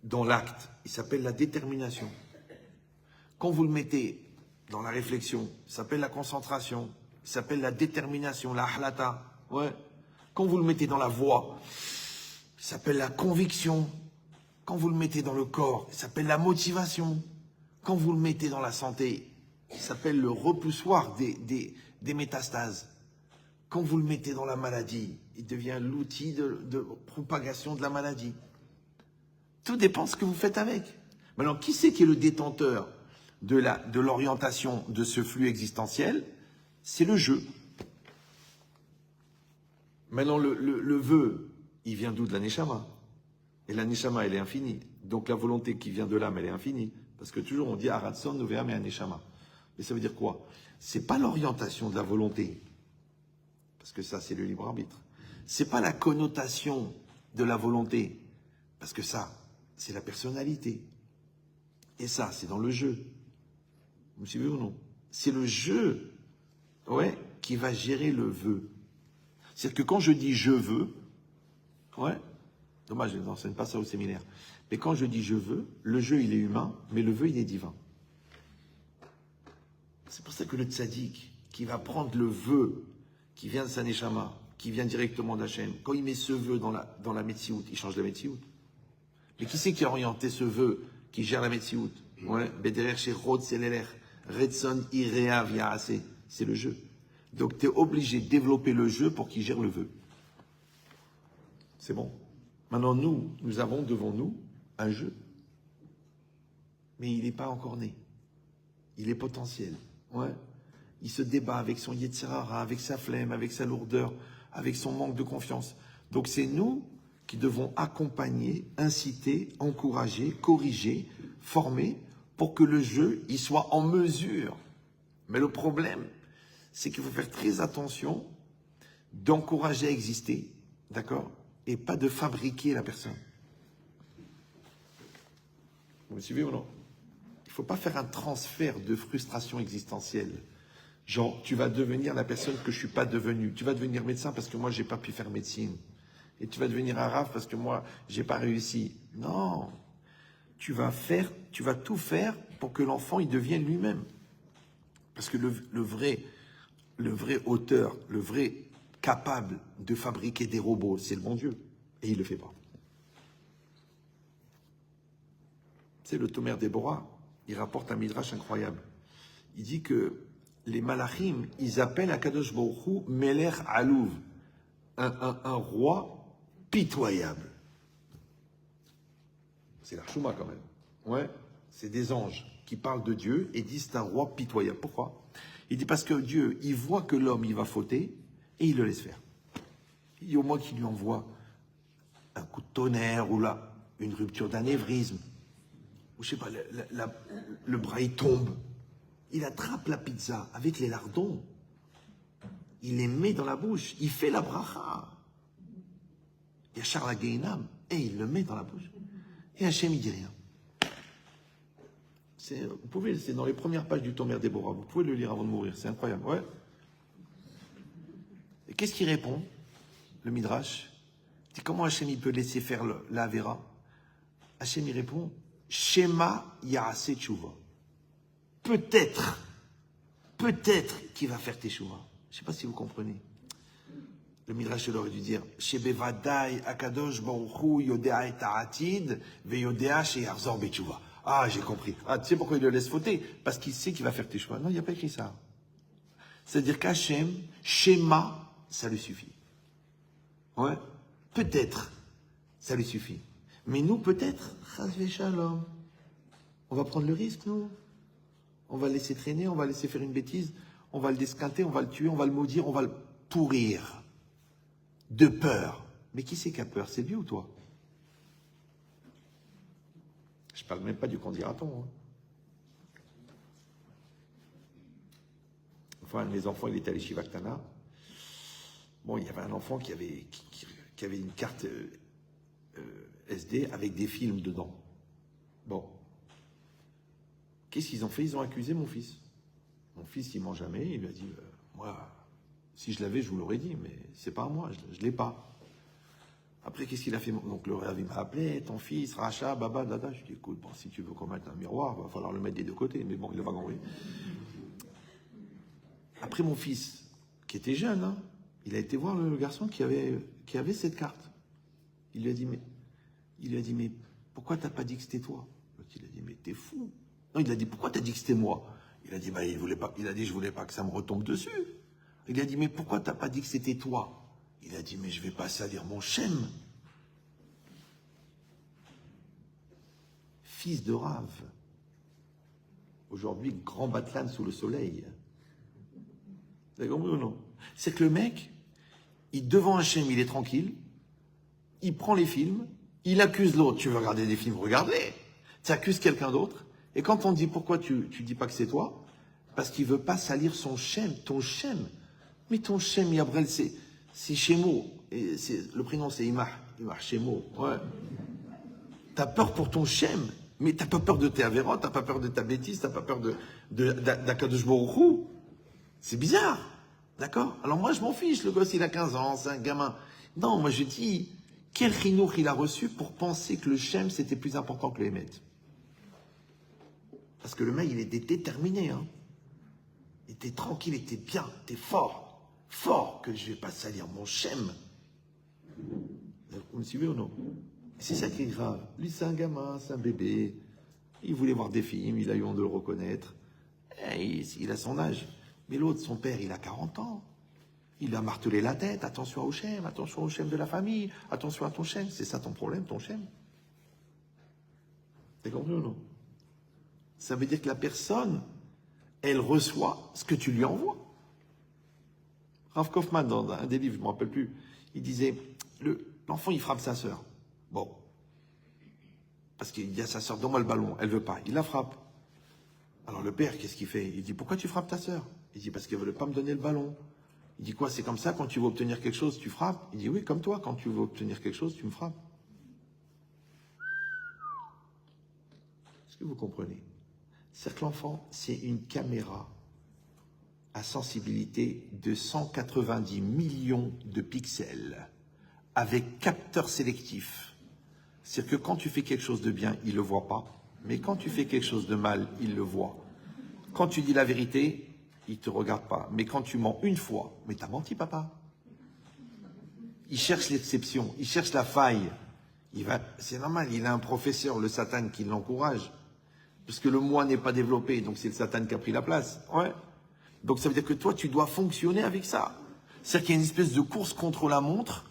A: dans l'acte, il s'appelle la détermination. Quand vous le mettez dans la réflexion, il s'appelle la concentration, il s'appelle la détermination, la halata. Ouais. Quand vous le mettez dans la voix, il s'appelle la conviction. Quand vous le mettez dans le corps, il s'appelle la motivation. Quand vous le mettez dans la santé, il s'appelle le repoussoir des métastases. Quand vous le mettez dans la maladie, il devient l'outil de propagation de la maladie. Tout dépend de ce que vous faites avec. Maintenant, qui c'est qui est le détenteur de l'orientation de ce flux existentiel? C'est le jeu. Maintenant, le vœu, il vient d'où? De la Neshama. Et la Neshama, elle est infinie. Donc la volonté qui vient de l'âme, elle est infinie. Parce que toujours on dit Aratson, Noveam et Neshama. Mais ça veut dire quoi? C'est pas l'orientation de la volonté. Parce que ça, c'est le libre arbitre. C'est pas la connotation de la volonté. Parce que ça, c'est la personnalité. Et ça, c'est dans le jeu. Vous me suivez ou non? C'est le jeu, ouais, qui va gérer le vœu. C'est-à-dire que quand je dis je veux, ouais, dommage, je n'enseigne pas ça au séminaire. Mais quand je dis je veux, le jeu il est humain, mais le vœu il est divin. C'est pour ça que le tzaddik, qui va prendre le vœu qui vient de sa neshama, qui vient directement d'Hachem, quand il met ce vœu dans la Metsiout, il change la Metsiout. Mais qui c'est qui a orienté ce vœu, qui gère la Metsiout? Ouais, Bederer chez Rod Seleler, Redson Irea Viaase, c'est le jeu. Donc tu es obligé de développer le jeu pour qu'il gère le vœu. C'est bon. Maintenant, nous avons devant nous un jeu. Mais il n'est pas encore né. Il est potentiel. Ouais. Il se débat avec son Yetzirara, avec sa flemme, avec sa lourdeur, avec son manque de confiance. Donc c'est nous qui devons accompagner, inciter, encourager, corriger, former pour que le jeu il soit en mesure. Mais le problème, c'est qu'il faut faire très attention d'encourager à exister, d'accord? Et pas de fabriquer la personne. Vous me suivez ou non? Il ne faut pas faire un transfert de frustration existentielle. Genre, tu vas devenir la personne que je ne suis pas devenue. Tu vas devenir médecin parce que moi, je n'ai pas pu faire médecine. Et tu vas devenir arabe parce que moi, je n'ai pas réussi. Non. Tu vas tout faire pour que l'enfant, il devienne lui-même. Parce que le vrai auteur, le vrai capable de fabriquer des robots, c'est le bon Dieu. Et il ne le fait pas. C'est le Tomer Déborah. Il rapporte un midrash incroyable. Il dit que les malachim, ils appellent Akadosh Baruch Hu Melech Alouv, un roi pitoyable. C'est l'Archouma quand même. Ouais, c'est des anges qui parlent de Dieu et disent c'est un roi pitoyable. Pourquoi? Il dit parce que Dieu, il voit que l'homme, il va fauter et il le laisse faire. Il dit au moins qu'il lui envoie un coup de tonnerre ou là, une rupture d'anévrisme. Ou je sais pas, le bras il tombe. Il attrape la pizza avec les lardons. Il les met dans la bouche. Il fait la bracha. Il y a Charles Gainam et il le met dans la bouche. Et Hachem, il dit rien. C'est dans les premières pages du Tomer Déborah. Vous pouvez le lire avant de mourir. C'est incroyable. Ouais. Et qu'est-ce qu'il répond, le Midrash? Il dit comment Hachem il peut laisser faire la Avera? Hachem il répond Shema Yaase Tshuva. Peut-être qu'il va faire Teshuva. Je ne sais pas si vous comprenez. Le Midrash aurait dû dire Shebevadai Akadosh Baruch Hu Yodea et Ta'atid Veyodea Sheyarzor Betchuva. Ah, j'ai compris. Ah, tu sais pourquoi il le laisse fauter? Parce qu'il sait qu'il va faire Teshuva. Non, il n'y a pas écrit ça. C'est-à-dire qu'Hachem, Shema, ça lui suffit. Ouais. Peut-être, ça lui suffit. Mais nous, peut-être, Chas Shalom. On va prendre le risque, nous. On va le laisser traîner, on va le laisser faire une bêtise, on va le desquinter, on va le tuer, on va le maudire, on va le pourrir. De peur. Mais qui c'est qui a peur? C'est lui ou toi? Je parle même pas du candidaton. Hein. Enfin, mes enfants, il était allé chez Vaktana. Bon, il y avait un enfant qui avait une carte SD avec des films dedans. Bon. Qu'est-ce qu'ils ont fait? Ils ont accusé mon fils. Mon fils, il ment jamais. Il lui a dit, moi, si je l'avais, je vous l'aurais dit, mais c'est pas à moi, je l'ai pas. Après, qu'est-ce qu'il a fait? Donc le Rav, il m'a appelé, ton fils, Racha, Baba, Dada. Je dis, écoute, bon, si tu veux qu'on mette un miroir, il va falloir le mettre des deux côtés. Mais bon, il va compris. Après, mon fils, qui était jeune, hein, il a été voir le garçon qui avait cette carte. Il lui a dit, mais pourquoi t'as pas dit que c'était toi? L'autre, il a dit, mais t'es fou. Non, il a dit, pourquoi t'as dit que c'était moi? Il a dit, bah, je voulais pas que ça me retombe dessus. Il a dit, mais pourquoi t'as pas dit que c'était toi? Il a dit, mais je vais pas salir mon Shem. Fils de Rav. Aujourd'hui, grand batlan sous le soleil. Vous avez compris ou non? C'est que le mec, devant Hachem, il est tranquille, il prend les films, il accuse l'autre. Tu veux regarder des films, regardez. Tu accuses quelqu'un d'autre. Et quand on dit pourquoi tu dis pas que c'est toi, parce qu'il veut pas salir son Shem, ton Shem. Mais ton Shem, Yabrel, c'est Shemo. Et le prénom, c'est Imah Shemo. Ouais. T'as peur pour ton Shem, mais t'as pas peur de tes avérotes, t'as pas peur de ta bêtise, t'as pas peur d'Akadosh Baruch Hu. C'est bizarre. D'accord? Alors moi, je m'en fiche. Le gosse, il a 15 ans, c'est un gamin. Non, moi, je dis, quel chinour il a reçu pour penser que le Shem, c'était plus important que le Hémet? Parce que le mec, il était déterminé. Hein. Il était tranquille, il était bien, il était fort. Fort que je vais pas salir mon Shem. Vous me suivez ou non? C'est ça qui est grave. Lui, c'est un gamin, c'est un bébé. Il voulait voir des films, il a eu honte de le reconnaître. Et il a son âge. Mais l'autre, son père, il a 40 ans. Il a martelé la tête. Attention au Shem de la famille. Attention à ton Shem. C'est ça ton problème, ton Shem? T'as compris ou non? Ça veut dire que la personne, elle reçoit ce que tu lui envoies. Rav Kaufman, dans un des livres, je ne me rappelle plus, il disait, l'enfant, il frappe sa sœur. Bon. Parce qu'il y a sa sœur, donne-moi le ballon. Elle ne veut pas. Il la frappe. Alors le père, qu'est-ce qu'il fait? Il dit, pourquoi tu frappes ta sœur? Il dit, parce qu'elle ne veut pas me donner le ballon. Il dit, quoi, c'est comme ça, quand tu veux obtenir quelque chose, tu frappes? Il dit, oui, comme toi, quand tu veux obtenir quelque chose, tu me frappes. Est-ce que vous comprenez? C'est que l'enfant, c'est une caméra à sensibilité de 190 millions de pixels avec capteur sélectif. C'est-à-dire que quand tu fais quelque chose de bien, il ne le voit pas. Mais quand tu fais quelque chose de mal, il le voit. Quand tu dis la vérité, il ne te regarde pas. Mais quand tu mens une fois, mais t'as menti, papa. Il cherche l'exception, il cherche la faille. C'est normal, il a un professeur, le Satan, qui l'encourage. Parce que le moi n'est pas développé, donc c'est le Satan qui a pris la place. Ouais. Donc ça veut dire que toi, tu dois fonctionner avec ça. C'est-à-dire qu'il y a une espèce de course contre la montre,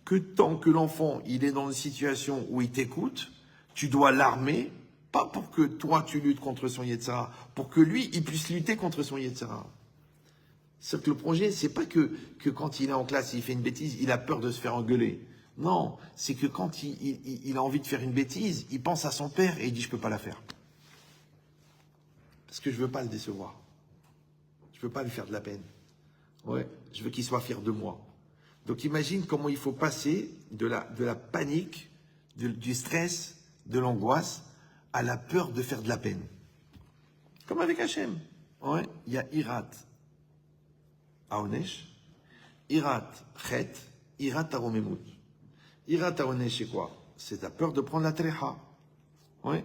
A: que tant que l'enfant, il est dans une situation où il t'écoute, tu dois l'armer, pas pour que toi, tu luttes contre son Yetzara, pour que lui, il puisse lutter contre son Yetzara. C'est-à-dire que le projet, c'est pas que quand il est en classe, il fait une bêtise, il a peur de se faire engueuler. Non, c'est que quand il a envie de faire une bêtise, il pense à son père et il dit, je peux pas la faire. Parce que je veux pas le décevoir. Je veux pas lui faire de la peine. Ouais, je veux qu'il soit fier de moi. Donc imagine comment il faut passer de la panique, du stress, de l'angoisse, à la peur de faire de la peine. Comme avec Hachem. Ouais, il y a Irat Aonesh, Irat Chet, Irat Aromemut. Irat Aonesh, c'est quoi? C'est la peur de prendre la trecha. Ouais.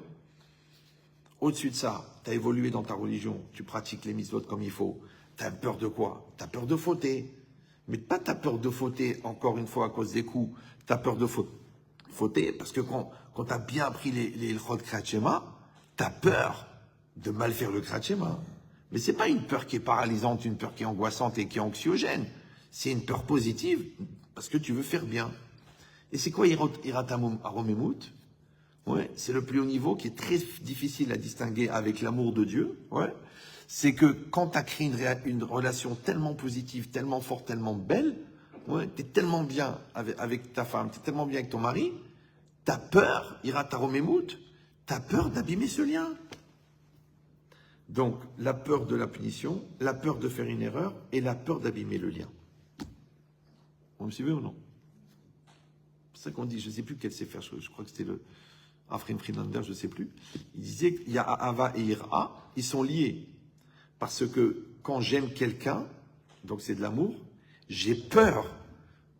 A: Au-dessus de ça, tu as évolué dans ta religion, tu pratiques les mitzvot comme il faut. Tu as peur de quoi? Tu as peur de fauter. Mais pas ta peur de fauter, encore une fois, à cause des coups. Tu as peur de fauter parce que quand tu as bien appris les Ilchot Kriyat Shema, tu as peur de mal faire le Kriyat Shema. Mais ce n'est pas une peur qui est paralysante, une peur qui est angoissante et qui est anxiogène. C'est une peur positive parce que tu veux faire bien. Et c'est quoi Irat Aromemut? Ouais, c'est le plus haut niveau qui est très difficile à distinguer avec l'amour de Dieu. Ouais. C'est que quand tu as créé une relation tellement positive, tellement forte, tellement belle, ouais, tu es tellement bien avec ta femme, tu es tellement bien avec ton mari, tu as peur, Irat Aromemut, tu as peur d'abîmer ce lien. Donc, la peur de la punition, la peur de faire une erreur et la peur d'abîmer le lien. Vous me suivez ou non? C'est ça qu'on dit, je ne sais plus quel c'est faire, je crois que c'était le Afrim Friedlander, je ne sais plus. Il disait qu'il y a Ahava et Ira, ils sont liés. Parce que quand j'aime quelqu'un, donc c'est de l'amour, j'ai peur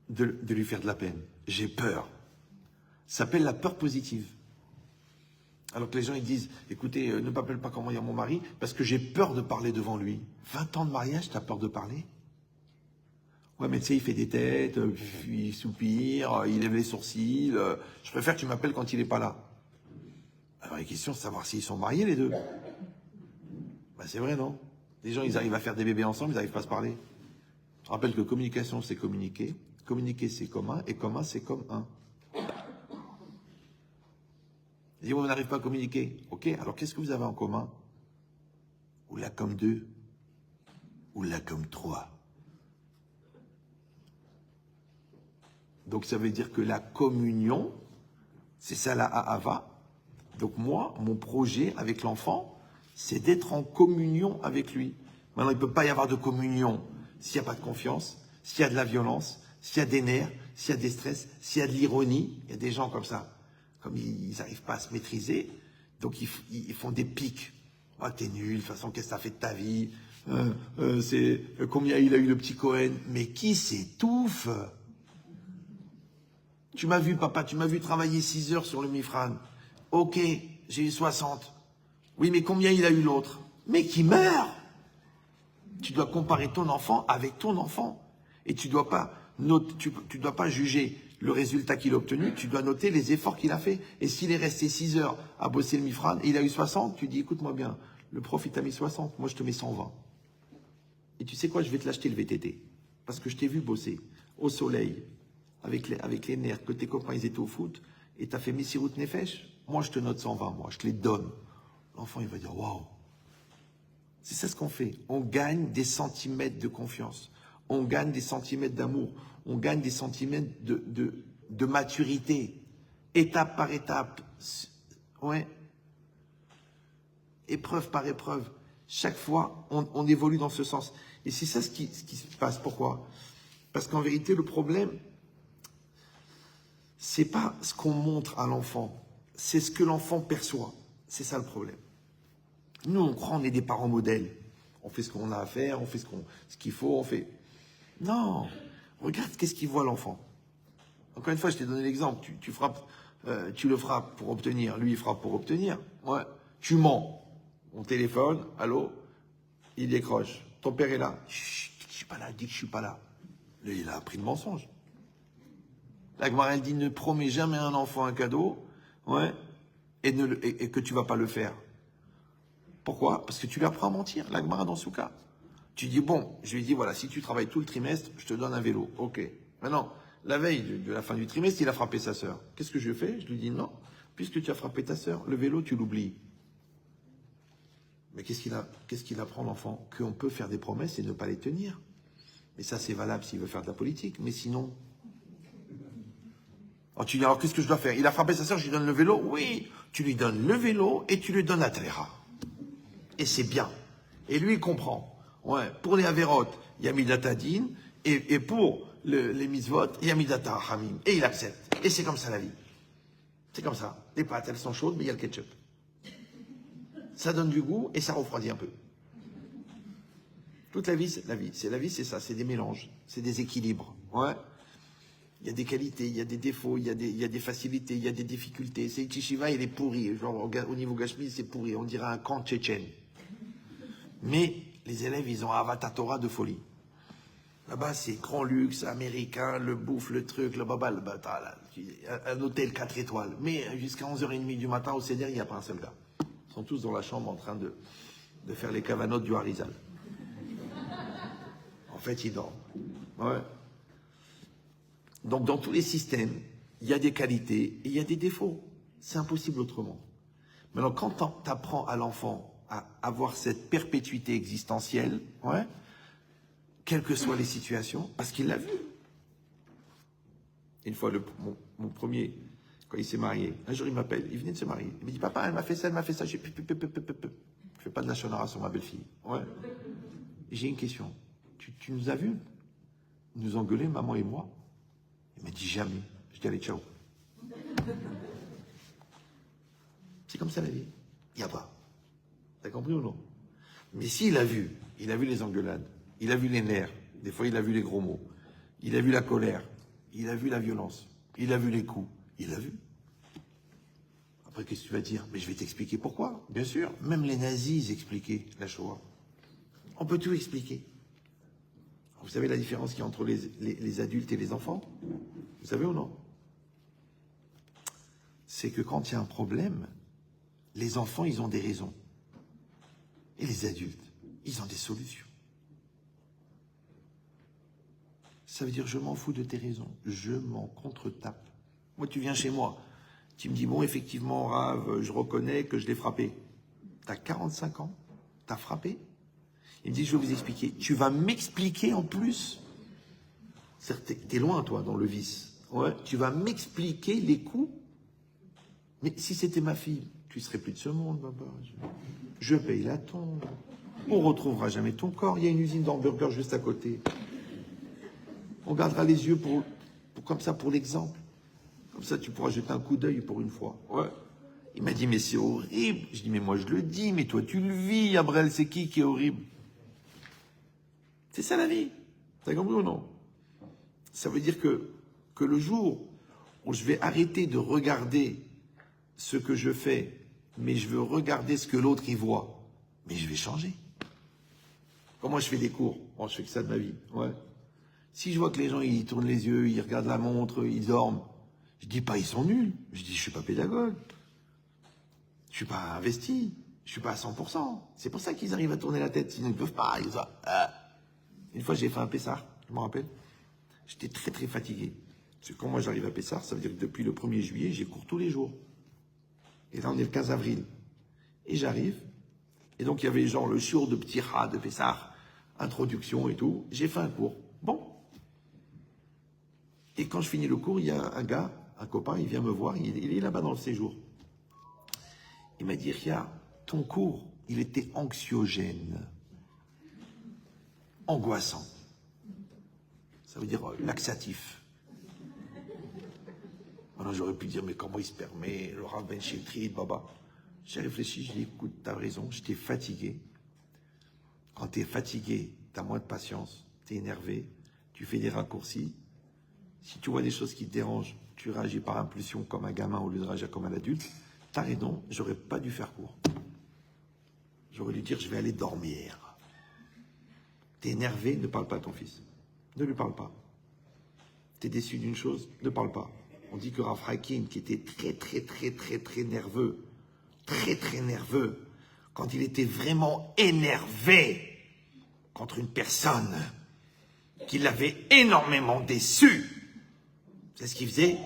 A: de lui faire de la peine. J'ai peur. Ça s'appelle la peur positive. Alors que les gens ils disent, écoutez, ne m'appelle pas comment il y a mon mari, parce que j'ai peur de parler devant lui. 20 ans de mariage, tu as peur de parler? Ouais, mais tu sais, il fait des têtes, il soupire, il lève les sourcils. Je préfère que tu m'appelles quand il n'est pas là. Alors, il est question de savoir s'ils sont mariés, les deux. Ben, c'est vrai, non? Les gens, ils arrivent à faire des bébés ensemble, ils n'arrivent pas à se parler. Je rappelle que communication, c'est communiquer. Communiquer, c'est commun. Et commun, c'est comme un. Ils disent, on n'arrive pas à communiquer. Ok, alors qu'est-ce que vous avez en commun? Ou là comme deux. Ou là comme trois. Donc ça veut dire que la communion, c'est ça la Ahava. Donc moi, mon projet avec l'enfant, c'est d'être en communion avec lui. Maintenant, il ne peut pas y avoir de communion s'il n'y a pas de confiance, s'il y a de la violence, s'il y a des nerfs, s'il y a des stress, s'il y a de l'ironie. Il y a des gens comme ça, comme ils n'arrivent pas à se maîtriser, donc ils font des pics. Ah, t'es nul, de toute façon, qu'est-ce que t'as fait de ta vie? Combien il a eu le petit Cohen? Mais qui s'étouffe? Tu m'as vu, papa, tu m'as vu travailler 6 heures sur le Mifran. Ok, j'ai eu 60. Oui, mais combien il a eu l'autre? Mais qui meurt! Tu dois comparer ton enfant avec ton enfant. Et tu dois pas dois pas juger le résultat qu'il a obtenu, tu dois noter les efforts qu'il a fait. Et s'il est resté 6 heures à bosser le Mifran et il a eu 60, tu dis, écoute-moi bien, le prof il t'a mis 60, moi je te mets 120. Et tu sais quoi, je vais te l'acheter le VTT. Parce que je t'ai vu bosser au soleil, avec les nerfs, que tes copains ils étaient au foot, et t'as fait Messirut Nefesh, moi je te note 120, moi, je te les donne. L'enfant il va dire, waouh. C'est ça ce qu'on fait. On gagne des centimètres de confiance. On gagne des centimètres d'amour. On gagne des centimètres de maturité. Étape par étape. Ouais. Épreuve par épreuve. Chaque fois, on évolue dans ce sens. Et c'est ça ce qui se passe. Pourquoi? Parce qu'en vérité, le problème, c'est pas ce qu'on montre à l'enfant. C'est ce que l'enfant perçoit. C'est ça le problème. Nous, on croit qu'on est des parents modèles. On fait ce qu'on a à faire, on fait ce qu'il faut, on fait... Non, regarde qu'est-ce qu'il voit l'enfant. Encore une fois, je t'ai donné l'exemple. Tu frappes, tu le frappes pour obtenir, lui il frappe pour obtenir. Ouais. Tu mens. On téléphone, allô, il décroche. Ton père est là. Chut, je suis pas là, dis que je suis pas là. Lui, il a appris le mensonge. La Gemara, elle dit, ne promets jamais à un enfant un cadeau, ouais, et que tu vas pas le faire. Pourquoi? Parce que tu lui apprends à mentir, la Gemara dans ce cas. Tu dis, bon, je lui dis, voilà, si tu travailles tout le trimestre, je te donne un vélo. Ok. Maintenant, la veille de la fin du trimestre, il a frappé sa sœur. Qu'est-ce que je fais? Je lui dis, non, puisque tu as frappé ta sœur, le vélo, tu l'oublies. Mais qu'est-ce qu'il apprend l'enfant? Qu'on peut faire des promesses et ne pas les tenir. Mais ça, c'est valable s'il veut faire de la politique. Mais sinon... Alors tu dis, alors qu'est-ce que je dois faire? Il a frappé sa sœur, je lui donne le vélo? Oui, tu lui donnes le vélo et tu lui donnes la tléra. Et c'est bien. Et lui, il comprend. Ouais. Pour les avérotes, il y a Midata Din, et pour les mitzvot, il y a Midata Hamim. Et il accepte. Et c'est comme ça la vie. C'est comme ça. Les pâtes, elles sont chaudes, mais il y a le ketchup. Ça donne du goût et ça refroidit un peu. Toute la vie, c'est ça, c'est des mélanges, c'est des équilibres. Ouais. Il y a des qualités, il y a des défauts, il y a des facilités, il y a des difficultés. C'est Yeshiva, il est pourri. Genre, au niveau Gashmi, c'est pourri. On dirait un camp tchétchène. Mais les élèves, ils ont Avata Torah de folie. Là-bas, c'est grand luxe, américain, le bouffe, le truc, le baba, le bata, un hôtel 4 étoiles. Mais jusqu'à 11h30 du matin, au CDR, il n'y a pas un seul gars. Ils sont tous dans la chambre en train de faire les cavanotes du Harizal. En fait, ils dorment. Ouais. Donc, dans tous les systèmes, il y a des qualités et il y a des défauts. C'est impossible autrement. Maintenant, quand tu apprends à l'enfant à avoir cette perpétuité existentielle, ouais, quelles que soient les situations, parce qu'il l'a vu. Une fois, mon premier, quand il s'est marié, un jour il m'appelle, il venait de se marier. Il me dit, papa, elle m'a fait ça, je fais pas de la shonara sur ma belle-fille. Ouais. J'ai une question. Tu nous as vus nous engueuler, maman et moi? Il m'a dit jamais. Je dis allez, ciao. C'est comme ça la vie. Il n'y a pas. T'as compris ou non? Mais s'il a vu les engueulades, il a vu les nerfs, des fois il a vu les gros mots, il a vu la colère, il a vu la violence, il a vu les coups, il a vu. Après, qu'est-ce que tu vas dire? Mais je vais t'expliquer pourquoi. Bien sûr, même les nazis expliquaient la Shoah. On peut tout expliquer. Vous savez la différence qu'il y a entre les adultes et les enfants? Vous savez ou non? C'est que quand il y a un problème, les enfants, ils ont des raisons. Et les adultes, ils ont des solutions. Ça veut dire, je m'en fous de tes raisons. Je m'en contre-tape. Moi, tu viens chez moi. Tu me dis, bon, effectivement, Rav, je reconnais que je l'ai frappé. T'as 45 ans, t'as frappé. Il me dit, je vais vous expliquer. Tu vas m'expliquer en plus. T'es loin, toi, dans le vice. Ouais, tu vas m'expliquer les coups. Mais si c'était ma fille, tu serais plus de ce monde, papa. Je paye la tombe. On retrouvera jamais ton corps. Il y a une usine d'hamburgers juste à côté. On gardera les yeux comme ça pour l'exemple. Comme ça, tu pourras jeter un coup d'œil pour une fois. Ouais. Il m'a dit, mais c'est horrible. Je dis, mais moi je le dis, mais toi tu le vis, Abrel, c'est qui est horrible? C'est ça la vie. T'as compris ou non? Ça veut dire que le jour où je vais arrêter de regarder ce que je fais, mais je veux regarder ce que l'autre y voit, mais je vais changer. Comment je fais des cours? Bon, je fais que ça de ma vie. Ouais. Si je vois que les gens, ils tournent les yeux, ils regardent la montre, ils dorment, je dis pas ils sont nuls. Je dis je suis pas pédagogue. Je suis pas investi. Je suis pas à 100%. C'est pour ça qu'ils arrivent à tourner la tête. Sinon, ils ne peuvent pas. Une fois, j'ai fait un Pessar, je me rappelle. J'étais très, très fatigué. Parce que quand moi, j'arrive à Pessar, ça veut dire que depuis le 1er juillet, j'ai cours tous les jours. Et là, on est le 15 avril. Et j'arrive. Et donc, il y avait genre le shiur de petit rat de Pessar, introduction et tout. J'ai fait un cours. Bon. Et quand je finis le cours, il y a un gars, un copain, il vient me voir. Il est là-bas dans le séjour. Il m'a dit, Ria, ton cours, il était anxiogène. Angoissant. Ça veut dire laxatif. Alors j'aurais pu dire, mais comment il se permet, le Rav Ben Chetri, Baba. J'ai réfléchi, je dis, écoute, t'as raison, j'étais fatigué. Quand t'es fatigué, t'as moins de patience, t'es énervé, tu fais des raccourcis. Si tu vois des choses qui te dérangent, tu réagis par impulsion comme un gamin au lieu de réagir comme un adulte. T'as raison, j'aurais pas dû faire court. J'aurais dû dire, je vais aller dormir. T'es énervé, ne parle pas à ton fils. Ne lui parle pas. T'es déçu d'une chose, ne parle pas. On dit que Rav Hakim, qui était très nerveux, très nerveux, quand il était vraiment énervé contre une personne qui l'avait énormément déçu, c'est ce qu'il faisait.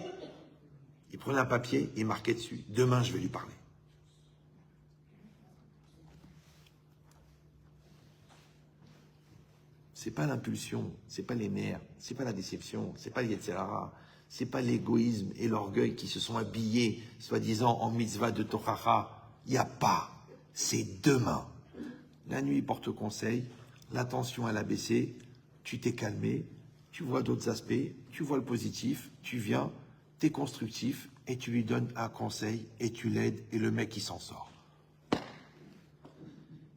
A: Il prenait un papier et marquait dessus. Demain, je vais lui parler. C'est pas l'impulsion, c'est pas les nerfs, c'est pas la déception, c'est pas le Yetzirah, c'est pas l'égoïsme et l'orgueil qui se sont habillés, soi-disant, en mitzvah de Tochacha. Il n'y a pas. C'est demain. La nuit porte conseil, la tension elle a baissé, tu t'es calmé, tu vois d'autres aspects, tu vois le positif, tu viens, tu es constructif et tu lui donnes un conseil et tu l'aides et le mec il s'en sort.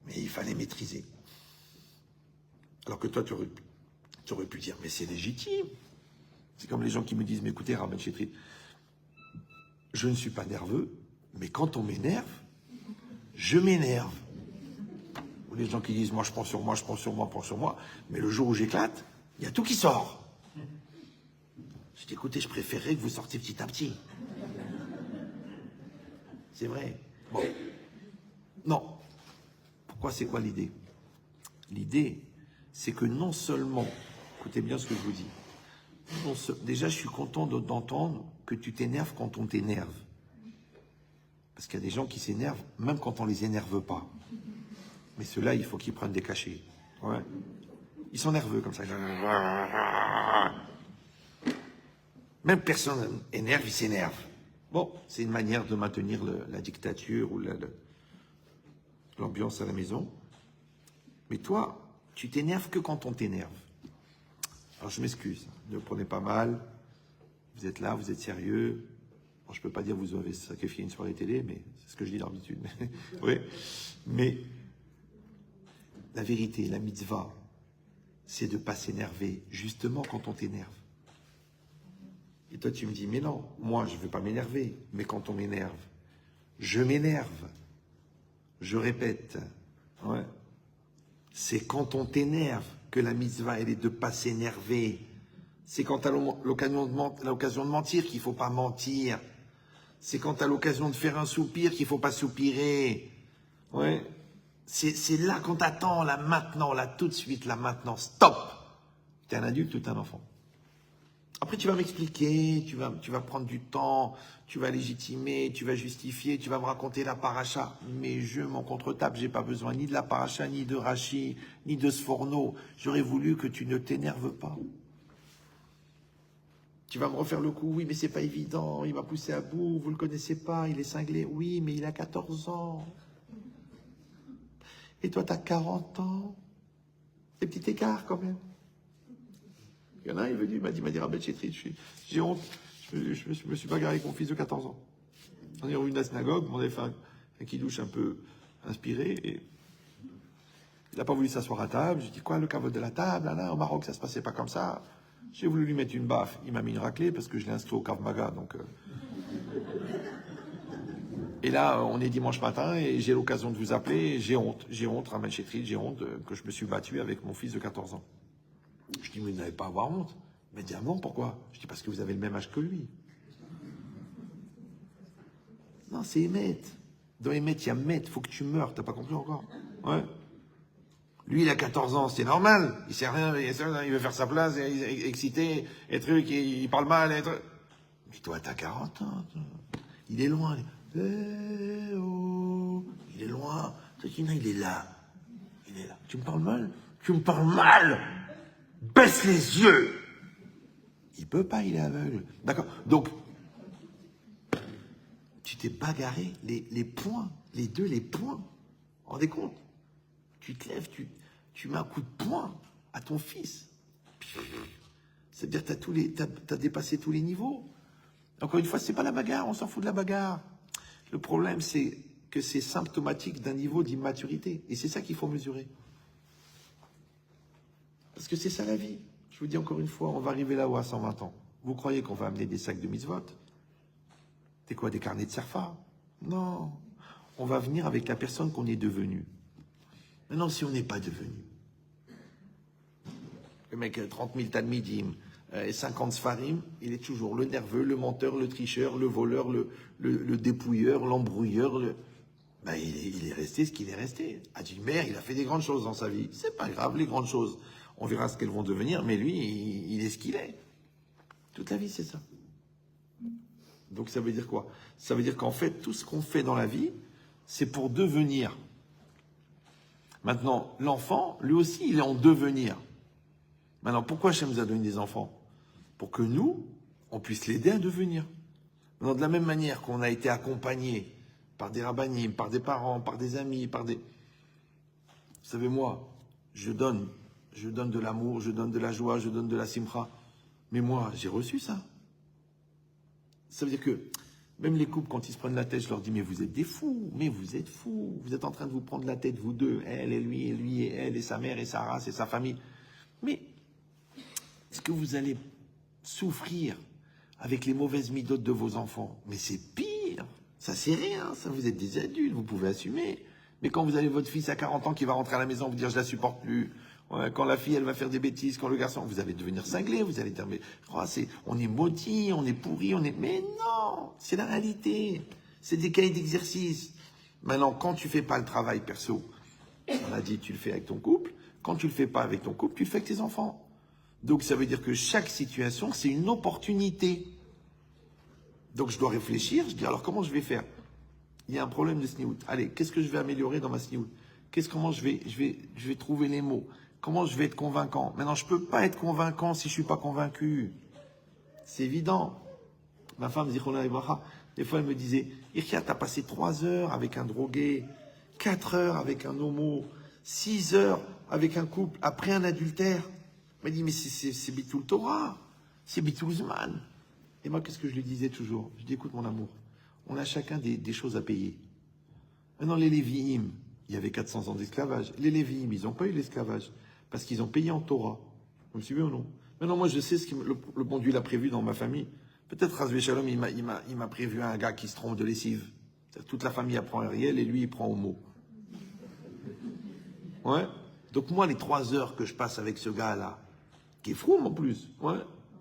A: Mais il fallait maîtriser. Alors que toi, tu aurais pu dire, mais c'est légitime. C'est comme les gens qui me disent, mais écoutez, Rabban Chetri, je ne suis pas nerveux, mais quand on m'énerve, je m'énerve. Ou les gens qui disent, moi je prends sur moi, je prends sur moi, je prends sur moi, mais le jour où j'éclate, il y a tout qui sort. Je dis, écoutez, je préférerais que vous sortiez petit à petit. C'est vrai. Bon. Non. Pourquoi, c'est quoi l'idée? L'idée, c'est que non seulement, écoutez bien ce que je vous dis, déjà je suis content d'entendre que tu t'énerves quand on t'énerve. Parce qu'il y a des gens qui s'énervent même quand on les énerve pas. Mais ceux-là, il faut qu'ils prennent des cachets. Ouais. Ils sont nerveux comme ça. Même personne énerve, il s'énerve. Bon, c'est une manière de maintenir la dictature ou l'ambiance à la maison. Mais toi, tu t'énerves que quand on t'énerve. Alors je m'excuse, ne le prenez pas mal. Vous êtes là, vous êtes sérieux. Bon, je ne peux pas dire que vous avez sacrifié une soirée télé, mais c'est ce que je dis d'habitude. Oui. Mais la vérité, la mitzvah, c'est de ne pas s'énerver, justement quand on t'énerve. Et toi, tu me dis, mais non, moi, je ne veux pas m'énerver. Mais quand on m'énerve, je m'énerve. Je répète. Ouais. C'est quand on t'énerve que la mitzvah, elle est de ne pas s'énerver. C'est quand tu as l'occasion de mentir qu'il ne faut pas mentir. C'est quand tu as l'occasion de faire un soupir qu'il ne faut pas soupirer. Ouais. C'est là qu'on t'attend, là maintenant, là tout de suite, là maintenant, stop. Tu es un adulte ou tu es un enfant? Après, tu vas m'expliquer, tu vas prendre du temps, tu vas légitimer, tu vas justifier, tu vas me raconter la paracha. Mais je m'en contre-tape, j'ai pas besoin ni de la paracha, ni de Rachi, ni de Sforno. J'aurais voulu que tu ne t'énerves pas. Tu vas me refaire le coup, oui, mais c'est pas évident, il m'a poussé à bout, vous le connaissez pas, il est cinglé, oui, mais il a 14 ans. Et toi, tu as 40 ans. C'est petit écart quand même. Il y en a un, il m'a dit, Rabbi Chetri, j'ai honte, je me suis bagarré avec mon fils de 14 ans. On est revenu de la synagogue, on avait fait un kidouche un peu inspiré, et il n'a pas voulu s'asseoir à table. J'ai dit, quoi, le cavote de la table, là, au Maroc, ça se passait pas comme ça. J'ai voulu lui mettre une baffe, il m'a mis une raclée, parce que je l'ai inscrit au Krav Maga, donc... Et là, on est dimanche matin, et j'ai l'occasion de vous appeler, j'ai honte, Raman Chetri, j'ai honte que je me suis battu avec mon fils de 14 ans. Je dis, mais vous n'avez pas à avoir honte. Il m'a dit, ah non, pourquoi? Je dis, parce que vous avez le même âge que lui. Non, c'est Emmet. Dans Emmet, il y a Met, faut que tu meurs, t'as pas compris encore? Ouais. Lui, il a 14 ans, c'est normal. Il sait rien, il veut faire sa place, il est excité, et truc, il parle mal, et truc. Mais toi, t'as 40 ans, toi. Il est loin. Eh oh, il est loin. Il est là. Il est là. Tu me parles mal? Tu me parles mal? Baisse les yeux. Il peut pas, il est aveugle. D'accord. Donc, tu t'es bagarré les poings, les poings. Vous vous rendez compte? Tu te lèves, tu mets un coup de poing à ton fils. C'est-à-dire que t'as dépassé tous les niveaux. Encore une fois, c'est pas la bagarre, on s'en fout de la bagarre. Le problème, c'est que c'est symptomatique d'un niveau d'immaturité. Et c'est ça qu'il faut mesurer. Parce que c'est ça la vie. Je vous dis encore une fois, on va arriver là-haut à 120 ans. Vous croyez qu'on va amener des sacs de mitzvot? C'est quoi, des carnets de serfa? Non. On va venir avec la personne qu'on est devenu. Maintenant, si on n'est pas devenu, le mec, 30 000 talmidim, 50 sfarim, il est toujours le nerveux, le menteur, le tricheur, le voleur, le dépouilleur, l'embrouilleur. Ben, il est resté ce qu'il est resté. Adjimer, il a fait des grandes choses dans sa vie. C'est pas grave, les grandes choses. On verra ce qu'elles vont devenir, mais lui, il est ce qu'il est. Toute la vie, c'est ça. Donc ça veut dire quoi? Ça veut dire qu'en fait, tout ce qu'on fait dans la vie, c'est pour devenir. Maintenant, l'enfant, lui aussi, il est en devenir. Maintenant, pourquoi Hachem nous a donné des enfants? Pour que nous, on puisse l'aider à devenir. Maintenant, de la même manière qu'on a été accompagné par des rabbinim, par des parents, par des amis, par des... Vous savez, moi, je donne de l'amour, je donne de la joie, je donne de la simcha. Mais moi, j'ai reçu ça. Ça veut dire que même les couples, quand ils se prennent la tête, je leur dis, mais vous êtes des fous, mais vous êtes fous. Vous êtes en train de vous prendre la tête, vous deux, elle et lui et elle et sa mère et sa race et sa famille. Mais est-ce que vous allez souffrir avec les mauvaises midotes de vos enfants? Mais c'est pire. Ça, c'est rien. Ça, vous êtes des adultes, vous pouvez assumer. Mais quand vous avez votre fils à 40 ans qui va rentrer à la maison, vous dire, je la supporte plus. Ouais, quand la fille, elle va faire des bêtises, quand le garçon, vous allez devenir cinglé, vous allez dire, mais on est maudit, on est pourri, mais non, c'est la réalité. C'est des cahiers d'exercice. Maintenant, quand tu fais pas le travail perso, on a dit, tu le fais avec ton couple. Quand tu le fais pas avec ton couple, tu le fais avec tes enfants. Donc, ça veut dire que chaque situation, c'est une opportunité. Donc, je dois réfléchir. Je dis, alors, comment je vais faire? Il y a un problème de sniout. Allez, qu'est-ce que je vais améliorer dans ma sniout? Comment je vais trouver les mots? Comment je vais être convaincant? Maintenant, je ne peux pas être convaincant si je ne suis pas convaincu. C'est évident. Ma femme, des fois, elle me disait, Irkia, t'as passé 3 heures avec un drogué, 4 heures avec un homo, 6 heures avec un couple, après un adultère. Elle m'a dit, mais c'est Bitoul Torah, c'est Bitoul Zman. Et moi, qu'est-ce que je lui disais toujours? Je dis, écoute, mon amour, on a chacun des choses à payer. Maintenant, les Lévi'im, il y avait 400 ans d'esclavage. Les Lévi'im, ils n'ont pas eu l'esclavage parce qu'ils ont payé en Torah. Vous me suivez ou non? Maintenant, moi, je sais ce que le bon Dieu l'a prévu dans ma famille. Peut-être, Razvé Shalom, il m'a prévu un gars qui se trompe de lessive. Toute la famille apprend Ariel et lui, il prend Homo. Ouais. Donc, moi, les 3 heures que je passe avec ce gars-là, qui est froum en plus, ouais,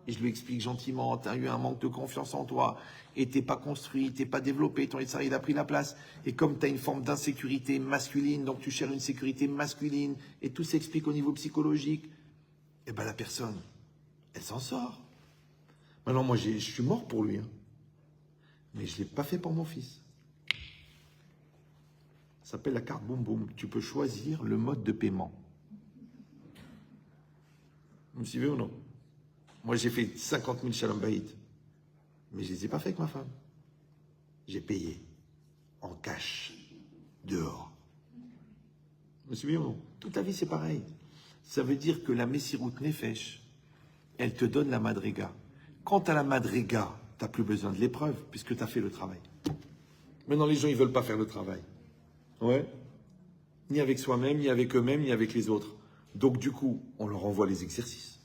A: et je lui explique gentiment, tu as eu un manque de confiance en toi, et t'es pas construit, t'es pas développé, ton Yitzhak, il a pris la place, et comme tu as une forme d'insécurité masculine, donc tu cherches une sécurité masculine, et tout s'explique au niveau psychologique, et ben la personne, elle s'en sort. Maintenant, moi, je suis mort pour lui, hein. Mais je ne l'ai pas fait pour mon fils. Ça s'appelle la carte boum boum. Tu peux choisir le mode de paiement. Vous me suivez ou non? Moi, j'ai fait 50 000 Shalom Bayit. Mais je ne les ai pas fait avec ma femme. J'ai payé en cash, dehors. Vous me suivez ou non? Toute la vie, c'est pareil. Ça veut dire que la Messirut Nefesh, elle te donne la madriga. Quant à la madriga, tu n'as plus besoin de l'épreuve, puisque tu as fait le travail. Maintenant, les gens, ils ne veulent pas faire le travail. Ouais. Ni avec soi-même, ni avec eux-mêmes, ni avec les autres. Donc, du coup, on leur envoie les exercices.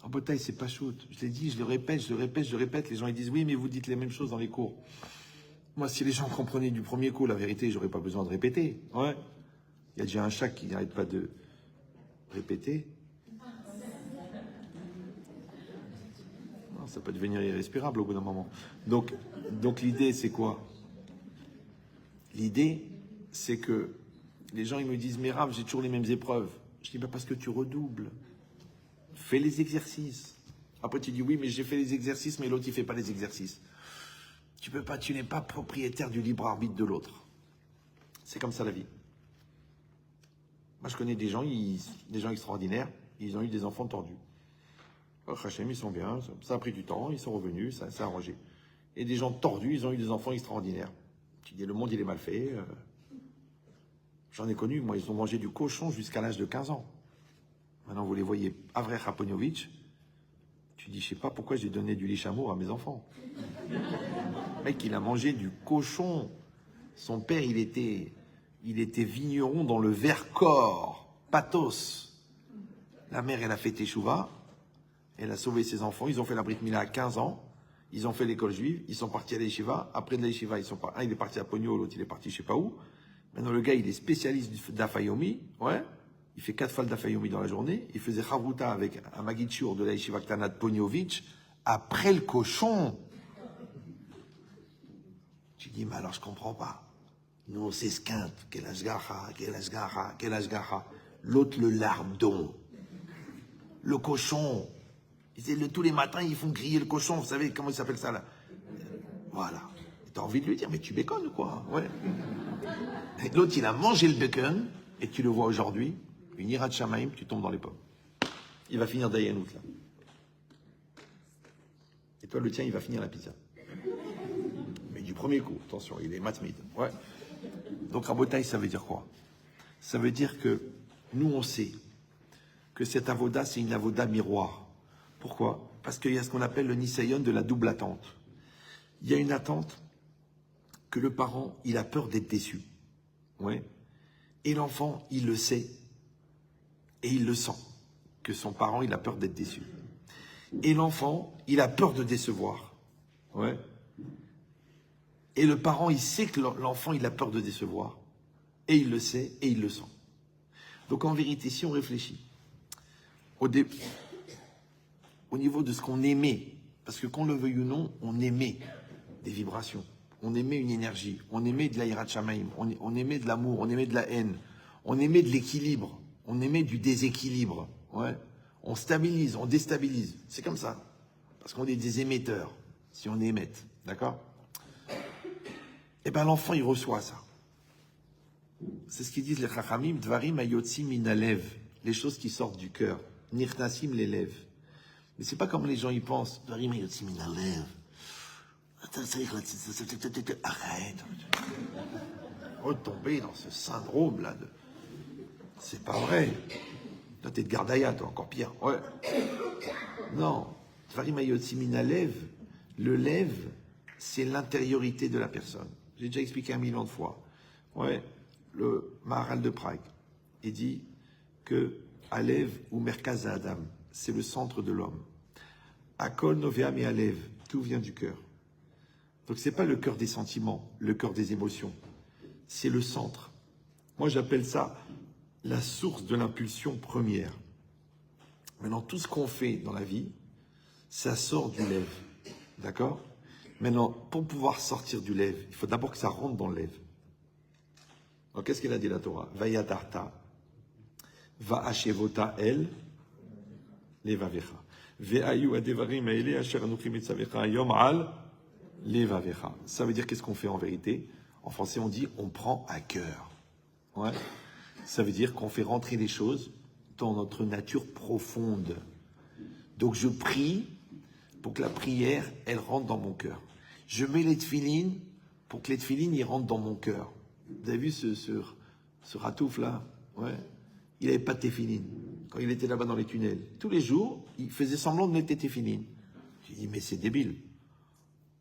A: En bataille, c'est pas shoot. Je l'ai dit, je le répète, je le répète, je le répète. Les gens, ils disent, oui, mais vous dites les mêmes choses dans les cours. Moi, si les gens comprenaient du premier coup la vérité, j'aurais pas besoin de répéter. Ouais. Il y a déjà un chat qui n'arrête pas de répéter. Non, ça peut devenir irrespirable au bout d'un moment. Donc l'idée, c'est quoi? L'idée, c'est que les gens, ils me disent, mais Rav, j'ai toujours les mêmes épreuves. Je dis, bah, parce que tu redoubles. Fais les exercices. Après, tu dis, oui, mais j'ai fait les exercices, mais l'autre, il fait pas les exercices. Tu peux pas, tu n'es pas propriétaire du libre arbitre de l'autre. C'est comme ça la vie. Moi, je connais des gens extraordinaires, ils ont eu des enfants tordus. Hachem, ils sont bien, ça a pris du temps, ils sont revenus, ça s'est arrangé. Et des gens tordus, ils ont eu des enfants extraordinaires. Tu dis, le monde, il est mal fait. J'en ai connu, moi, ils ont mangé du cochon jusqu'à l'âge de 15 ans. Maintenant, vous les voyez, Avrei Raponiovic, tu dis, je sais pas pourquoi j'ai donné du lait chameau à mes enfants. Le mec, il a mangé du cochon. Son père, il était vigneron dans le Vercors, Pathos. La mère, elle a fait Teshuvah. Elle a sauvé ses enfants. Ils ont fait la Brit Mila à 15 ans. Ils ont fait l'école juive. Ils sont partis à l'Yeshiva. Après de l'Yeshiva, un, il est parti à Pogno, l'autre, il est parti je sais pas où. Maintenant, le gars, il est spécialiste d'Afayomi. Ouais. Il fait 4 fois d'Afayomi dans la journée. Il faisait Chavruta avec un Magitchur de la Yeshiva Ktana de Pognovitch après le cochon. Tu dis, mais alors je comprends pas. Nous, on s'esquinte. Quel ashgaha, quel ashgaha, quel ashgaha. L'autre, le lardon. Le cochon. Tous les matins, ils font griller le cochon. Vous savez comment il s'appelle ça, là? Voilà. T'as envie de lui dire, mais tu béconnes ou quoi? Ouais. Et l'autre, il a mangé le bacon, et tu le vois aujourd'hui, une ira de Shamaim, tu tombes dans les pommes. Il va finir Dayanout, là. Et toi, le tien, il va finir la pizza. Mais du premier coup, attention, il est matmid. Ouais. Donc, Rabotai, ça veut dire quoi? Ça veut dire que nous, on sait que cette avoda, c'est une avoda miroir. Pourquoi? Parce qu'il y a ce qu'on appelle le nisayon de la double attente. Il y a une attente que le parent, il a peur d'être déçu. Ouais. Et l'enfant, il le sait et il le sent, que son parent, il a peur d'être déçu. Et l'enfant, il a peur de décevoir. Ouais. Et le parent, il sait que l'enfant, il a peur de décevoir. Et il le sait et il le sent. Donc en vérité, si on réfléchit, au niveau de ce qu'on aimait, parce que qu'on le veuille ou non, on aimait des vibrations, on aimait une énergie, on aimait de l'Aïrat Shamaim, on aimait de l'amour, on aimait de la haine, on aimait de l'équilibre, on aimait du déséquilibre. Ouais. On stabilise, on déstabilise. C'est comme ça. Parce qu'on est des émetteurs, si on émette. D'accord? Eh bien, l'enfant, il reçoit ça. C'est ce qu'ils disent les Chachamim, Dvarim ayotsim minalev, les choses qui sortent du cœur. Nirnasim les lèvres. Mais c'est pas comme les gens y pensent. Dvarim ayotsim minalev. Arrête. Retomber dans ce syndrome-là de. C'est pas vrai. Toi, t'es de Gardaïa, toi, encore pire. Ouais. Non. Dvarim ayotsim minalev, le lève, c'est l'intériorité de la personne. J'ai déjà expliqué 1 million de fois. Ouais. Le Maharal de Prague, il dit que Alev ou Merkaz Adam, c'est le centre de l'homme. Akol Noveam et Alev, tout vient du cœur. Donc c'est pas le cœur des sentiments, le cœur des émotions. C'est le centre. Moi j'appelle ça la source de l'impulsion première. Maintenant, tout ce qu'on fait dans la vie, ça sort du lève. D'accord? Maintenant, pour pouvoir sortir du lève, il faut d'abord que ça rentre dans le lève. Alors, qu'est-ce qu'elle a dit la Torah? Vayadarta, va'ashevota el, levavecha. Ve'ayu adevarim eile asher anuchi mitzavecha yom al, levavecha. Ça veut dire qu'est-ce qu'on fait en vérité? En français, on dit on prend à cœur. Ouais. Ça veut dire qu'on fait rentrer les choses dans notre nature profonde. Donc je prie pour que la prière, elle rentre dans mon cœur. Je mets les tefilines pour que les tefilines, ils rentrent dans mon cœur. Vous avez vu ce ratouf là? Ouais. Il n'avait pas de tefilines quand il était là-bas dans les tunnels. Tous les jours, il faisait semblant de mettre des tefilines. J'ai dit, mais c'est débile.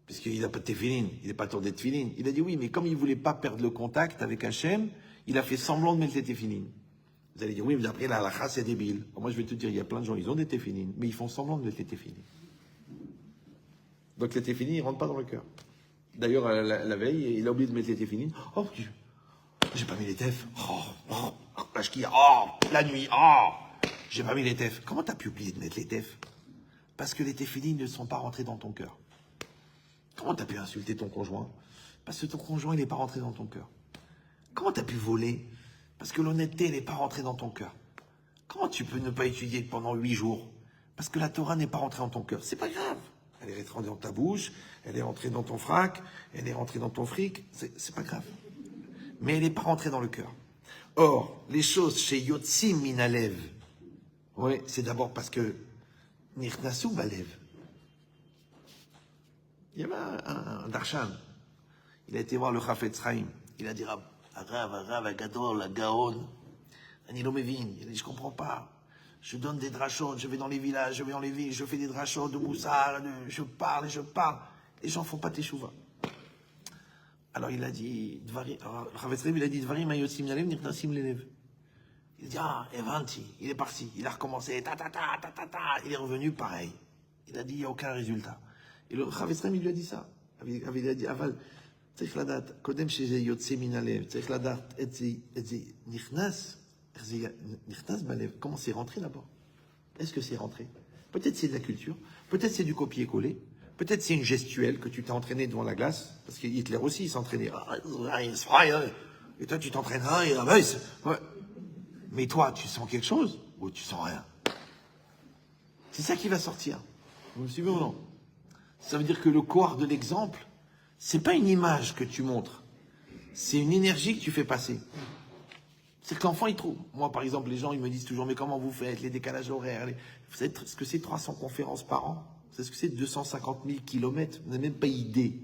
A: Parce qu'il n'a pas de tefilines, il n'est pas tour des tefilines. Il a dit oui, mais comme il ne voulait pas perdre le contact avec Hachem, il a fait semblant de mettre les tefilines. Vous allez dire, oui, mais après la halakha, c'est débile. Alors moi, je vais te dire, il y a plein de gens, ils ont des tefilines, mais ils font semblant de mettre les tefilines. Donc les tefilines, ils ne rentrent pas dans le cœur. D'ailleurs, la veille, il a oublié de mettre les tefilines. Oh, j'ai pas mis les tefs. La nuit, j'ai pas mis les tefs. Comment t'as pu oublier de mettre les tefs? Parce que les tefilines ne sont pas rentrés dans ton cœur. Comment t'as pu insulter ton conjoint? Parce que ton conjoint, il n'est pas rentré dans ton cœur. Comment t'as pu voler? Parce que l'honnêteté, elle n'est pas rentrée dans ton cœur. Comment tu peux ne pas étudier pendant 8 jours? Parce que la Torah n'est pas rentrée dans ton cœur. C'est pas grave. Elle est rentrée dans ta bouche, elle est rentrée dans ton frac, elle est rentrée dans ton fric. C'est pas grave. Mais elle n'est pas rentrée dans le cœur. Or, les choses chez Yotzim Minalev, ouais, c'est d'abord parce que Nirnasu Balev. Il y avait un Darshan. Il a été voir le Chafetz Chaim. Il a dit Rav, Agadol, Gaon. Ani lo mevin. Il a dit, je comprends pas. Je donne des drachot, je vais dans les villages, je vais dans les villes, je fais des drachot de moussard, je parle et je parle. Les gens font pas teshuva. Alors il a dit, Chafetz Chaim, il a dit, Dvarim ayotzim yalev nirnasim lelev. Il a dit, Evanti, il est parti, il a recommencé, il est revenu pareil. Il a dit, il n'y a aucun résultat. Et le Chafetz Chaim, il lui a dit ça. Il a dit, Aval, צריך לדעת, קודם שזה יוצא מן הלב, צריך לדעת את זה נכנס, איך זה נכנס בלב. Comment c'est rentré d'abord? Est-ce que c'est rentré? Peut-être c'est de la culture, peut-être c'est du copier-coller, peut-être c'est une gestuelle que tu t'es entraîné devant la glace, parce que Hitler aussi il s'entraînait. Et toi tu t'entraînes, ouais. Mais toi tu sens quelque chose ou tu sens rien? C'est ça qui va sortir. Vous me suivez ou non? Ça veut dire que le corps de l'exemple, c'est pas une image que tu montres, c'est une énergie que tu fais passer. C'est que l'enfant, il trouve. Moi, par exemple, les gens, ils me disent toujours, mais comment vous faites, les décalages horaires, vous savez ce que c'est 300 conférences par an? Vous savez ce que c'est 250 000 kilomètres? Vous n'avez même pas idée.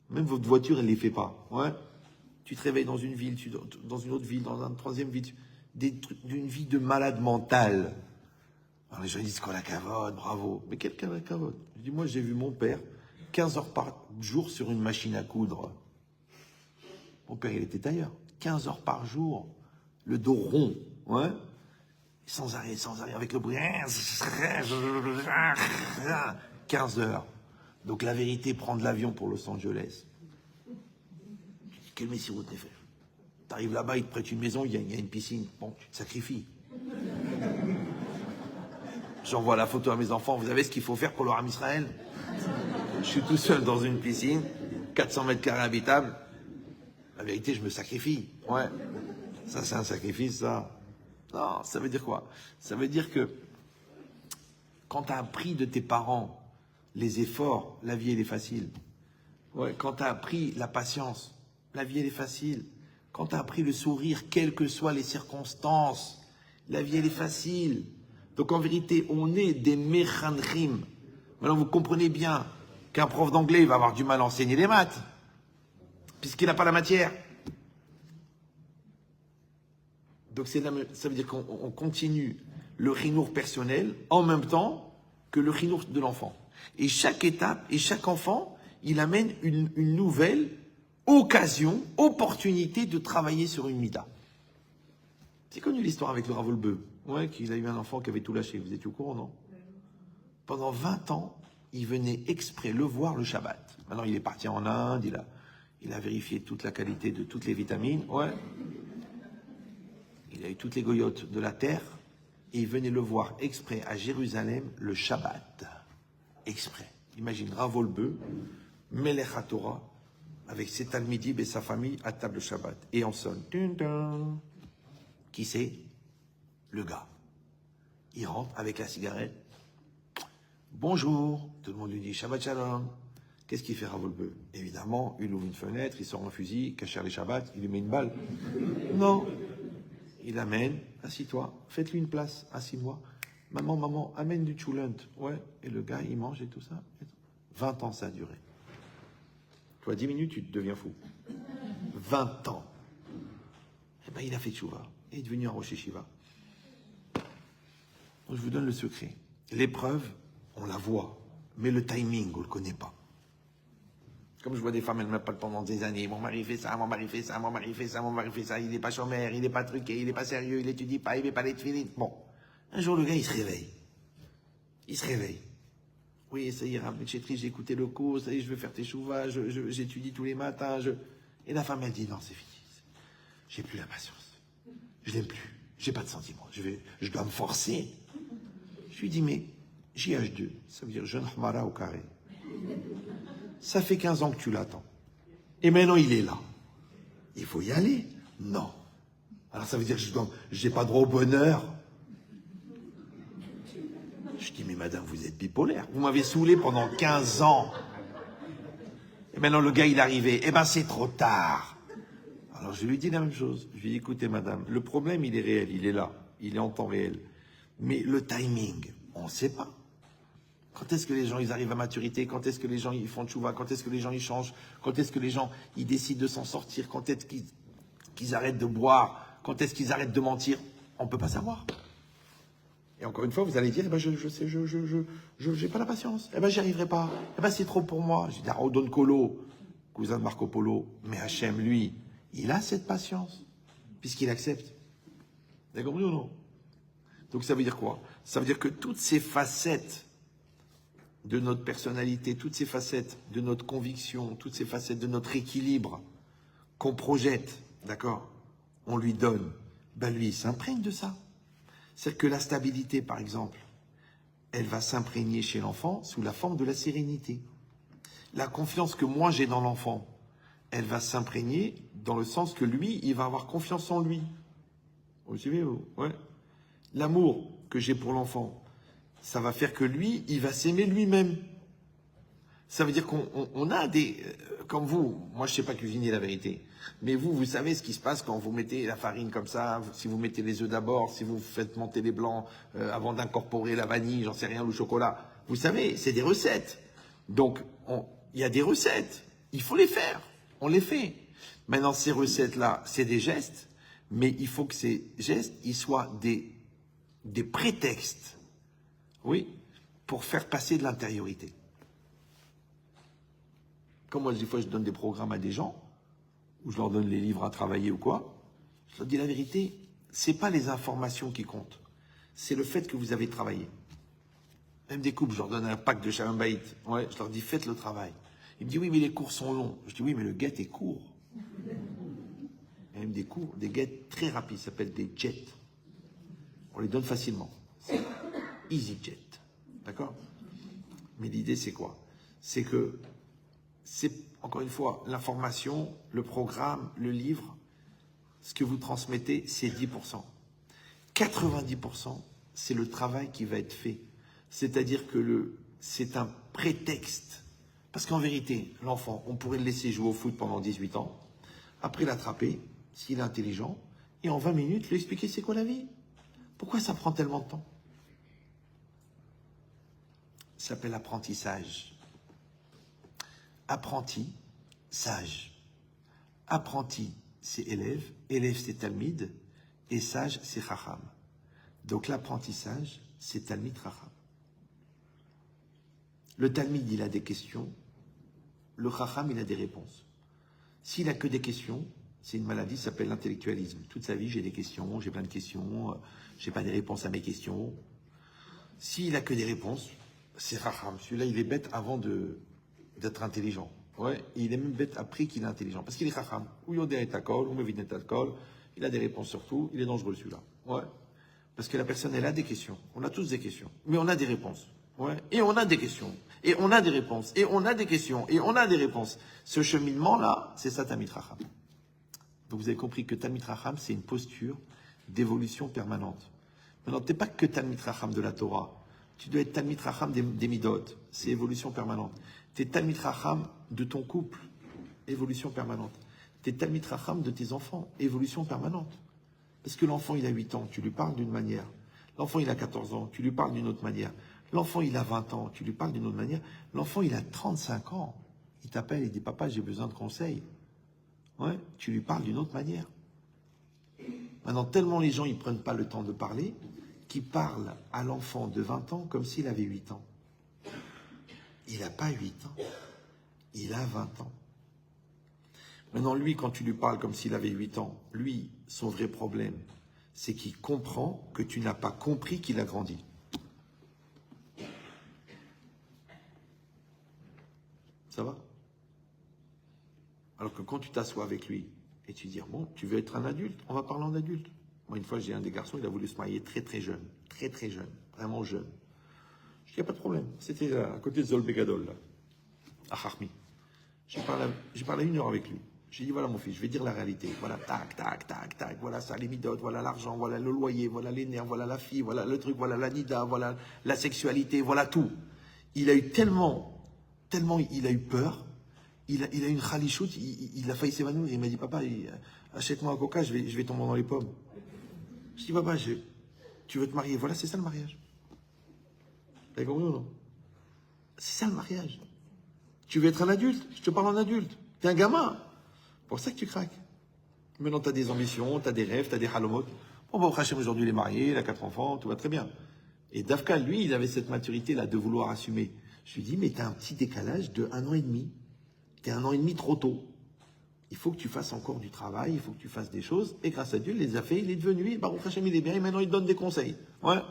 A: Même votre voiture, elle ne les fait pas. Ouais. Tu te réveilles dans une ville, dans une autre ville, dans une troisième ville, d'une vie de malade mental. Alors les gens disent, qu'on la cavote, bravo. Mais quelqu'un la cavote. Je dis, moi, j'ai vu mon père 15 heures par jour sur une machine à coudre. Mon père, il était tailleur. 15 heures par jour, le dos rond, ouais, sans arrêt, avec le bruit. 15 heures. Donc la vérité, prendre l'avion pour Los Angeles. Quel messie route n'est fait? T'arrives là-bas, ils te prêtent une maison, il y a une piscine. Bon, tu te sacrifies. J'envoie la photo à mes enfants. Vous savez ce qu'il faut faire pour le Ham Israël? Je suis tout seul dans une piscine, 400 mètres carrés habitables. La vérité, je me sacrifie. Ouais. Ça, c'est un sacrifice, ça. Non, ça veut dire quoi? Ça veut dire que quand tu as appris de tes parents les efforts, la vie, elle est facile. Ouais. Quand tu as appris la patience, la vie, elle est facile. Quand tu as appris le sourire, quelles que soient les circonstances, la vie, elle est facile. Donc, en vérité, on est des mechanchim. Maintenant, vous comprenez bien qu'un prof d'anglais va avoir du mal à enseigner les maths, puisqu'il n'a pas la matière. Donc ça veut dire qu'on continue le chinour personnel en même temps que le chinour de l'enfant. Et chaque étape et chaque enfant, il amène une nouvelle occasion, opportunité de travailler sur une mida. C'est connu l'histoire avec le Rav Olbeu, ouais, qu'il a eu un enfant qui avait tout lâché. Vous étiez au courant, non? Pendant 20 ans, il venait exprès le voir le Shabbat. Maintenant, il est parti en Inde, il a vérifié toute la qualité de toutes les vitamines. Ouais. Il a eu toutes les goyotes de la terre. Et il venait le voir exprès à Jérusalem le Shabbat. Exprès. Imagine Rav Olbeu, Melech HaTorah, avec ses talmidim et sa famille à table Shabbat. Et on sonne. Qui c'est? Le gars. Il rentre avec la cigarette. Bonjour, tout le monde lui dit Shabbat Shalom. Qu'est-ce qu'il fait Rav Olbeu? Évidemment, il ouvre une fenêtre, il sort un fusil, caché les Shabbats, il lui met une balle. Non, il l'amène, assis-toi, faites-lui une place, assis-moi. Maman, amène du choulent. Ouais, et le gars, il mange et tout ça. 20 ans, ça a duré. Toi, 10 minutes, tu te deviens fou. 20 ans. Eh bien, il a fait tchouva. Il est devenu un Rosh Yeshiva. Je vous donne le secret. L'épreuve, on la voit, mais le timing, on ne le connaît pas. Comme je vois des femmes, elles me parlent pendant des années. Mon mari fait ça, mon mari fait ça, mon mari fait ça, mon mari fait ça. Il n'est pas chômeur, il n'est pas truqué, il n'est pas sérieux, il n'étudie pas, il ne met pas les tefilines. Bon. Un jour, le gars, il se réveille. Il se réveille. Oui, ça ira, mais j'ai écouté le cours, ça y est, je vais faire tes chouvas, j'étudie tous les matins. Et la femme, elle dit, non, c'est fini. J'ai plus la patience. Je l'aime plus. J'ai pas de sentiments. Je dois me forcer. Je lui dis, mais JH2, ça veut dire jeune Hmara au carré. Ça fait 15 ans que tu l'attends. Et maintenant, il est là. Il faut y aller. Non. Alors ça veut dire que je n'ai pas droit au bonheur. Je dis, mais madame, vous êtes bipolaire. Vous m'avez saoulé pendant 15 ans. Et maintenant, le gars, il est arrivé. Eh ben, c'est trop tard. Alors, je lui dis la même chose. Je lui dis, écoutez, madame, le problème, il est réel. Il est là. Il est en temps réel. Mais le timing, on ne sait pas. Quand est-ce que les gens, ils arrivent à maturité? Quand est-ce que les gens, ils font tchouva? Quand est-ce que les gens, ils changent? Quand est-ce que les gens, ils décident de s'en sortir? Quand est-ce qu'ils arrêtent de boire? Quand est-ce qu'ils arrêtent de mentir? On ne peut pas savoir. Et encore une fois, vous allez dire, eh ben je sais, j'ai pas la patience. Eh ben, j'y arriverai pas. Eh ben, c'est trop pour moi. Je dis, Odon Kolo, cousin de Marco Polo. Mais Hachem, lui, il a cette patience, puisqu'il accepte. Vous avez compris ou non? Donc, ça veut dire quoi? Ça veut dire que toutes ces facettes de notre personnalité, toutes ces facettes de notre conviction, toutes ces facettes de notre équilibre qu'on projette, d'accord, on lui donne, ben lui, il s'imprègne de ça. C'est-à-dire que la stabilité, par exemple, elle va s'imprégner chez l'enfant sous la forme de la sérénité. La confiance que moi j'ai dans l'enfant, elle va s'imprégner dans le sens que lui, il va avoir confiance en lui. Vous suivez, vous? Ouais. L'amour que j'ai pour l'enfant, ça va faire que lui, il va s'aimer lui-même. Ça veut dire qu'on a des... Comme vous, moi je ne sais pas cuisiner la vérité, mais vous savez ce qui se passe quand vous mettez la farine comme ça, si vous mettez les œufs d'abord, si vous faites monter les blancs avant d'incorporer la vanille, j'en sais rien, le chocolat. Vous savez, c'est des recettes. Donc, il y a des recettes. Il faut les faire. On les fait. Maintenant, ces recettes-là, c'est des gestes, mais il faut que ces gestes, ils soient des prétextes, oui, pour faire passer de l'intériorité. Comme moi, des fois, je donne des programmes à des gens, ou je leur donne les livres à travailler ou quoi, je leur dis la vérité, c'est pas les informations qui comptent, c'est le fait que vous avez travaillé. Même des couples, je leur donne un pack de Shalom Bayit, ouais, je leur dis faites le travail. Ils me disent oui, mais les cours sont longs. Je dis oui, mais le guet est court. Il y a même des cours, des guettes très rapides, ça s'appelle des jets. On les donne facilement. C'est EasyJet, d'accord? Mais l'idée, c'est quoi? C'est que c'est, encore une fois, l'information, le programme, le livre, ce que vous transmettez, c'est 10%. 90%, c'est le travail qui va être fait. C'est-à-dire que c'est un prétexte. Parce qu'en vérité, l'enfant, on pourrait le laisser jouer au foot pendant 18 ans, après l'attraper, s'il est intelligent, et en 20 minutes, lui expliquer c'est quoi la vie. Pourquoi ça prend tellement de temps? Ça s'appelle apprentissage. Apprenti, sage. Apprenti, c'est élève. Élève, c'est talmid. Et sage, c'est chacham. Donc l'apprentissage, c'est talmid chacham. Le talmid, il a des questions. Le chacham, il a des réponses. S'il a que des questions, c'est une maladie, ça s'appelle l'intellectualisme. Toute sa vie, j'ai des questions, j'ai plein de questions, j'ai pas des réponses à mes questions. S'il a que des réponses, c'est chacham. Celui-là, il est bête avant d'être intelligent. Ouais, et il est même bête après qu'il est intelligent. Parce qu'il est chacham. Ou yodé est akol, ou mevin est akol. Il a des réponses sur tout. Il est dangereux, celui-là. Ouais. Parce que la personne, elle a des questions. On a tous des questions. Mais on a des réponses. Ouais. Et on a des questions. Et on a des réponses. Et on a des questions. Et on a des réponses. Ce cheminement-là, c'est ça, Talmid Chacham. Donc vous avez compris que Talmid Chacham, c'est une posture d'évolution permanente. Maintenant, tu n'es pas que Talmid Chacham de la Torah. Tu dois être Talmid Chacham des Midot. C'est évolution permanente. Tu es Talmid Chacham de ton couple. Évolution permanente. Tu es Talmid Chacham de tes enfants. Évolution permanente. Parce que l'enfant, il a 8 ans. Tu lui parles d'une manière. L'enfant, il a 14 ans, tu lui parles d'une autre manière. L'enfant, il a 20 ans, tu lui parles d'une autre manière. L'enfant, il a 35 ans. Il t'appelle, il dit, papa, j'ai besoin de conseils. Ouais, tu lui parles d'une autre manière. Maintenant, tellement les gens, ils ne prennent pas le temps de parler, qu'ils parlent à l'enfant de 20 ans comme s'il avait 8 ans. Il n'a pas 8 ans. Il a 20 ans. Maintenant, lui, quand tu lui parles comme s'il avait 8 ans, lui, son vrai problème, c'est qu'il comprend que tu n'as pas compris qu'il a grandi. Ça va? Alors que quand tu t'assois avec lui et tu dis, bon, tu veux être un adulte, on va parler en adulte. Moi, une fois, j'ai un des garçons, il a voulu se marier très très jeune, vraiment jeune. Je dis, il n'y a pas de problème. C'était à côté de Zolbegadol, là, à Kharmi. J'ai parlé 1 heure avec lui. J'ai dit, voilà mon fils, je vais dire la réalité. Voilà, tac, tac, tac, tac, voilà ça, les midotes, voilà l'argent, voilà le loyer, voilà les nerfs, voilà la fille, voilà le truc, voilà la nida, voilà la sexualité, voilà tout. Il a eu tellement il a eu peur, il a eu une khalichout, il a failli s'évanouir. Il m'a dit, papa, achète-moi un coca, je vais tomber dans les pommes. Je dis, papa, tu veux te marier, voilà, c'est ça le mariage. T'as compris ou non? C'est ça le mariage. Tu veux être un adulte, je te parle en adulte. T'es un gamin. C'est pour ça que tu craques. Maintenant, tu as des ambitions, tu as des rêves, tu as des halomot. Bon, bah, Hachem, aujourd'hui, il est marié, il a 4 enfants, tout va très bien. Et Dafka, lui, il avait cette maturité-là de vouloir assumer. Je lui dis, mais tu as un petit décalage de 1 an et demi. Tu es 1 an et demi trop tôt. Il faut que tu fasses encore du travail, il faut que tu fasses des choses. Et grâce à Dieu, il les a fait, il est devenu, et Baruch Hachem, il est bien, et maintenant, il donne des conseils. Ouais.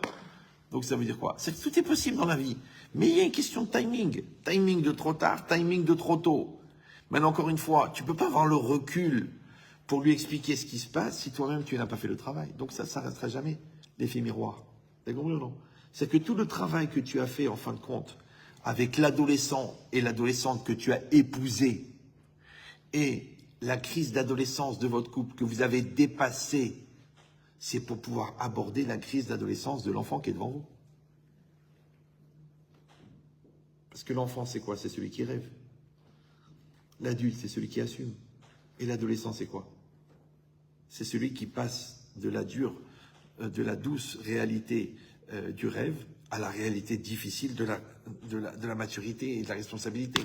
A: Donc, ça veut dire quoi? C'est que tout est possible dans la vie. Mais il y a une question de timing. Timing de trop tard, timing de trop tôt. Maintenant, encore une fois, tu ne peux pas avoir le recul pour lui expliquer ce qui se passe si toi-même tu n'as pas fait le travail. Donc ça ne restera jamais l'effet miroir. T'as compris ou non? C'est que tout le travail que tu as fait en fin de compte avec l'adolescent et l'adolescente que tu as épousé et la crise d'adolescence de votre couple que vous avez dépassée, c'est pour pouvoir aborder la crise d'adolescence de l'enfant qui est devant vous. Parce que l'enfant, c'est quoi? C'est celui qui rêve. L'adulte, c'est celui qui assume. Et l'adolescent, c'est quoi? C'est celui qui passe de la douce réalité du rêve à la réalité difficile de la maturité et de la responsabilité.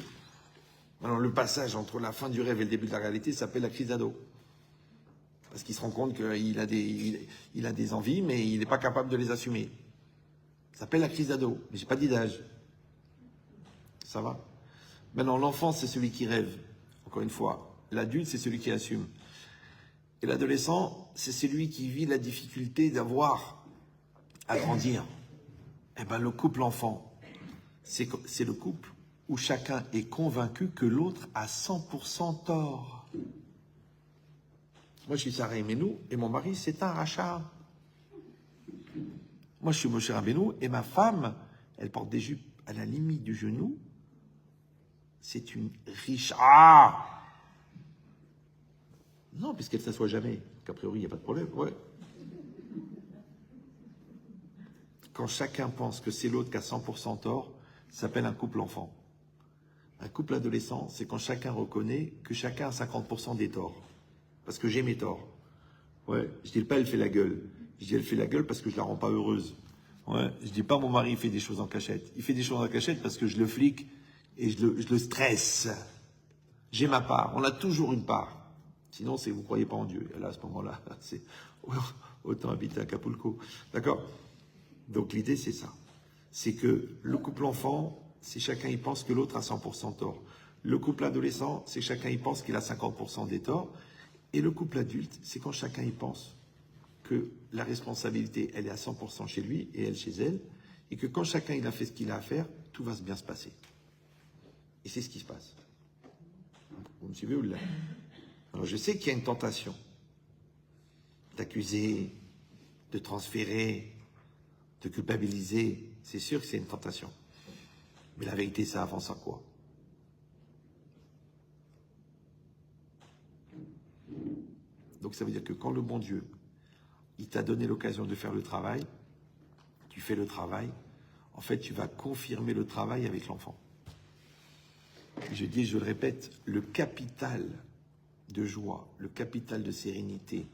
A: Alors, le passage entre la fin du rêve et le début de la réalité s'appelle la crise d'ado. Parce qu'il se rend compte qu'il a des envies, mais il n'est pas capable de les assumer. Ça s'appelle la crise d'ado. Mais je n'ai pas dit d'âge. Ça va? Maintenant, l'enfant, c'est celui qui rêve. Encore une fois, l'adulte, c'est celui qui assume. Et l'adolescent, c'est celui qui vit la difficulté d'avoir à grandir. Eh bien, le couple enfant, c'est le couple où chacun est convaincu que l'autre a 100% tort. Moi, je suis Sarah Menou et mon mari, c'est un rachat. Moi, je suis Moshe Rabbeinu et ma femme, elle porte des jupes à la limite du genou. C'est une riche. Ah! Non, puisqu'elle ne s'assoit jamais. Qu'a priori, il n'y a pas de problème. Ouais. Quand chacun pense que c'est l'autre qui a 100% tort, ça s'appelle un couple enfant. Un couple adolescent, c'est quand chacun reconnaît que chacun a 50% des torts. Parce que j'ai mes torts. Ouais. Je dis pas elle fait la gueule. Je dis elle fait la gueule parce que je la rends pas heureuse. Ouais. Je dis pas mon mari fait des choses en cachette. Il fait des choses en cachette parce que je le flique et je le stresse. J'ai ma part. On a toujours une part. Sinon, c'est vous croyez pas en Dieu. Et là, à ce moment-là, c'est autant habiter à Acapulco. D'accord? Donc l'idée, c'est ça. C'est que le couple enfant, c'est chacun y pense que l'autre a 100% tort. Le couple adolescent, c'est chacun y pense qu'il a 50% des torts. Et le couple adulte, c'est quand chacun y pense que la responsabilité, elle est à 100% chez lui et elle chez elle. Et que quand chacun il a fait ce qu'il a à faire, tout va bien se passer. Et c'est ce qui se passe. Vous me suivez ou là? Alors je sais qu'il y a une tentation d'accuser, de transférer, de culpabiliser. C'est sûr que c'est une tentation. Mais la vérité, ça avance à quoi? Donc ça veut dire que quand le bon Dieu, il t'a donné l'occasion de faire le travail, tu fais le travail, en fait tu vas confirmer le travail avec l'enfant. Je dis, je le répète, le capital de joie, le capital de sérénité,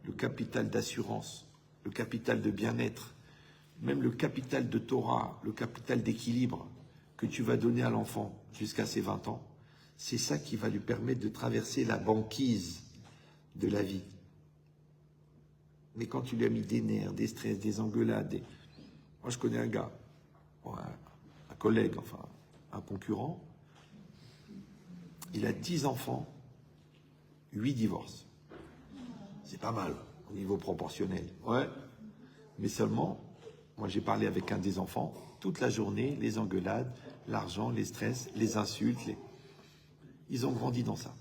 A: le capital d'assurance, le capital de bien-être même le capital de Torah, le capital d'équilibre que tu vas donner à l'enfant jusqu'à ses 20 ans, c'est ça qui va lui permettre de traverser la banquise de la vie. Mais quand tu lui as mis des nerfs, des stress, des engueulades, moi je connais un gars, un collègue, enfin un concurrent, il a 10 enfants, 8 divorces. C'est pas mal au niveau proportionnel. Ouais. Mais seulement, moi j'ai parlé avec un des enfants, toute la journée, les engueulades, l'argent, les stress, les insultes, ils ont grandi dans ça.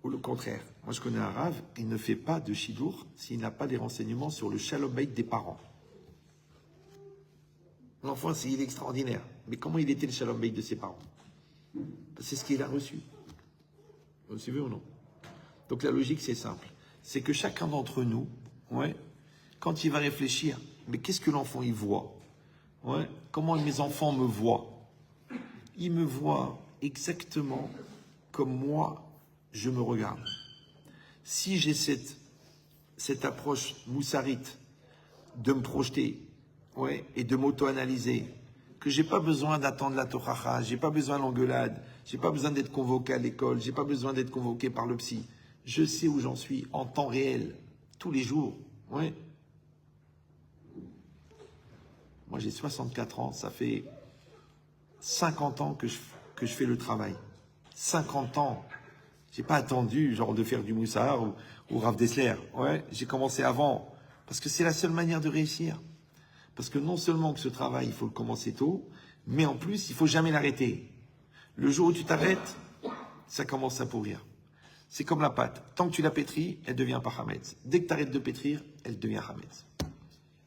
A: Ou le contraire, moi je connais un rave, il ne fait pas de shidour s'il n'a pas des renseignements sur le shalom bayit des parents. L'enfant, il est extraordinaire. Mais comment il était le shalom bayit de ses parents? C'est ce qu'il a reçu. Vous suivez ou non? Donc la logique, c'est simple. C'est que chacun d'entre nous, ouais, quand il va réfléchir, mais qu'est-ce que l'enfant il voit? Ouais, comment mes enfants me voient? Ils me voient exactement comme moi, je me regarde. Si j'ai cette approche moussarite de me projeter, ouais, et de m'auto-analyser, que j'ai pas besoin d'attendre la tochacha, j'ai pas besoin de l'engueulade, j'ai pas besoin d'être convoqué à l'école, j'ai pas besoin d'être convoqué par le psy. Je sais où j'en suis en temps réel, tous les jours. Ouais. Moi, j'ai 64 ans, ça fait 50 ans que je fais le travail. 50 ans. J'ai pas attendu, genre, de faire du Moussard ou Rav Dessler. Ouais, j'ai commencé avant. Parce que c'est la seule manière de réussir. Parce que non seulement que ce travail, il faut le commencer tôt, mais en plus, il faut jamais l'arrêter. Le jour où tu t'arrêtes, ça commence à pourrir. C'est comme la pâte. Tant que tu la pétris, elle devient pas hametz. Dès que tu arrêtes de pétrir, elle devient hametz.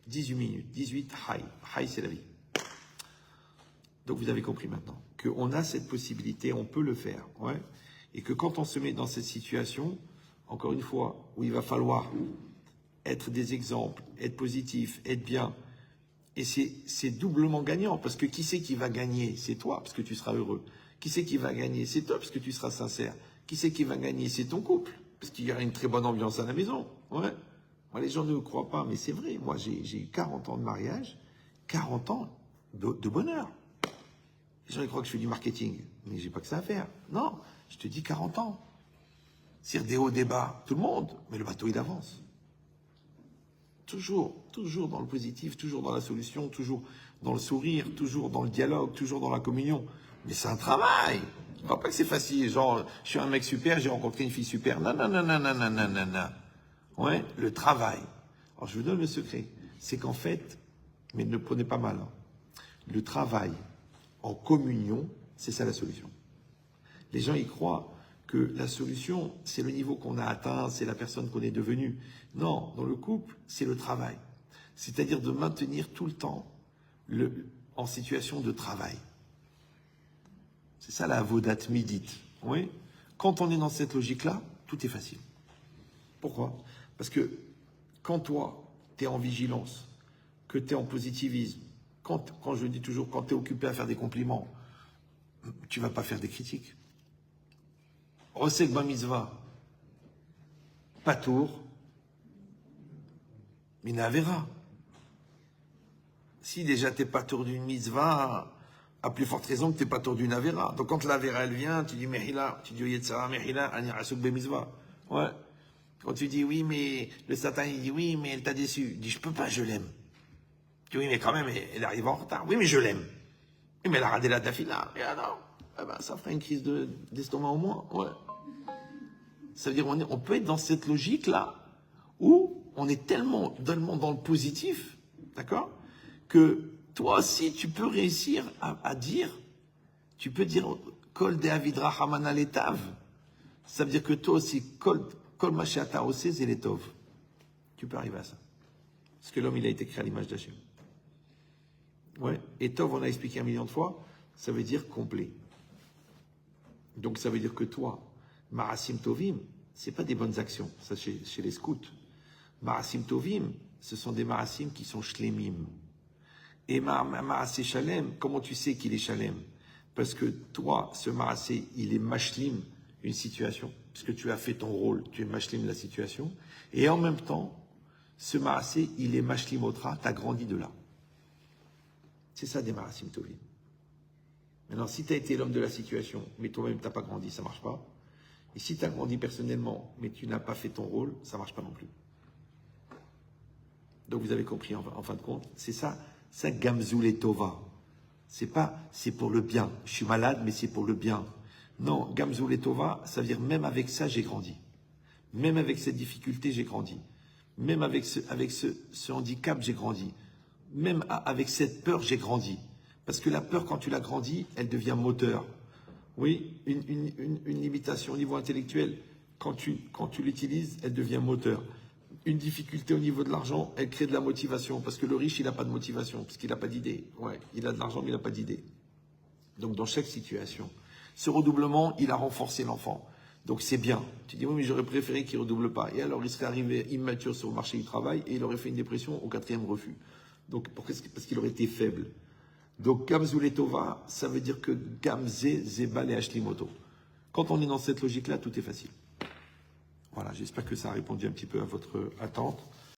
A: 18 minutes, 18, haï. Haï, c'est la vie. Donc vous avez compris maintenant qu'on a cette possibilité, on peut le faire. Ouais. Et que quand on se met dans cette situation, encore une fois, où il va falloir être des exemples, être positif, être bien, et c'est doublement gagnant, parce que qui c'est qui va gagner? C'est toi, parce que tu seras heureux. Qui c'est qui va gagner? C'est toi, parce que tu seras sincère. Qui c'est qui va gagner? C'est ton couple, parce qu'il y aura une très bonne ambiance à la maison. Ouais. Moi, les gens ne me croient pas, mais c'est vrai. Moi, j'ai eu 40 ans de mariage, 40 ans de bonheur. Les gens ils croient que je fais du marketing, mais j'ai pas que ça à faire. Non, je te dis 40 ans. C'est des hauts, des bas, tout le monde, mais le bateau il avance. Toujours dans le positif, toujours dans la solution, toujours dans le sourire, toujours dans le dialogue, toujours dans la communion. Mais c'est un travail. Je ne crois pas que c'est facile. Genre, je suis un mec super, j'ai rencontré une fille super. Non, non, non, non, non, non, non, non, non. Ouais, le travail. Alors, je vous donne le secret. C'est qu'en fait, mais ne le prenez pas mal, hein, le travail en communion, c'est ça la solution. Les gens y croient que la solution, c'est le niveau qu'on a atteint, c'est la personne qu'on est devenu. Non, dans le couple, c'est le travail. C'est-à-dire de maintenir tout le temps en situation de travail. C'est ça la avodat midit. Oui. Quand on est dans cette logique-là, tout est facile. Pourquoi? Parce que quand toi, tu es en vigilance, que tu es en positivisme, quand je dis toujours, quand tu es occupé à faire des compliments, tu ne vas pas faire des critiques. Osek ba mitzvah, patour, mina avera. Si déjà tu n'es patour d'une mitzvah, à plus forte raison que tu n'es patour d'une avera. Donc quand l'avera elle vient, tu dis mehila, tu dis yetzara mehila, ani asuk be mitzvah. Ouais. Quand tu dis oui, mais le Satan il dit oui, mais elle t'a déçu. Il dit je peux pas, je l'aime. Tu dis oui, mais quand même, elle arrive en retard. Oui, mais je l'aime. Oui, mais elle a raté la tafila. Et alors, eh ben, ça fera une crise d'estomac au moins. Ouais. Ça veut dire on peut être dans cette logique-là où on est tellement dans le positif, d'accord, que toi aussi tu peux réussir à dire, tu peux dire Kol de Avidra Hamana Letav. Ça veut dire que toi aussi, Kol Mashiata Osez et Letov. Tu peux arriver à ça. Parce que l'homme, il a été créé à l'image d'Hachem. Ouais. Et Tov, on a expliqué 1 million de fois, ça veut dire complet. Donc ça veut dire que toi, Marasim Tovim, c'est pas des bonnes actions, ça chez les scouts. Marasim Tovim, ce sont des Marasim qui sont shlemim. Et Marasé Shalem, comment tu sais qu'il est Shalem? Parce que toi, ce Marasé, il est mashlim une situation, puisque tu as fait ton rôle, tu es mashlim la situation, et en même temps, Ce Maasé, il est Mashlimotra, t'as grandi de là. C'est ça des Maasim Tovim. Maintenant, si tu as été l'homme de la situation, mais toi-même tu n'as pas grandi, ça ne marche pas. Et si tu as grandi personnellement, mais tu n'as pas fait ton rôle, ça ne marche pas non plus. Donc vous avez compris en fin de compte, c'est ça Gamzoul et Tova. C'est pas, c'est pour le bien. Je suis malade, mais c'est pour le bien. Non, Gamzoul et Tova, ça veut dire même avec ça, j'ai grandi. Même avec cette difficulté, j'ai grandi. Même avec ce handicap, j'ai grandi. Même avec cette peur, j'ai grandi. Parce que la peur, quand tu l'as grandie, elle devient moteur. Oui, une limitation au niveau intellectuel, quand tu l'utilises, elle devient moteur. Une difficulté au niveau de l'argent, elle crée de la motivation. Parce que le riche, il n'a pas de motivation, parce qu'il n'a pas d'idée. Ouais, il a de l'argent, mais il n'a pas d'idée. Donc, dans chaque situation, ce redoublement, il a renforcé l'enfant. Donc, c'est bien. Tu dis, oui, mais j'aurais préféré qu'il ne redouble pas. Et alors, il serait arrivé immature sur le marché du travail et il aurait fait une dépression au 4e refus. Donc, parce qu'il aurait été faible. Donc, Gamzoul et Tova, ça veut dire que Gamze, Zebal et Ashlimoto. Quand on est dans cette logique-là, tout est facile. Voilà, j'espère que ça a répondu un petit peu à votre attente.